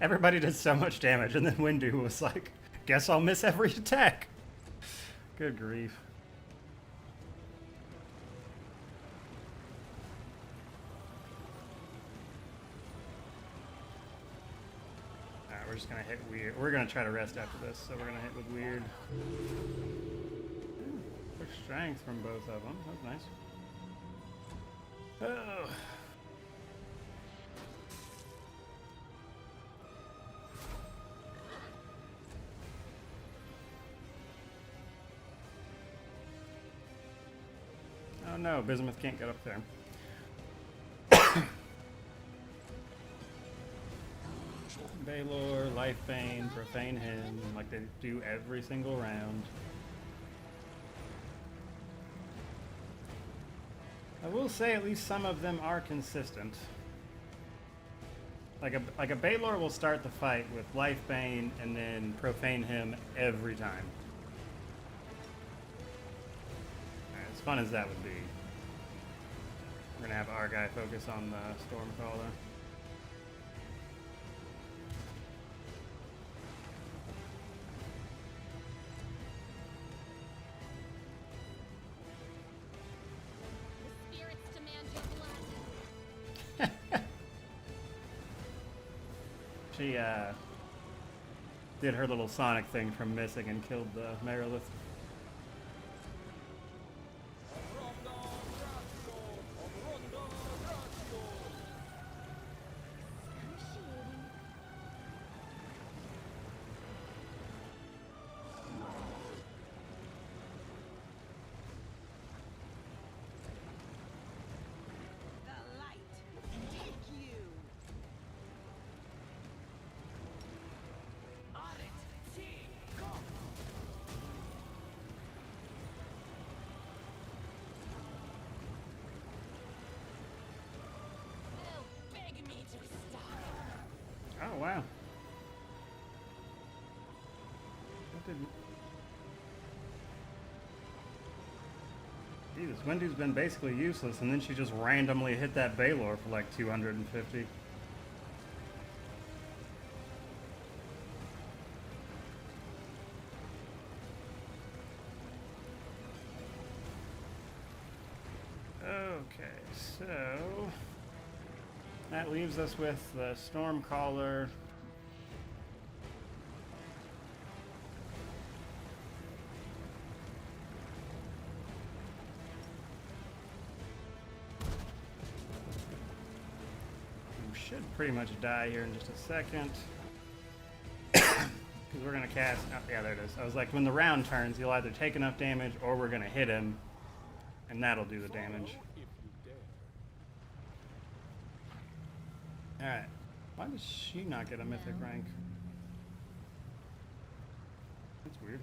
Everybody did so much damage, and then Windu was like, guess I'll miss every attack. Good grief. Alright, we're just gonna hit weird. We're gonna try to rest after this, so we're gonna hit with weird. Quick strength from both of them. That's nice. Oh. Oh no, Bismuth can't get up there. Baylor, Lifebane, Profane him, like they do every single round. I will say at least some of them are consistent. Like a Baylor will start the fight with Lifebane and then Profane him every time. As fun as that would be. We're gonna have our guy focus on the Stormcaller. The spirits demand your blood. She did her little Sonic thing from missing and killed the Merilith. The light, take you. Oh, wow. That didn't... Jesus, Wendy's been basically useless, and then she just randomly hit that Baylor for like 250. Okay, so that leaves us with the Stormcaller. Who should pretty much die here in just a second. Because we're going to cast... Oh, yeah, there it is. I was like, when the round turns, he'll either take enough damage or we're going to hit him. And that'll do the damage. Alright. Why does she not get a mythic rank? That's weird.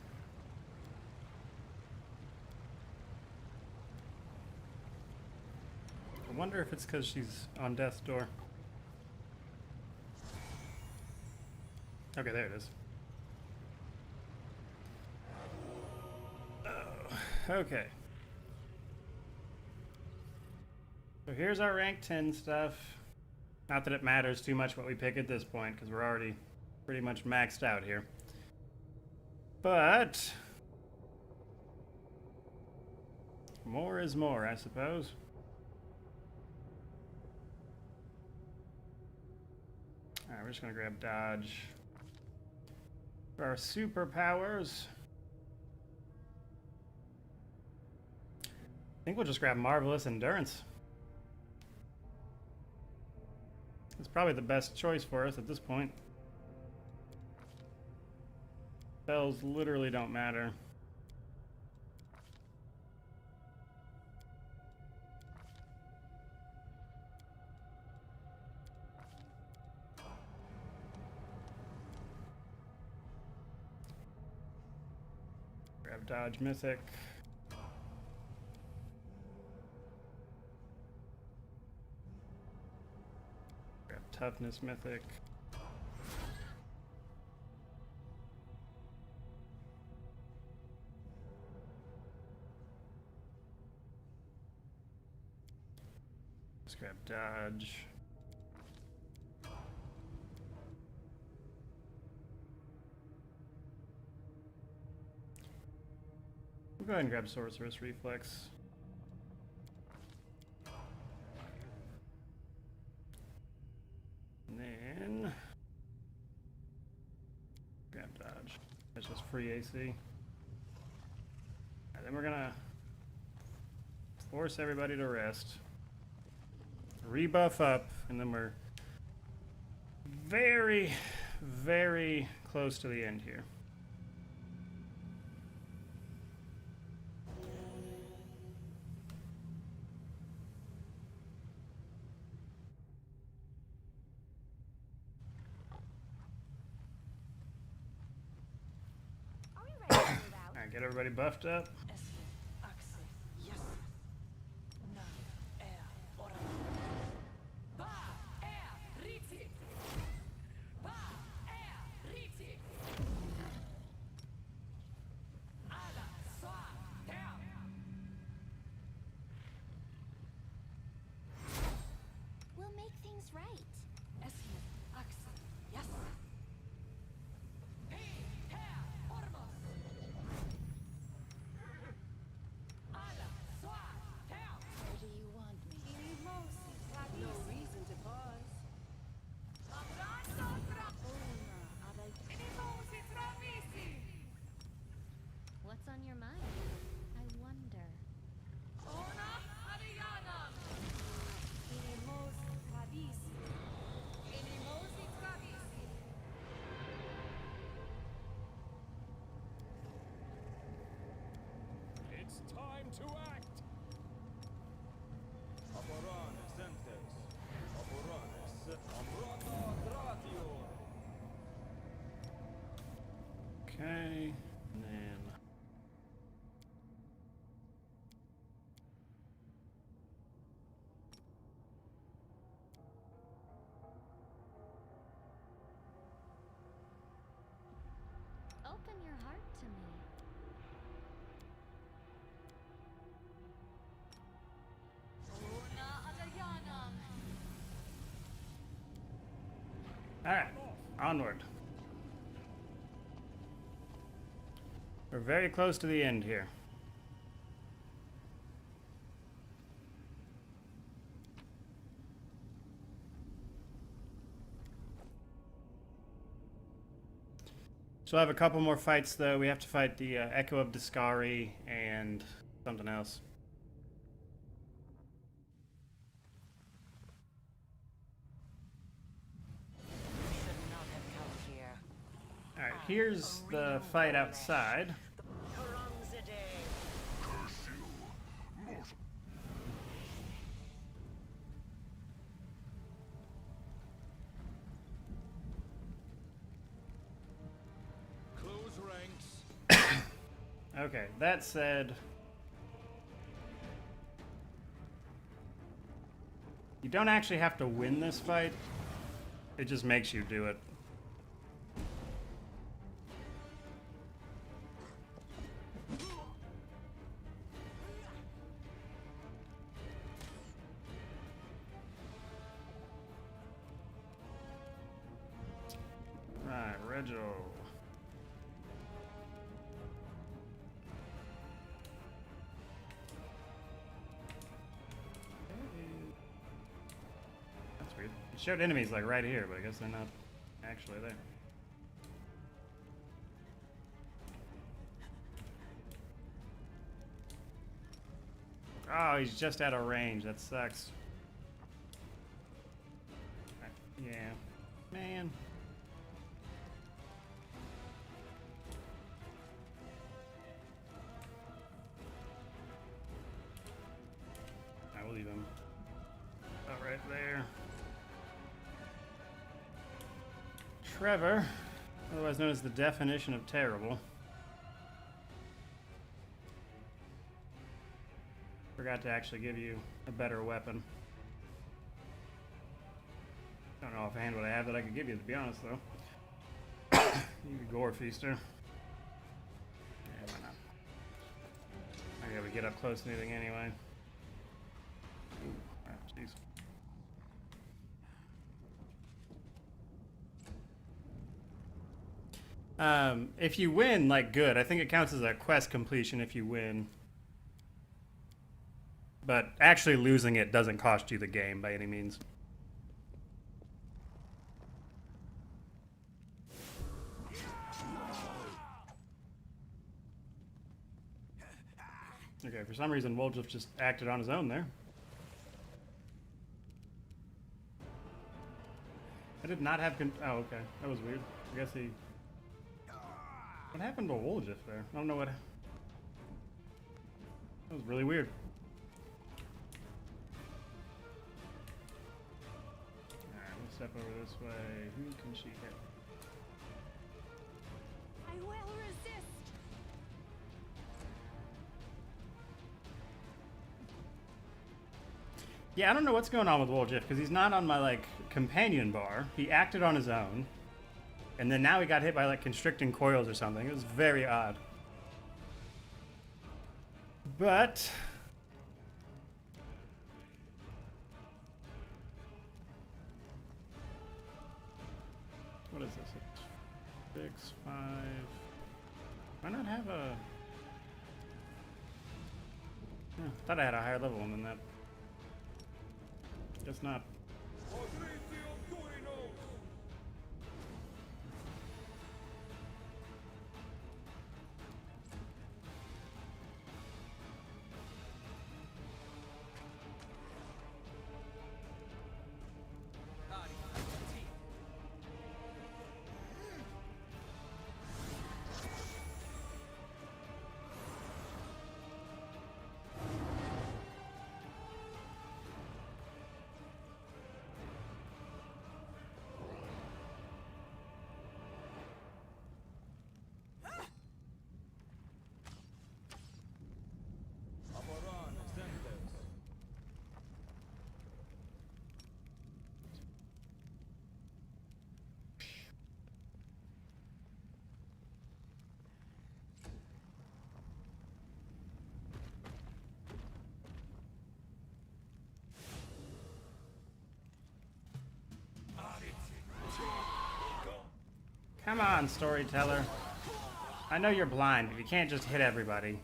I wonder if it's because she's on death's door. Okay, there it is. Oh, okay. So here's our rank 10 stuff. Not that it matters too much what we pick at this point, because we're already pretty much maxed out here. But more is more, I suppose. Alright, we're just going to grab dodge. For our superpowers, I think we'll just grab marvelous endurance. It's probably the best choice for us at this point. Spells literally don't matter. Grab dodge mythic. Toughness mythic. Let's grab dodge. We'll go ahead and grab sorceress reflex. And then grab dodge. That's just free AC. And then we're gonna force everybody to rest. Rebuff up, and then we're very, very close to the end here. Get everybody buffed up. We'll make things right. What's on your mind? I wonder. It's time to act! Okay, and then Onward. We're very close to the end here. So I have a couple more fights though. We have to fight the Echo of Discari and something else. Alright, here's the fight outside. Close ranks. Okay, that said, you don't actually have to win this fight. It just makes you do it. Right, Rego. That's weird. It showed enemies like right here, but I guess they're not actually there. Oh, he's just out of range. That sucks. Yeah. Man. I will leave him. About right there. Trevor, otherwise known as the definition of terrible. Forgot to actually give you a better weapon. Don't know offhand what I have that I could give you, to be honest, though. You Gore Feaster. Yeah, why not? I gotta get up close to anything anyway. Ooh, jeez. If you win, like, good. I think it counts as a quest completion if you win. But actually losing it doesn't cost you the game by any means. Okay, for some reason Woljif just acted on his own there. I did not have oh, okay. That was weird. I guess he... What happened to Woljif there? I don't know what... That was really weird. Step over this way. Who can she hit? I will resist. Yeah, I don't know what's going on with Woljif because he's not on my like companion bar. He acted on his own, and then now he got hit by like constricting coils or something. It was very odd. But what is this? 6, 5. Why not have a... Yeah, thought I had a higher level one than that. Guess not. Come on, storyteller. I know you're blind, but you can't just hit everybody.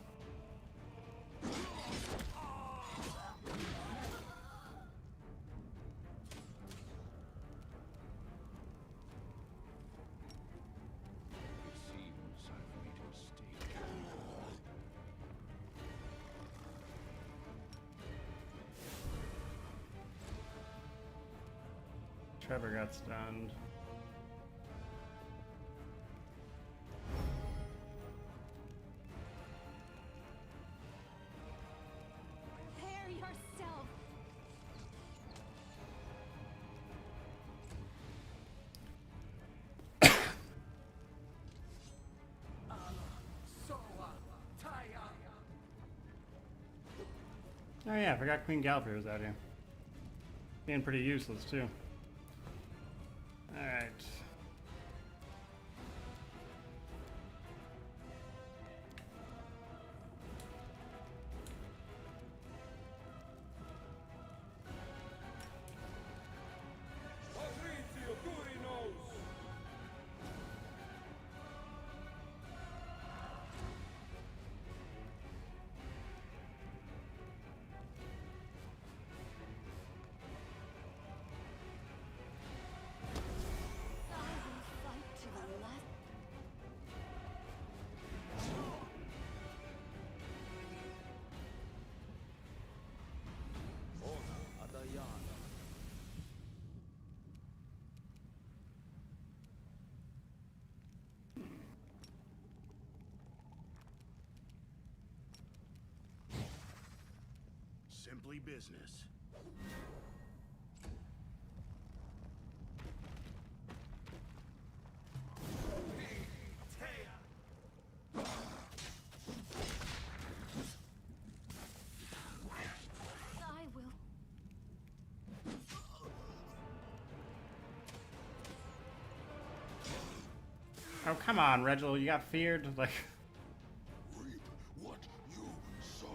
Trevor got stunned. Prepare yourself. Oh yeah, I forgot Queen Galfrey was out here. Being pretty useless too. Alright. Simply business. I will. Oh, come on, Reginald, you got feared? Like... Reap what you sow.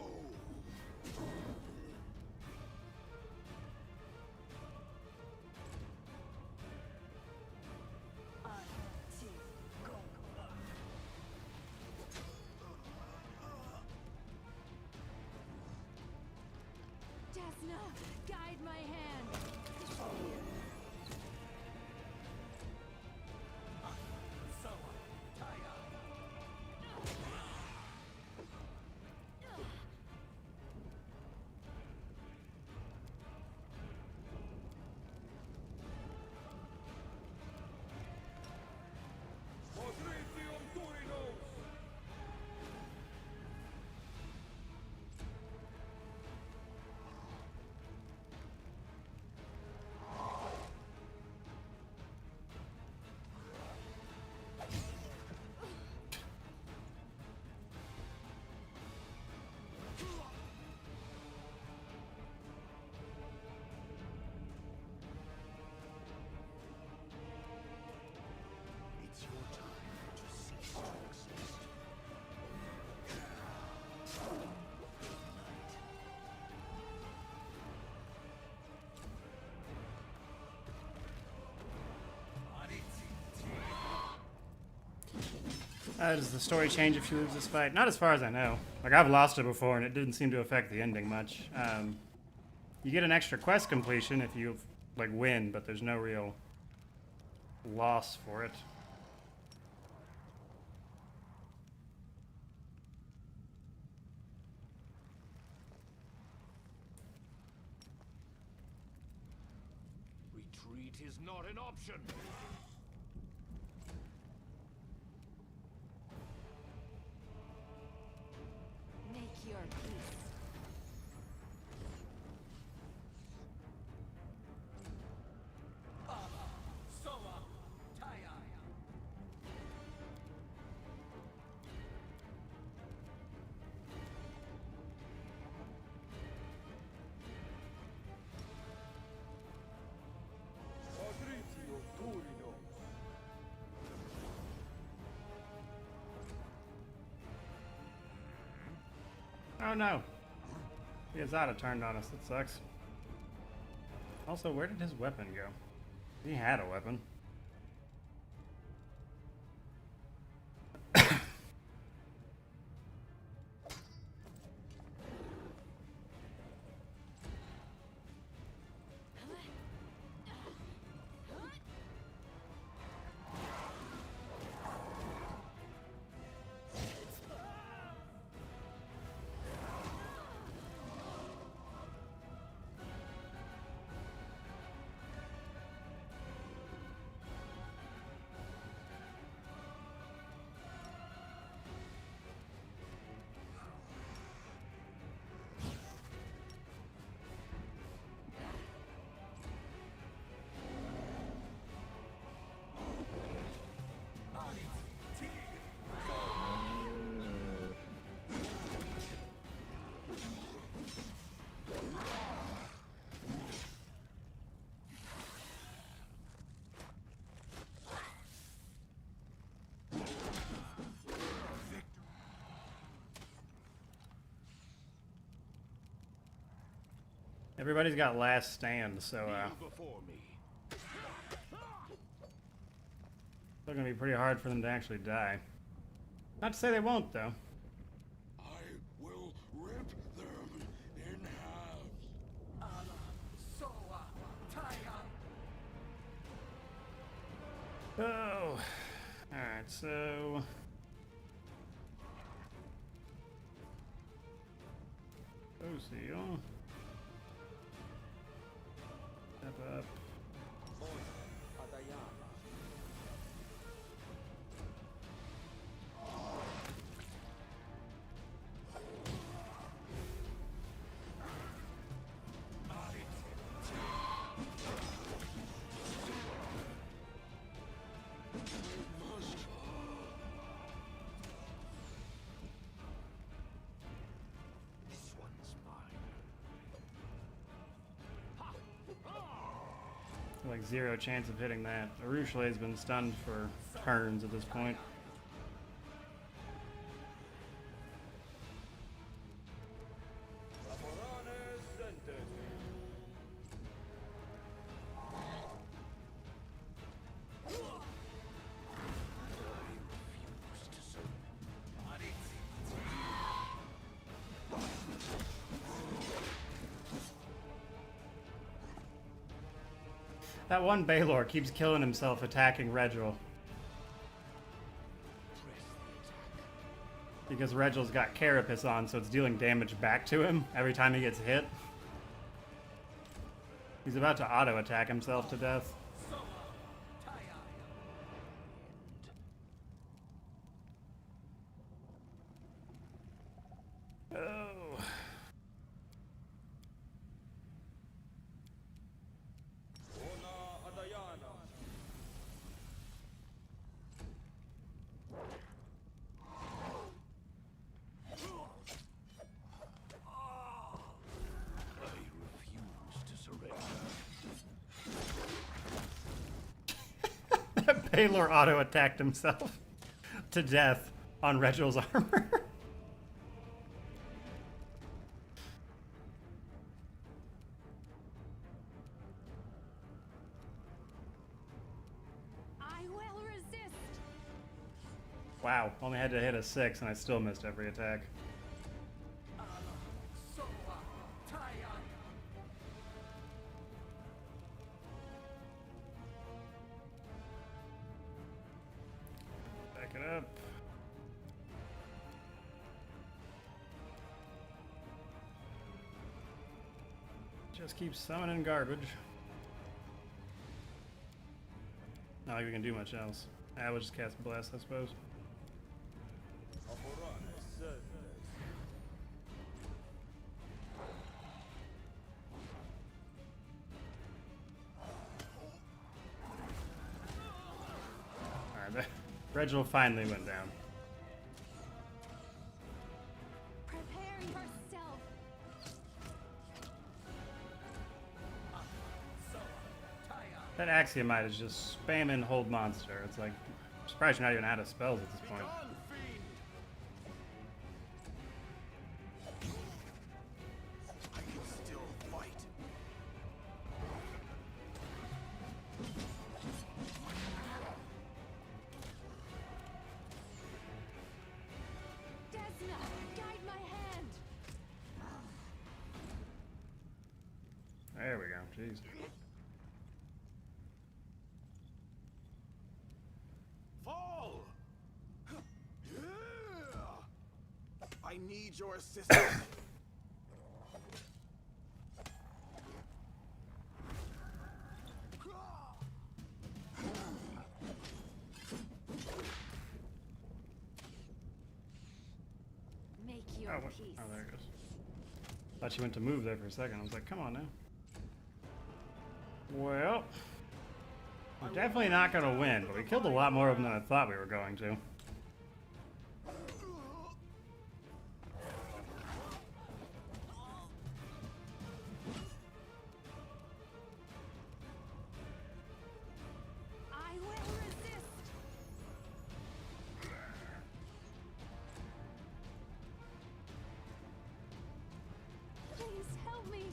Desna, guide my hand. It's your time to cease to exist. Does the story change if you lose this fight? Not as far as I know. Like, I've lost it before, and it didn't seem to affect the ending much. You get an extra quest completion if you, like, win, but there's no real loss for it. Retreat is not an option. Make your peace. Oh no. The Azada turned on us. That sucks. Also, where did his weapon go? He had a weapon. Everybody's got last stand, so Before me. it's gonna be pretty hard for them to actually die. Not to say they won't, though. I will rip them in half. Oh, all right. So Seal. Step up. Like 0 chance of hitting that. Arushale's been stunned for turns at this point. That one Baylor keeps killing himself attacking Regil. Because Regil's got Carapace on, so it's dealing damage back to him every time he gets hit. He's about to auto-attack himself to death. Oh. Baylor auto-attacked himself to death on Regil's armor. I will resist. Wow, only had to hit a 6 and I still missed every attack. Back it up. Just keep summoning garbage. Not like we can do much else. I will just cast Bless, I suppose. Alright, Regil finally went down. Prepare yourself. That Axiomite is just spamming hold monster. It's like, I'm surprised you're not even out of spells at this point. I can still fight. Desna, guide my hand. There we go. Jeez. Fall! I need your assistance. Make your Oh, peace. oh, there it goes. Thought she went to move there for a second. I was like, come on now. Well, we're definitely not going to win, but we killed a lot more of them than I thought we were going to. I will resist. Please help me.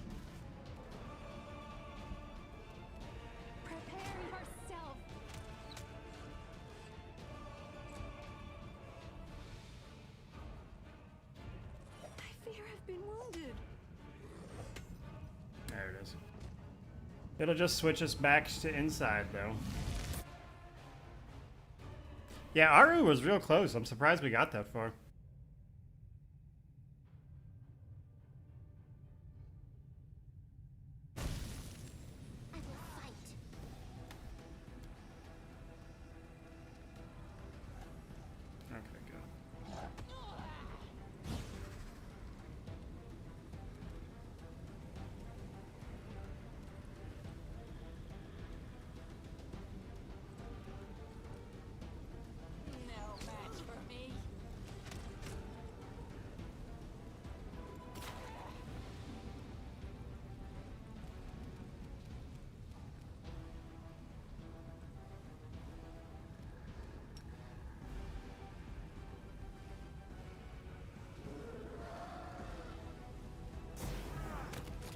It'll just switch us back to inside, though. Yeah, Aru was real close. I'm surprised we got that far.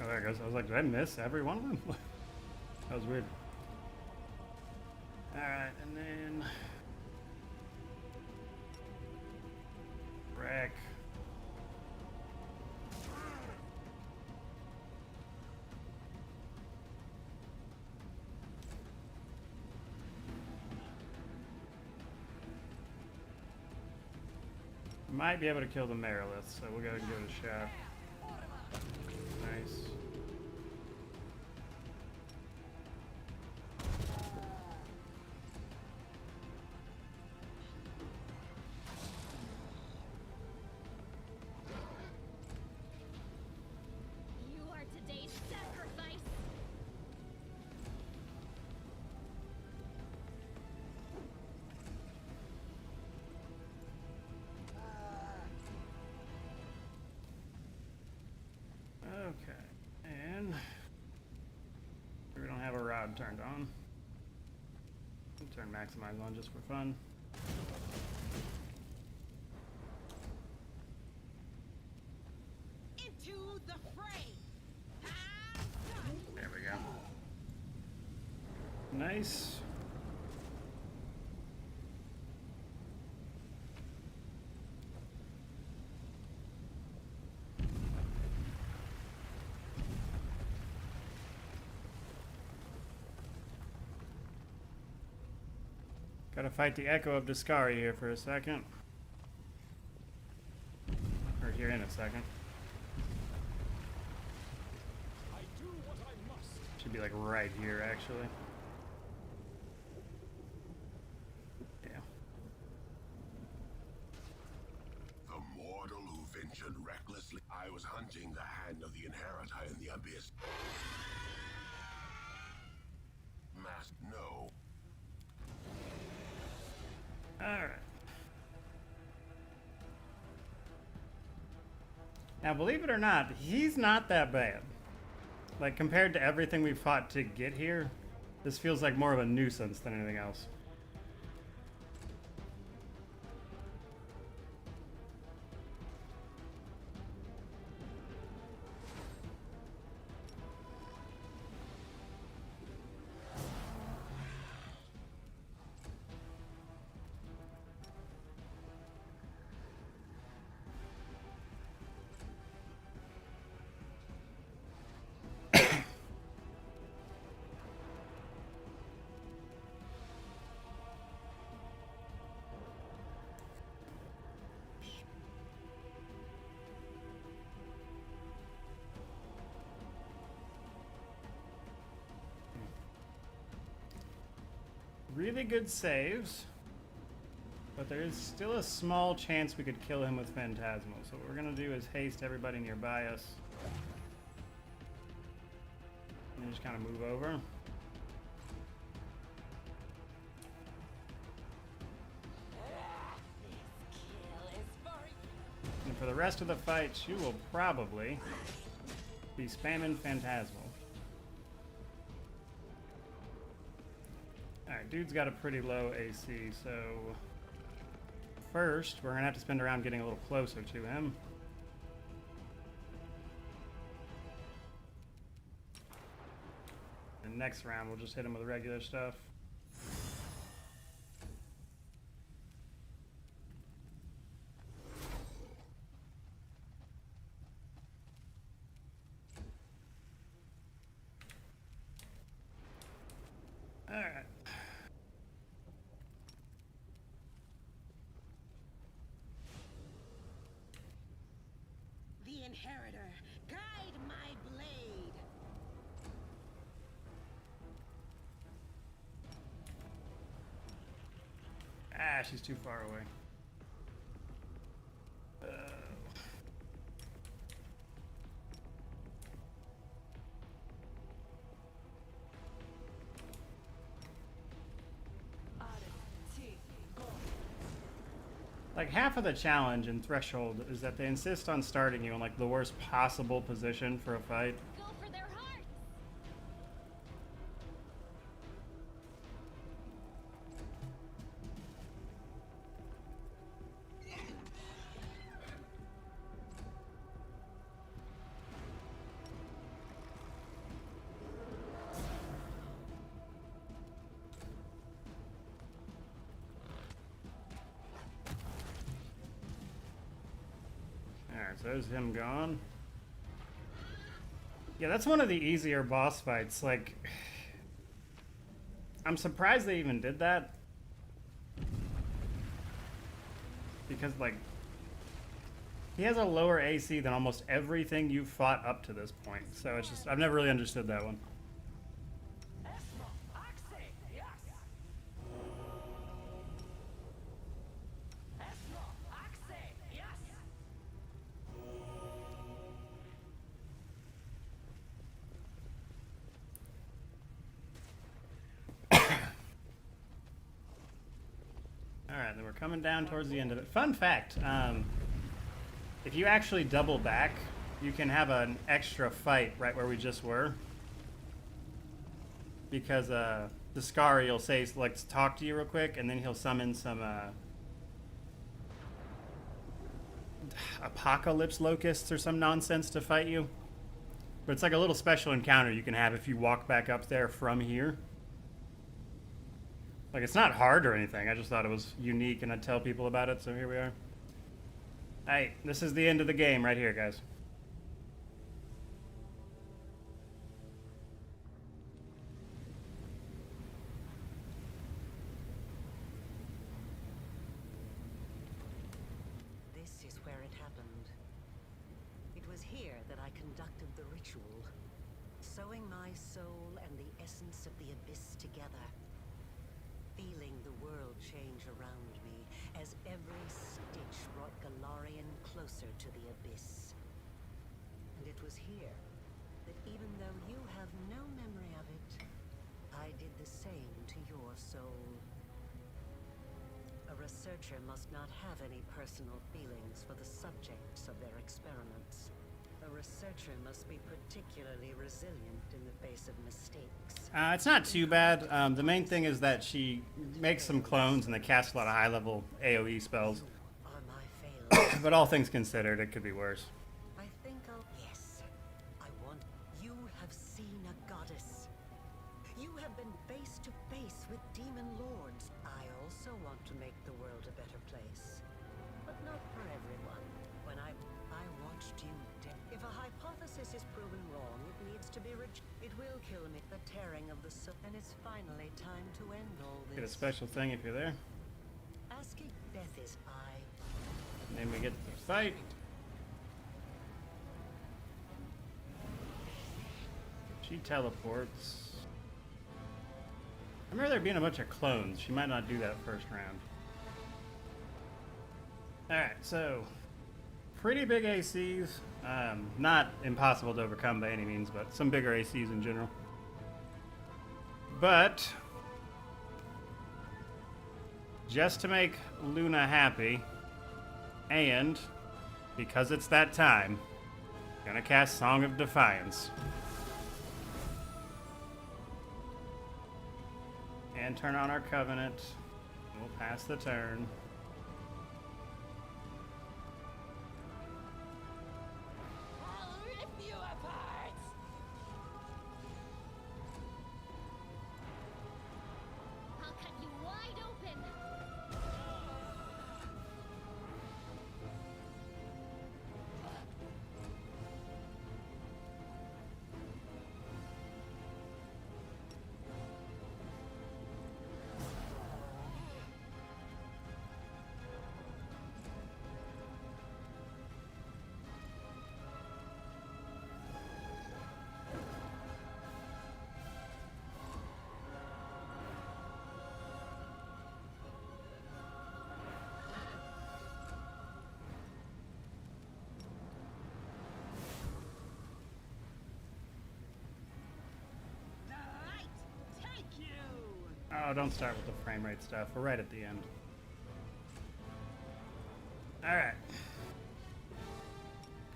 Oh, there it goes. I was like, did I miss every one of them? That was weird. Alright, and then... Wreck. Might be able to kill the Marilith, so we'll go ahead and give it a shot. Nice. You are today's sacrifice. Okay, and we don't have a rod turned on. We'll turn maximize on just for fun. Into the fray. There we go. Nice. Gotta fight the echo of Discari here for a second. Or here in a second. I do what I must. Should be like right here, actually. Yeah. The mortal who ventured recklessly. I was hunting the hand of the inheritor in the abyss. Mask, no. Alright. Now, believe it or not, he's not that bad. Like, compared to everything we fought to get here, this feels like more of a nuisance than anything else. Really good saves, but there is still a small chance we could kill him with Phantasmal. So what we're gonna do is haste everybody nearby us. And just kind of move over. And for the rest of the fight, you will probably be spamming Phantasmal. Alright, dude's got a pretty low AC, so first we're gonna have to spend a round getting a little closer to him. And next round we'll just hit him with regular stuff. Inheritor, guide my blade. Ah, she's too far away. Like, half of the challenge in Threshold is that they insist on starting you in, like, the worst possible position for a fight. Go for their hearts! Alright, so there's him gone. Yeah, that's one of the easier boss fights. Like, I'm surprised they even did that. Because, like, he has a lower AC than almost everything you've fought up to this point. So it's just, I've never really understood that one. Alright, then we're coming down towards the end of it. Fun fact, if you actually double back, you can have an extra fight right where we just were. Because the Scary will say, let's talk to you real quick, and then he'll summon some apocalypse locusts or some nonsense to fight you. But it's like a little special encounter you can have if you walk back up there from here. Like, it's not hard or anything. I just thought it was unique, and I'd tell people about it, so here we are. Hey, this is the end of the game right here, guys. This is where it happened. It was here that I conducted the ritual, sewing my soul and the essence of the abyss together. Feeling the world change around me as every stitch brought Galarian closer to the abyss. And it was here that even though you have no memory of it, I did the same to your soul. A researcher must not have any personal feelings for the subjects of their experiments. A researcher must be particularly resilient in the face of mistakes. It's not too bad. The main thing is that she makes some clones and they cast a lot of high-level AoE spells. Are my failures. But all things considered, it could be worse. I think I'll... Yes. I want... You have seen a goddess. You have been face to face with demon lords. I also want to make the world a better place. But not for everyone. When I watched you dead. If a hypothesis is proven wrong, it needs to be it will kill me. The tearing of the soul. And it's finally time to end all this. Get a special thing if you're there. Asking Death is I. And then we get the fight. She teleports. I remember there being a bunch of clones. She might not do that first round. Alright, so pretty big ACs. Not impossible to overcome by any means, but some bigger ACs in general. But just to make Luna happy, and because it's that time, I'm gonna cast Song of Defiance. And turn on our Covenant. We'll pass the turn. I'll rip you apart! I'll cut you wide open! Oh, don't start with the frame rate stuff. We're right at the end. Alright.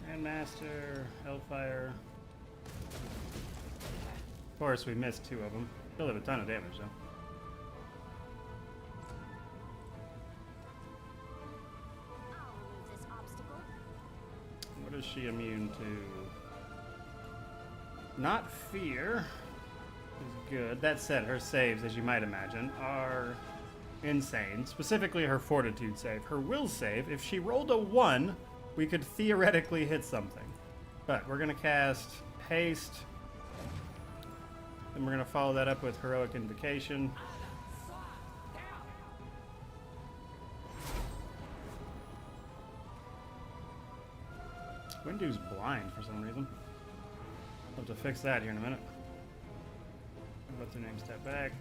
Grandmaster, Hellfire. Of course, we missed 2 of them. Still have a ton of damage, though. I'll remove this obstacle. What is she immune to? Not fear. Is good. That said, her saves, as you might imagine, are insane. Specifically, her fortitude save. Her will save, if she rolled a 1, we could theoretically hit something. But we're going to cast Haste. And we're going to follow that up with Heroic Invocation. Windu's blind for some reason. I'll have to fix that here in a minute. What's her name? Step back.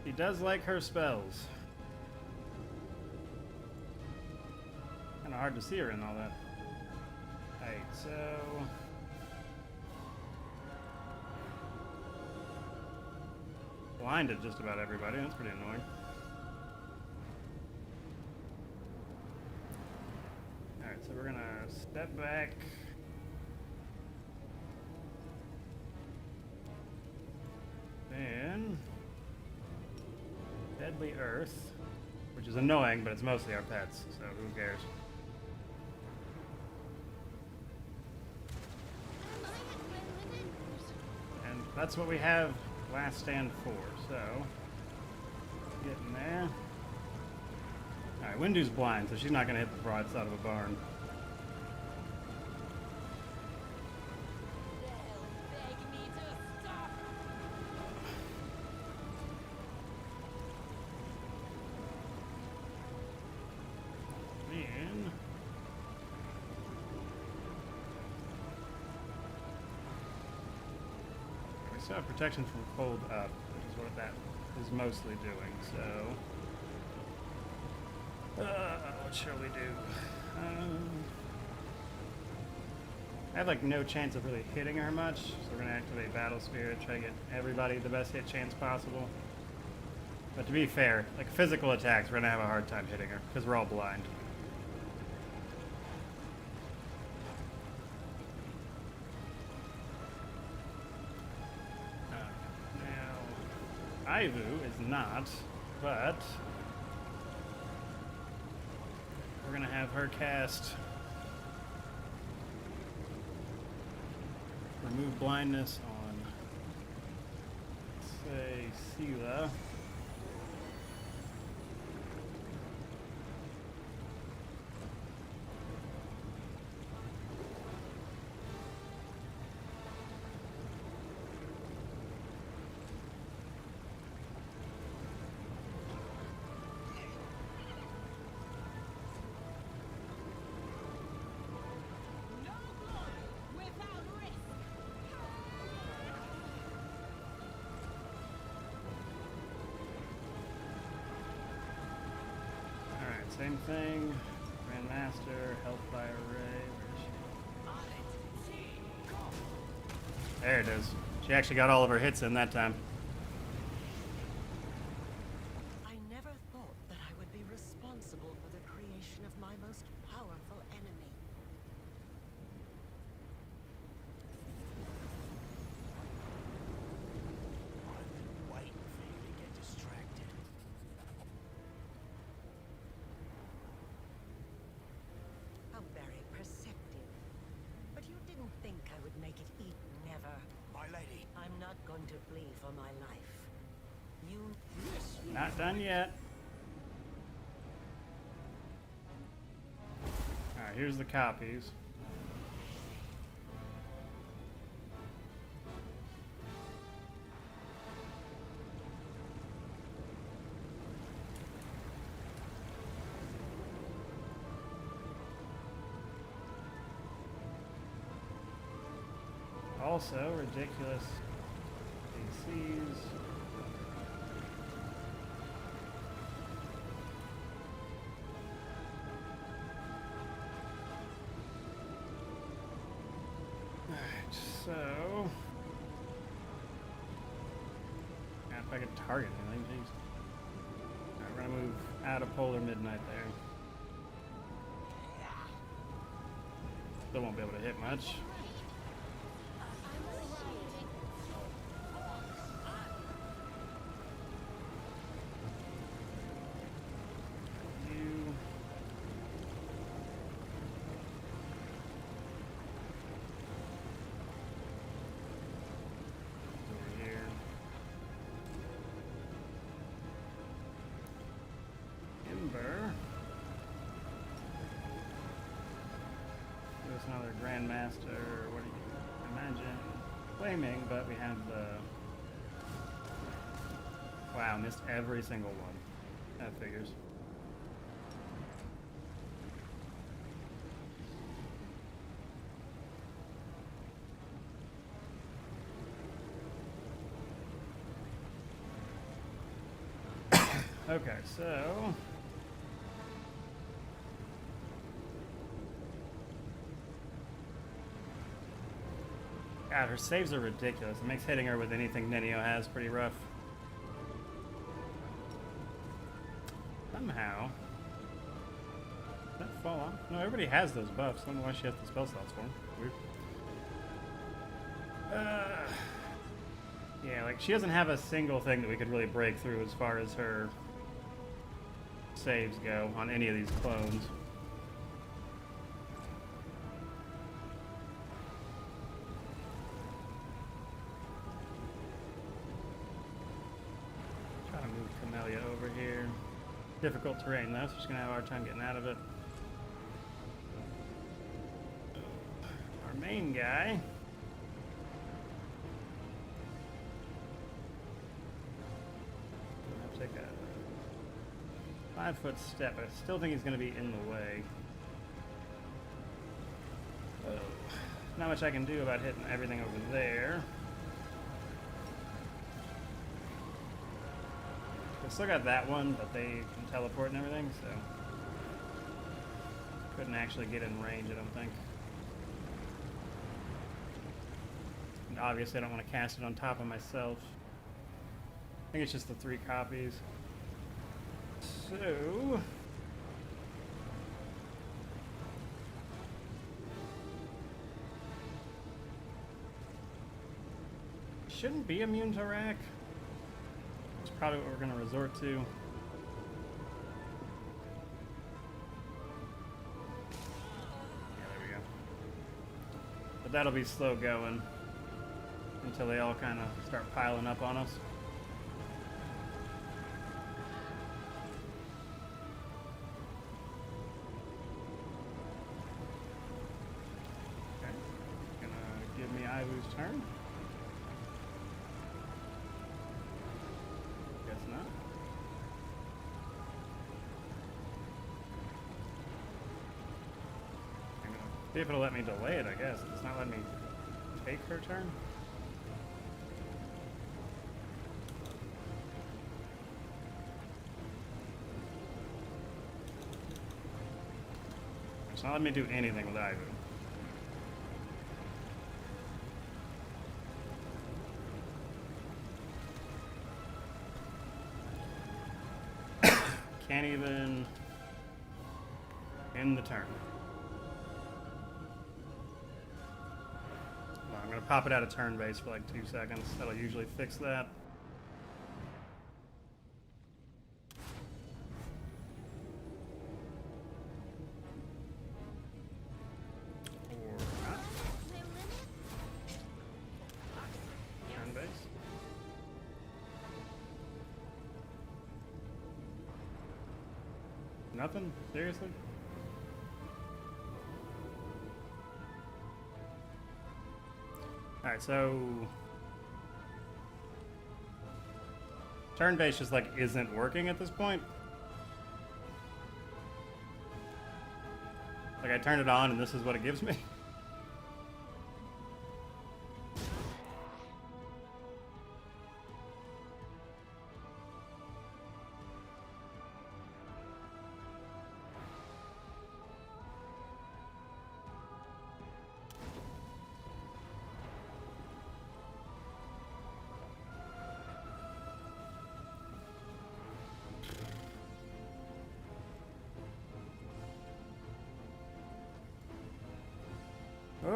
He does like her spells. Kind of hard to see her in all that. Alright, so... blinded just about everybody. That's pretty annoying. Alright, so we're gonna step back. Then... Deadly Earth, which is annoying, but it's mostly our pets, so who cares? And that's what we have last stand for, so getting there. Alright, Windu's blind, so she's not gonna hit the broadside of a barn. Protection from cold up, which is what that is mostly doing, so... what shall we do? I have like no chance of really hitting her much, so we're going to activate Battle Spirit, try to get everybody the best hit chance possible. But to be fair, like physical attacks, we're going to have a hard time hitting her, because we're all blind. Ivu is not, but we're gonna have her cast Remove Blindness on, say, Sela. Same thing. Grandmaster, Hellfire Ray. Where is she? There it is. She actually got all of her hits in that time. I never thought that I would be responsible for the creation of my most powerful enemy. I've been waiting for you to get distracted. Very perceptive. But you didn't think I would make it eat, never. My lady. I'm not going to flee for my life. You... Not done yet. Alright, here's the copies. Also, ridiculous ACs. If I could target anything, jeez. Alright, we're gonna move out of Polar Midnight there. Still won't be able to hit much. Another Grandmaster, what do you imagine? Flaming, but we have the... Wow, missed every single one. That figures. Okay, so... God, her saves are ridiculous. It makes hitting her with anything Nenio has pretty rough. Somehow. Did that fall off? No, everybody has those buffs. I don't know why she has the spell slots for them. Weird. Yeah, like she doesn't have a single thing that we could really break through as far as her saves go on any of these clones. Difficult terrain though, so she's gonna have a hard time getting out of it. Our main guy. I'll take a 5-foot step. I still think he's gonna be in the way. Not much I can do about hitting everything over there. Still got that one, but they can teleport and everything, so couldn't actually get in range, I don't think. And obviously I don't want to cast it on top of myself. I think it's just the 3 copies. So shouldn't be immune to rack. Probably what we're going to resort to. Yeah, there we go. But that'll be slow going until they all kind of start piling up on us. Okay, gonna give me Ivu's turn. See if it'll let me delay it, I guess. It's not letting me take her turn. It's not letting me do anything with Ivu. Can't even end the turn. Well, I'm going to pop it out of turn base for like 2 seconds. That'll usually fix that. Or not. Turn base. Nothing? Seriously? Alright, so turn base just like isn't working at this point. Like I turned it on and this is what it gives me.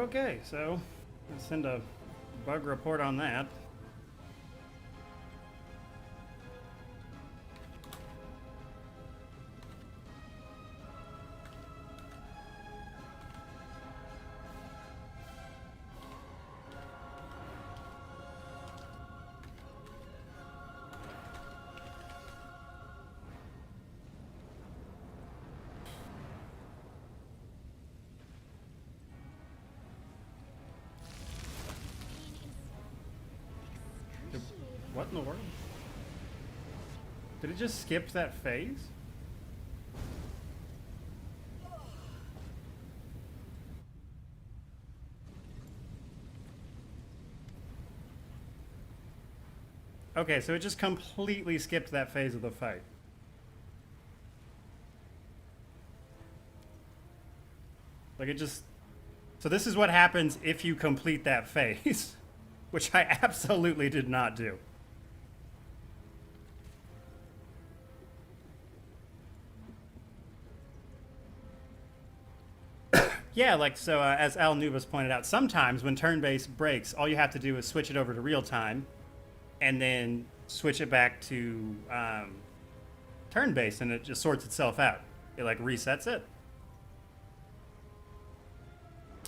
Okay, so let's send a bug report on that. What in the world? Did it just skip that phase? Okay, so it just completely skipped that phase of the fight. Like it just... So this is what happens if you complete that phase, which I absolutely did not do. Yeah, like, so as Al Nubis pointed out, sometimes when turn-based breaks, all you have to do is switch it over to real-time and then switch it back to turn-based, and it just sorts itself out. It, like, resets it.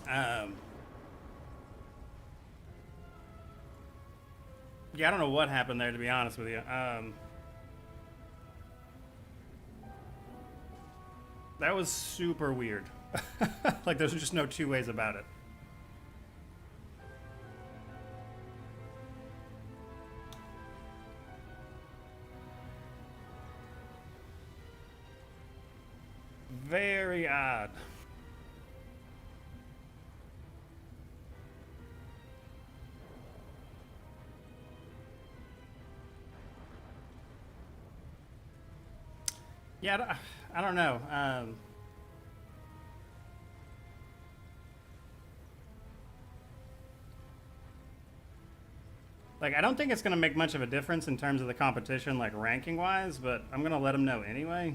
Yeah, I don't know what happened there, to be honest with you. That was super weird. Like, there's just no two ways about it. Very odd. Yeah, I don't know. Like, I don't think it's going to make much of a difference in terms of the competition, like, ranking-wise, but I'm going to let them know anyway.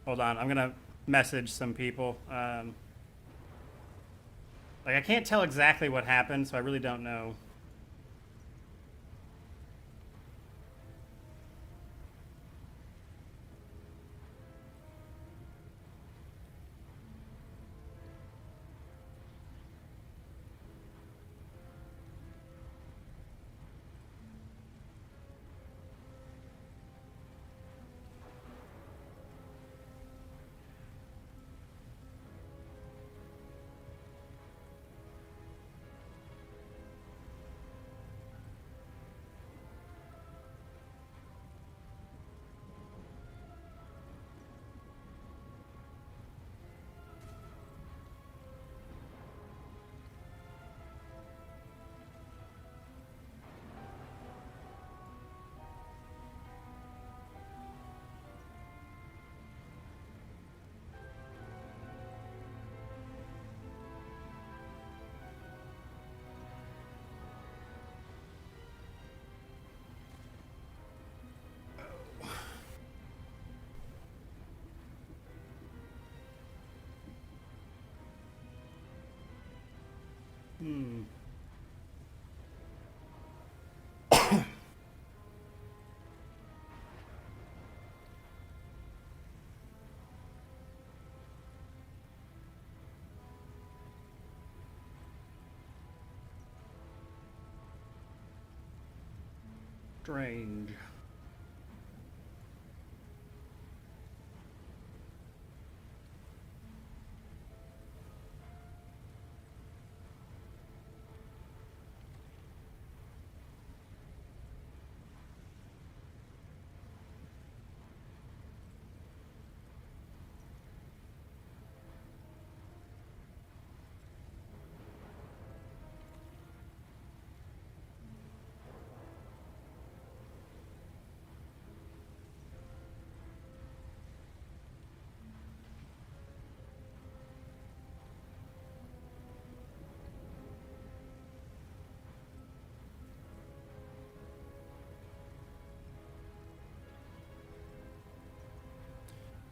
Hold on, I'm going to message some people. Like, I can't tell exactly what happened, so I really don't know. Strange.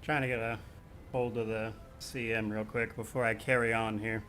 Trying to get a hold of the CM real quick before I carry on here.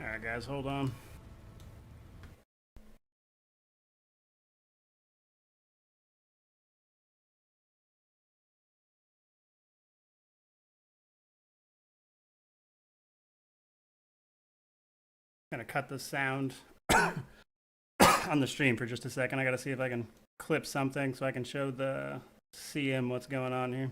Alright guys, hold on. Gonna cut the sound on the stream for just a second. I gotta see if I can clip something so I can show the CM what's going on here.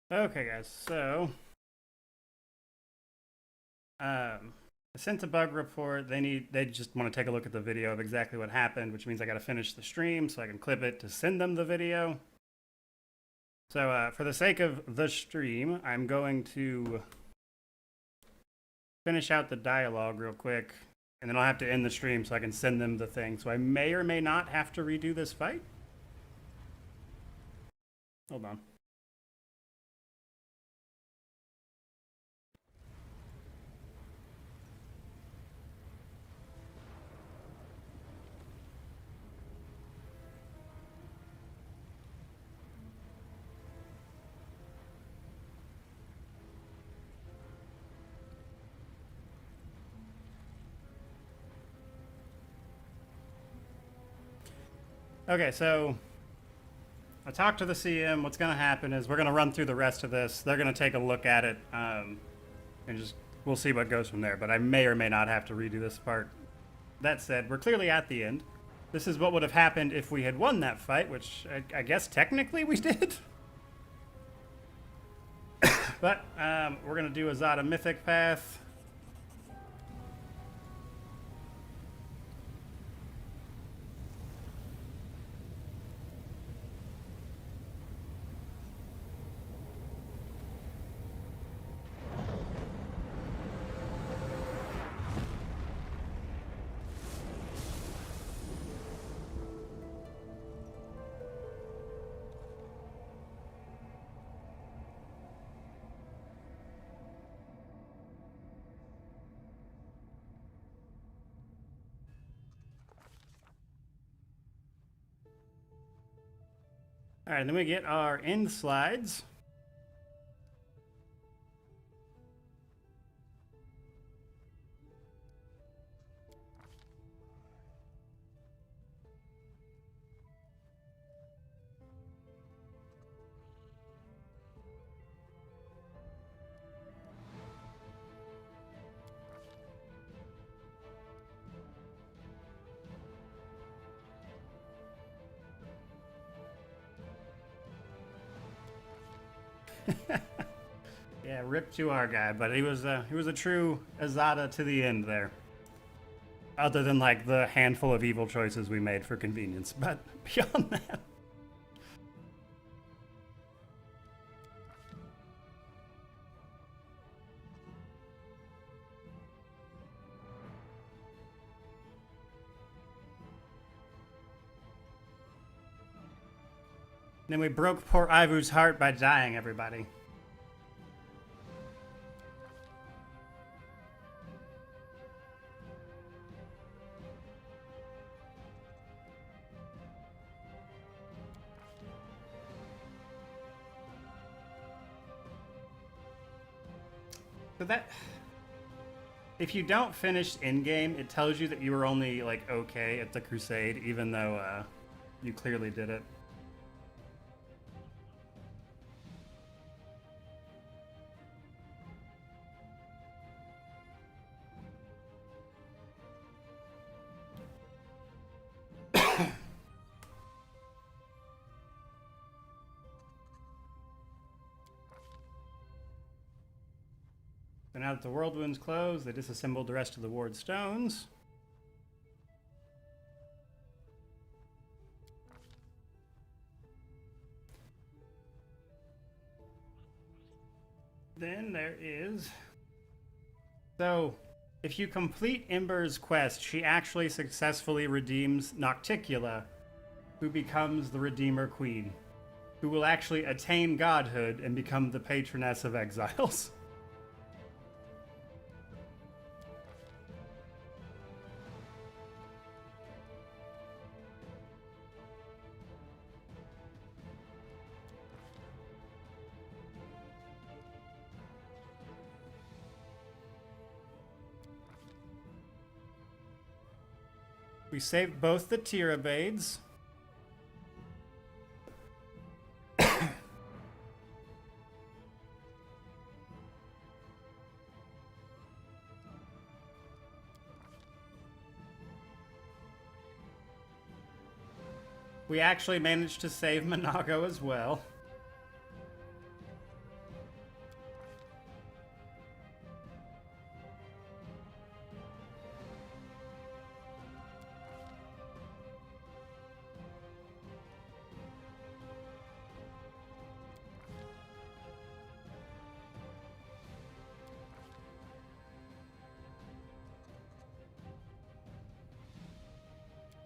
Okay guys, so I sent a bug report. They just want to take a look at the video of exactly what happened, which means I got to finish the stream so I can clip it to send them the video. So for the sake of the stream, I'm going to finish out the dialogue real quick, and then I'll have to end the stream so I can send them the thing. So I may or may not have to redo this fight. Hold on. Okay, so I talked to the CM. What's going to happen is we're going to run through the rest of this. They're going to take a look at it, and just we'll see what goes from there. But I may or may not have to redo this part. That said, we're clearly at the end. This is what would have happened if we had won that fight, which I guess technically we did. But we're going to do a Zada Mythic Path. All right, then we get our end slides. Yeah, rip to our guy, but he was a true Azada to the end there. Other than like the handful of evil choices we made for convenience, but beyond that. Then we broke poor Ivu's heart by dying, everybody. So that, if you don't finish in-game, it tells you that you were only, like, okay at the Crusade, even though you clearly did it. So now that the Whirlwind's closed, they disassembled the rest of the ward stones. Then there is... So, if you complete Ember's quest, she actually successfully redeems Nocticula, who becomes the Redeemer Queen, who will actually attain godhood and become the patroness of exiles. We saved both the Tirabades. We actually managed to save Monago as well.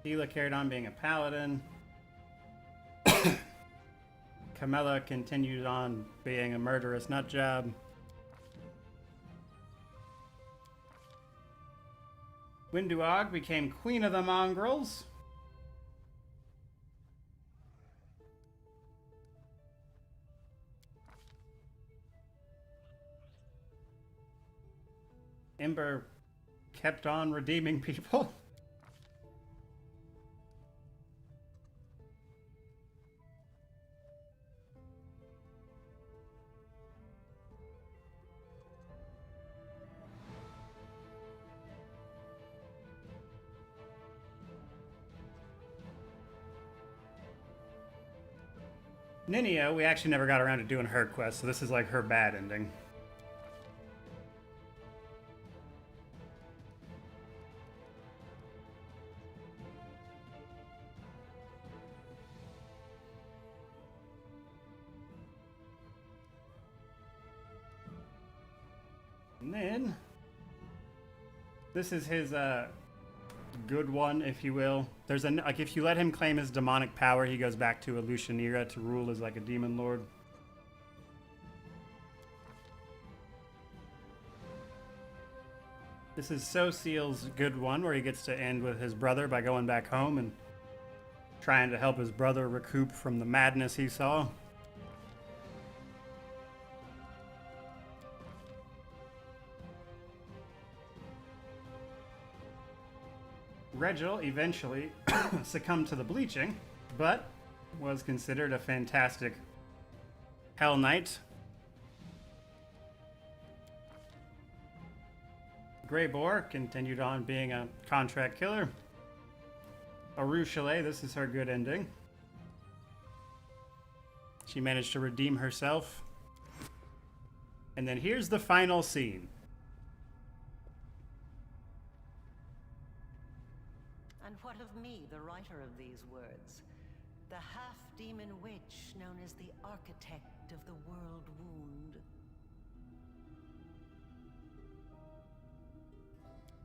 Hela carried on being a paladin. Camilla continued on being a murderous nutjob. Winduog became queen of the mongrels. Ember kept on redeeming people. Ninio, we actually never got around to doing her quest, so this is like her bad ending. And then, this is his good one, if you will. There's like if you let him claim his demonic power, he goes back to Elushanira to rule as like a demon lord. This is Soseal's good one, where he gets to end with his brother by going back home and trying to help his brother recoup from the madness he saw. Regil eventually succumbed to the bleaching, but was considered a fantastic Hell Knight. Greybor continued on being a contract killer. Aru Chalet, this is her good ending. She managed to redeem herself. And then here's the final scene. And what of me, the writer of these words? The half-demon witch known as the architect of the world wound.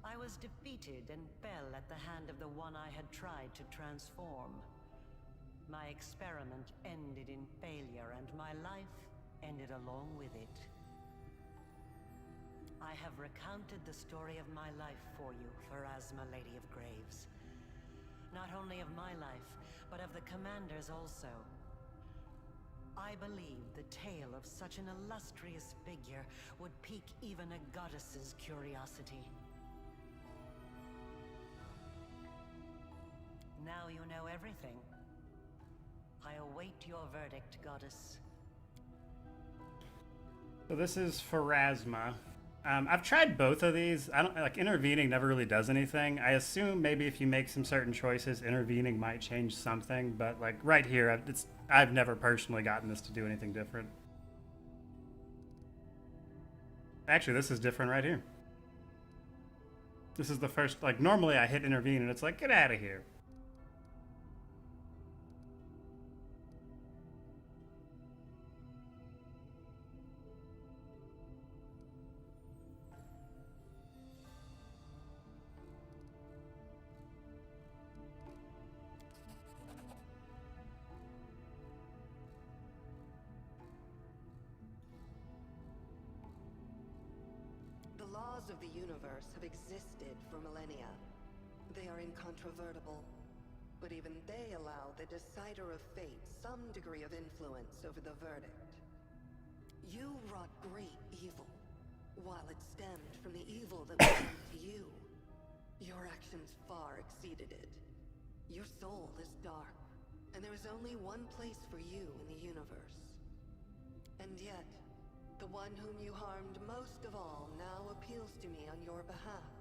I was defeated and fell at the hand of the one I had tried to transform. My experiment ended in failure, and my life ended along with it. I have recounted the story of my life for you, Pharasma, Lady of Graves. Not only of my life, but of the commander's also. I believe the tale of such an illustrious figure would pique even a goddess's curiosity. Now you know everything. I await your verdict, goddess. So this is Pharasma. I've tried both of these. I don't like intervening. Never really does anything. I assume maybe if you make some certain choices, intervening might change something. But like right here, I've never personally gotten this to do anything different. Actually, this is different right here. This is the first. Like normally, I hit intervene and it's like get out of here. The laws of the universe have existed for millennia. They are incontrovertible, but even they allow the decider of fate some degree of influence over the verdict. You wrought great evil, while it stemmed from the evil that was done to you. Your actions far exceeded it. Your soul is dark, and there is only one place for you in the universe. And yet, the one whom you harmed most of all now appeals to me on your behalf.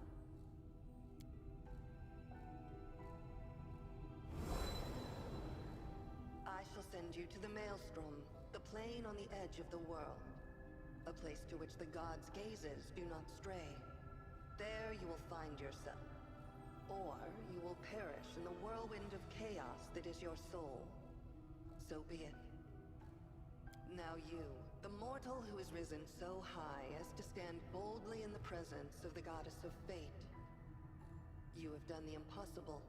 I shall send you to the Maelstrom, the plane on the edge of the world. A place to which the gods' gazes do not stray. There you will find yourself. Or you will perish in the whirlwind of chaos that is your soul. So be it. Now you, the mortal who has risen so high as to stand boldly in the presence of the goddess of fate. You have done the impossible,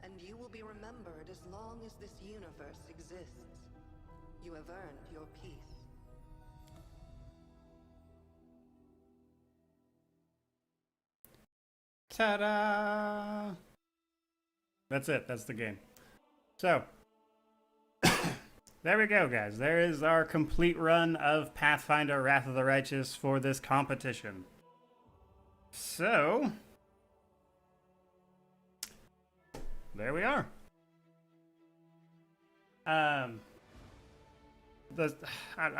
and you will be remembered as long as this universe exists. You have earned your peace. Ta-da! That's it. That's the game. So, there we go, guys. There is our complete run of Pathfinder Wrath of the Righteous for this competition. So, there we are. I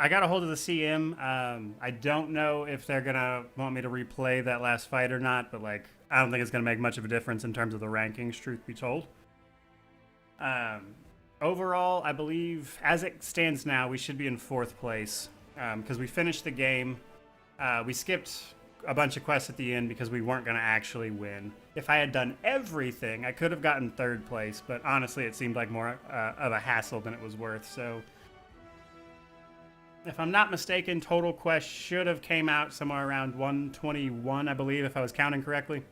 got a hold of the CM. I don't know if they're gonna want me to replay that last fight or not, but like, I don't think it's gonna make much of a difference in terms of the rankings, truth be told. overall, I believe, as it stands now, we should be in 4th place because we finished the game. We skipped a bunch of quests at the end because we weren't going to actually win. If I had done everything, I could have gotten 3rd place, but honestly, it seemed like more of a hassle than it was worth. So, if I'm not mistaken, total quest should have came out somewhere around 121, I believe, if I was counting correctly.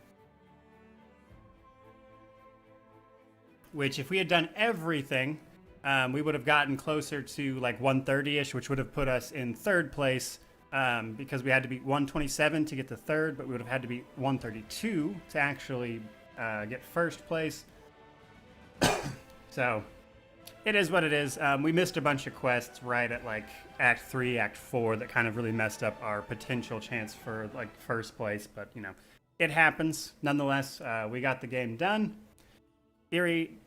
Which, if we had done everything, we would have gotten closer to like 130-ish, which would have put us in 3rd place. Because we had to beat 127 to get to 3rd, but we would have had to beat 132 to actually get 1st place. So, it is what it is. We missed a bunch of quests right at like Act 3, Act 4 that kind of really messed up our potential chance for like 1st place, but you know, it happens. Nonetheless, we got the game done. Erie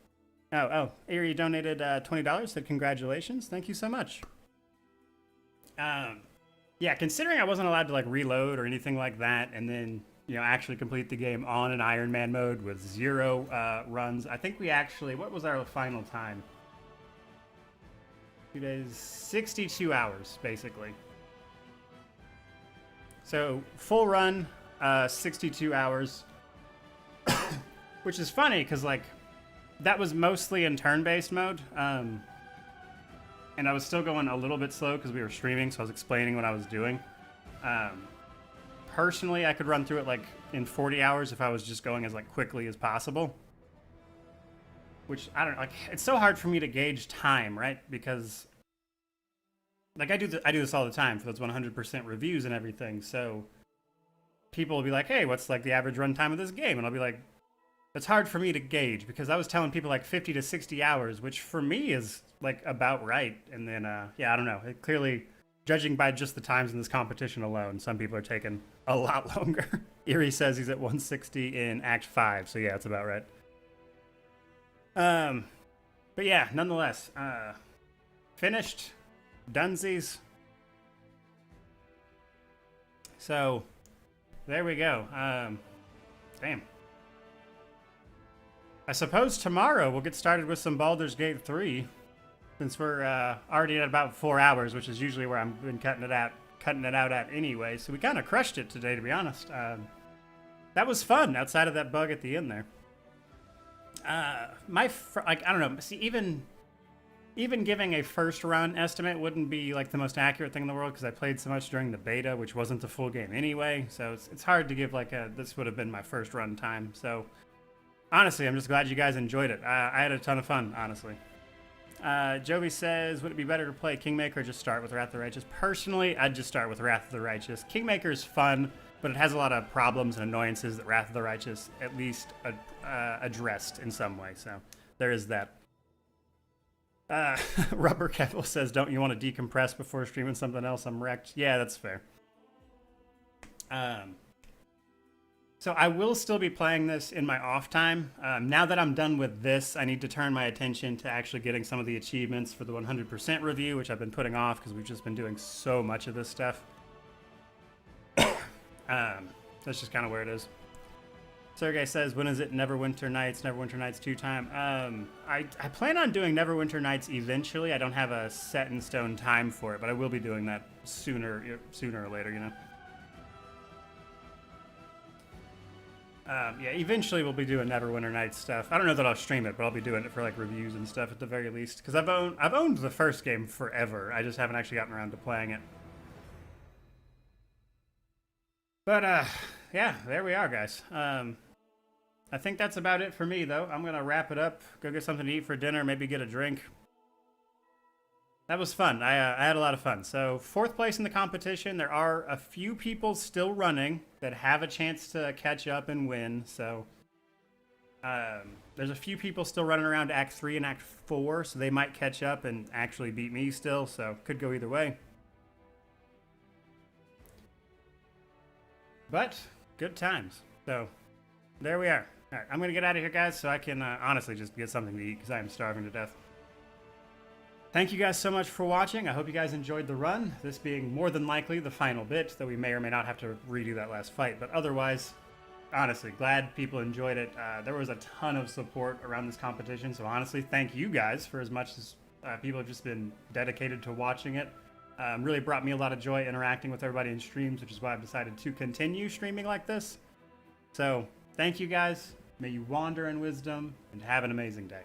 donated $20, said congratulations. Thank you so much. Yeah, considering I wasn't allowed to like reload or anything like that, and then, you know, actually complete the game on an Iron Man mode with 0 runs, I think we actually, what was our final time? 2 days, 62 hours, basically. So, full run, 62 hours, which is funny, because, like, that was mostly in turn-based mode, and I was still going a little bit slow because we were streaming, so I was explaining what I was doing. Personally, I could run through it like in 40 hours if I was just going as like quickly as possible. Which, I don't know, like, it's so hard for me to gauge time, right? Because, like, I do this all the time for those 100% reviews and everything, so people will be like, hey, what's like the average runtime of this game? And I'll be like, it's hard for me to gauge because I was telling people like 50 to 60 hours, which for me is like about right. And then, yeah, I don't know. It clearly, judging by just the times in this competition alone, some people are taking a lot longer. Erie says he's at 160 in Act 5, so yeah, it's about right. But yeah, nonetheless, finished, dunsies. So, there we go. Damn. I suppose tomorrow we'll get started with some Baldur's Gate 3, since we're already at about 4 hours, which is usually where I've been cutting it out at anyway. So we kind of crushed it today, to be honest. That was fun, outside of that bug at the end there. Like, I don't know. See, even giving a first run estimate wouldn't be like the most accurate thing in the world because I played so much during the beta, which wasn't the full game anyway. So it's hard to give like this would have been my first run time. So. Honestly, I'm just glad you guys enjoyed it. I had a ton of fun, honestly. Jovi says, would it be better to play Kingmaker or just start with Wrath of the Righteous? Personally, I'd just start with Wrath of the Righteous. Kingmaker is fun, but it has a lot of problems and annoyances that Wrath of the Righteous at least addressed in some way. So there is that. Rubber Kettle says, don't you want to decompress before streaming something else? I'm wrecked. Yeah, that's fair. So I will still be playing this in my off time. Now that I'm done with this, I need to turn my attention to actually getting some of the achievements for the 100% review, which I've been putting off because we've just been doing so much of this stuff. That's just kind of where it is. Sergey says, when is it Neverwinter Nights? Neverwinter Nights 2 time. I plan on doing Neverwinter Nights eventually. I don't have a set in stone time for it, but I will be doing that sooner or later, you know. Yeah, eventually we'll be doing Neverwinter Nights stuff. I don't know that I'll stream it, but I'll be doing it for like reviews and stuff at the very least. Because I've owned the first game forever. I just haven't actually gotten around to playing it. But yeah, there we are, guys. I think that's about it for me, though. I'm gonna wrap it up. Go get something to eat for dinner. Maybe get a drink. That was fun. I had a lot of fun. So 4th place in the competition. There are a few people still running that have a chance to catch up and win. So there's a few people still running around Act 3 and Act 4, so they might catch up and actually beat me still. So could go either way. But good times. So there we are. All right, I'm going to get out of here, guys, so I can honestly just get something to eat because I am starving to death. Thank you guys so much for watching. I hope you guys enjoyed the run, this being more than likely the final bit, though we may or may not have to redo that last fight. But otherwise, honestly, glad people enjoyed it. There was a ton of support around this competition, so honestly, thank you guys for as much as people have just been dedicated to watching it. Really brought me a lot of joy interacting with everybody in streams, which is why I've decided to continue streaming like this. So, thank you guys. May you wander in wisdom and have an amazing day.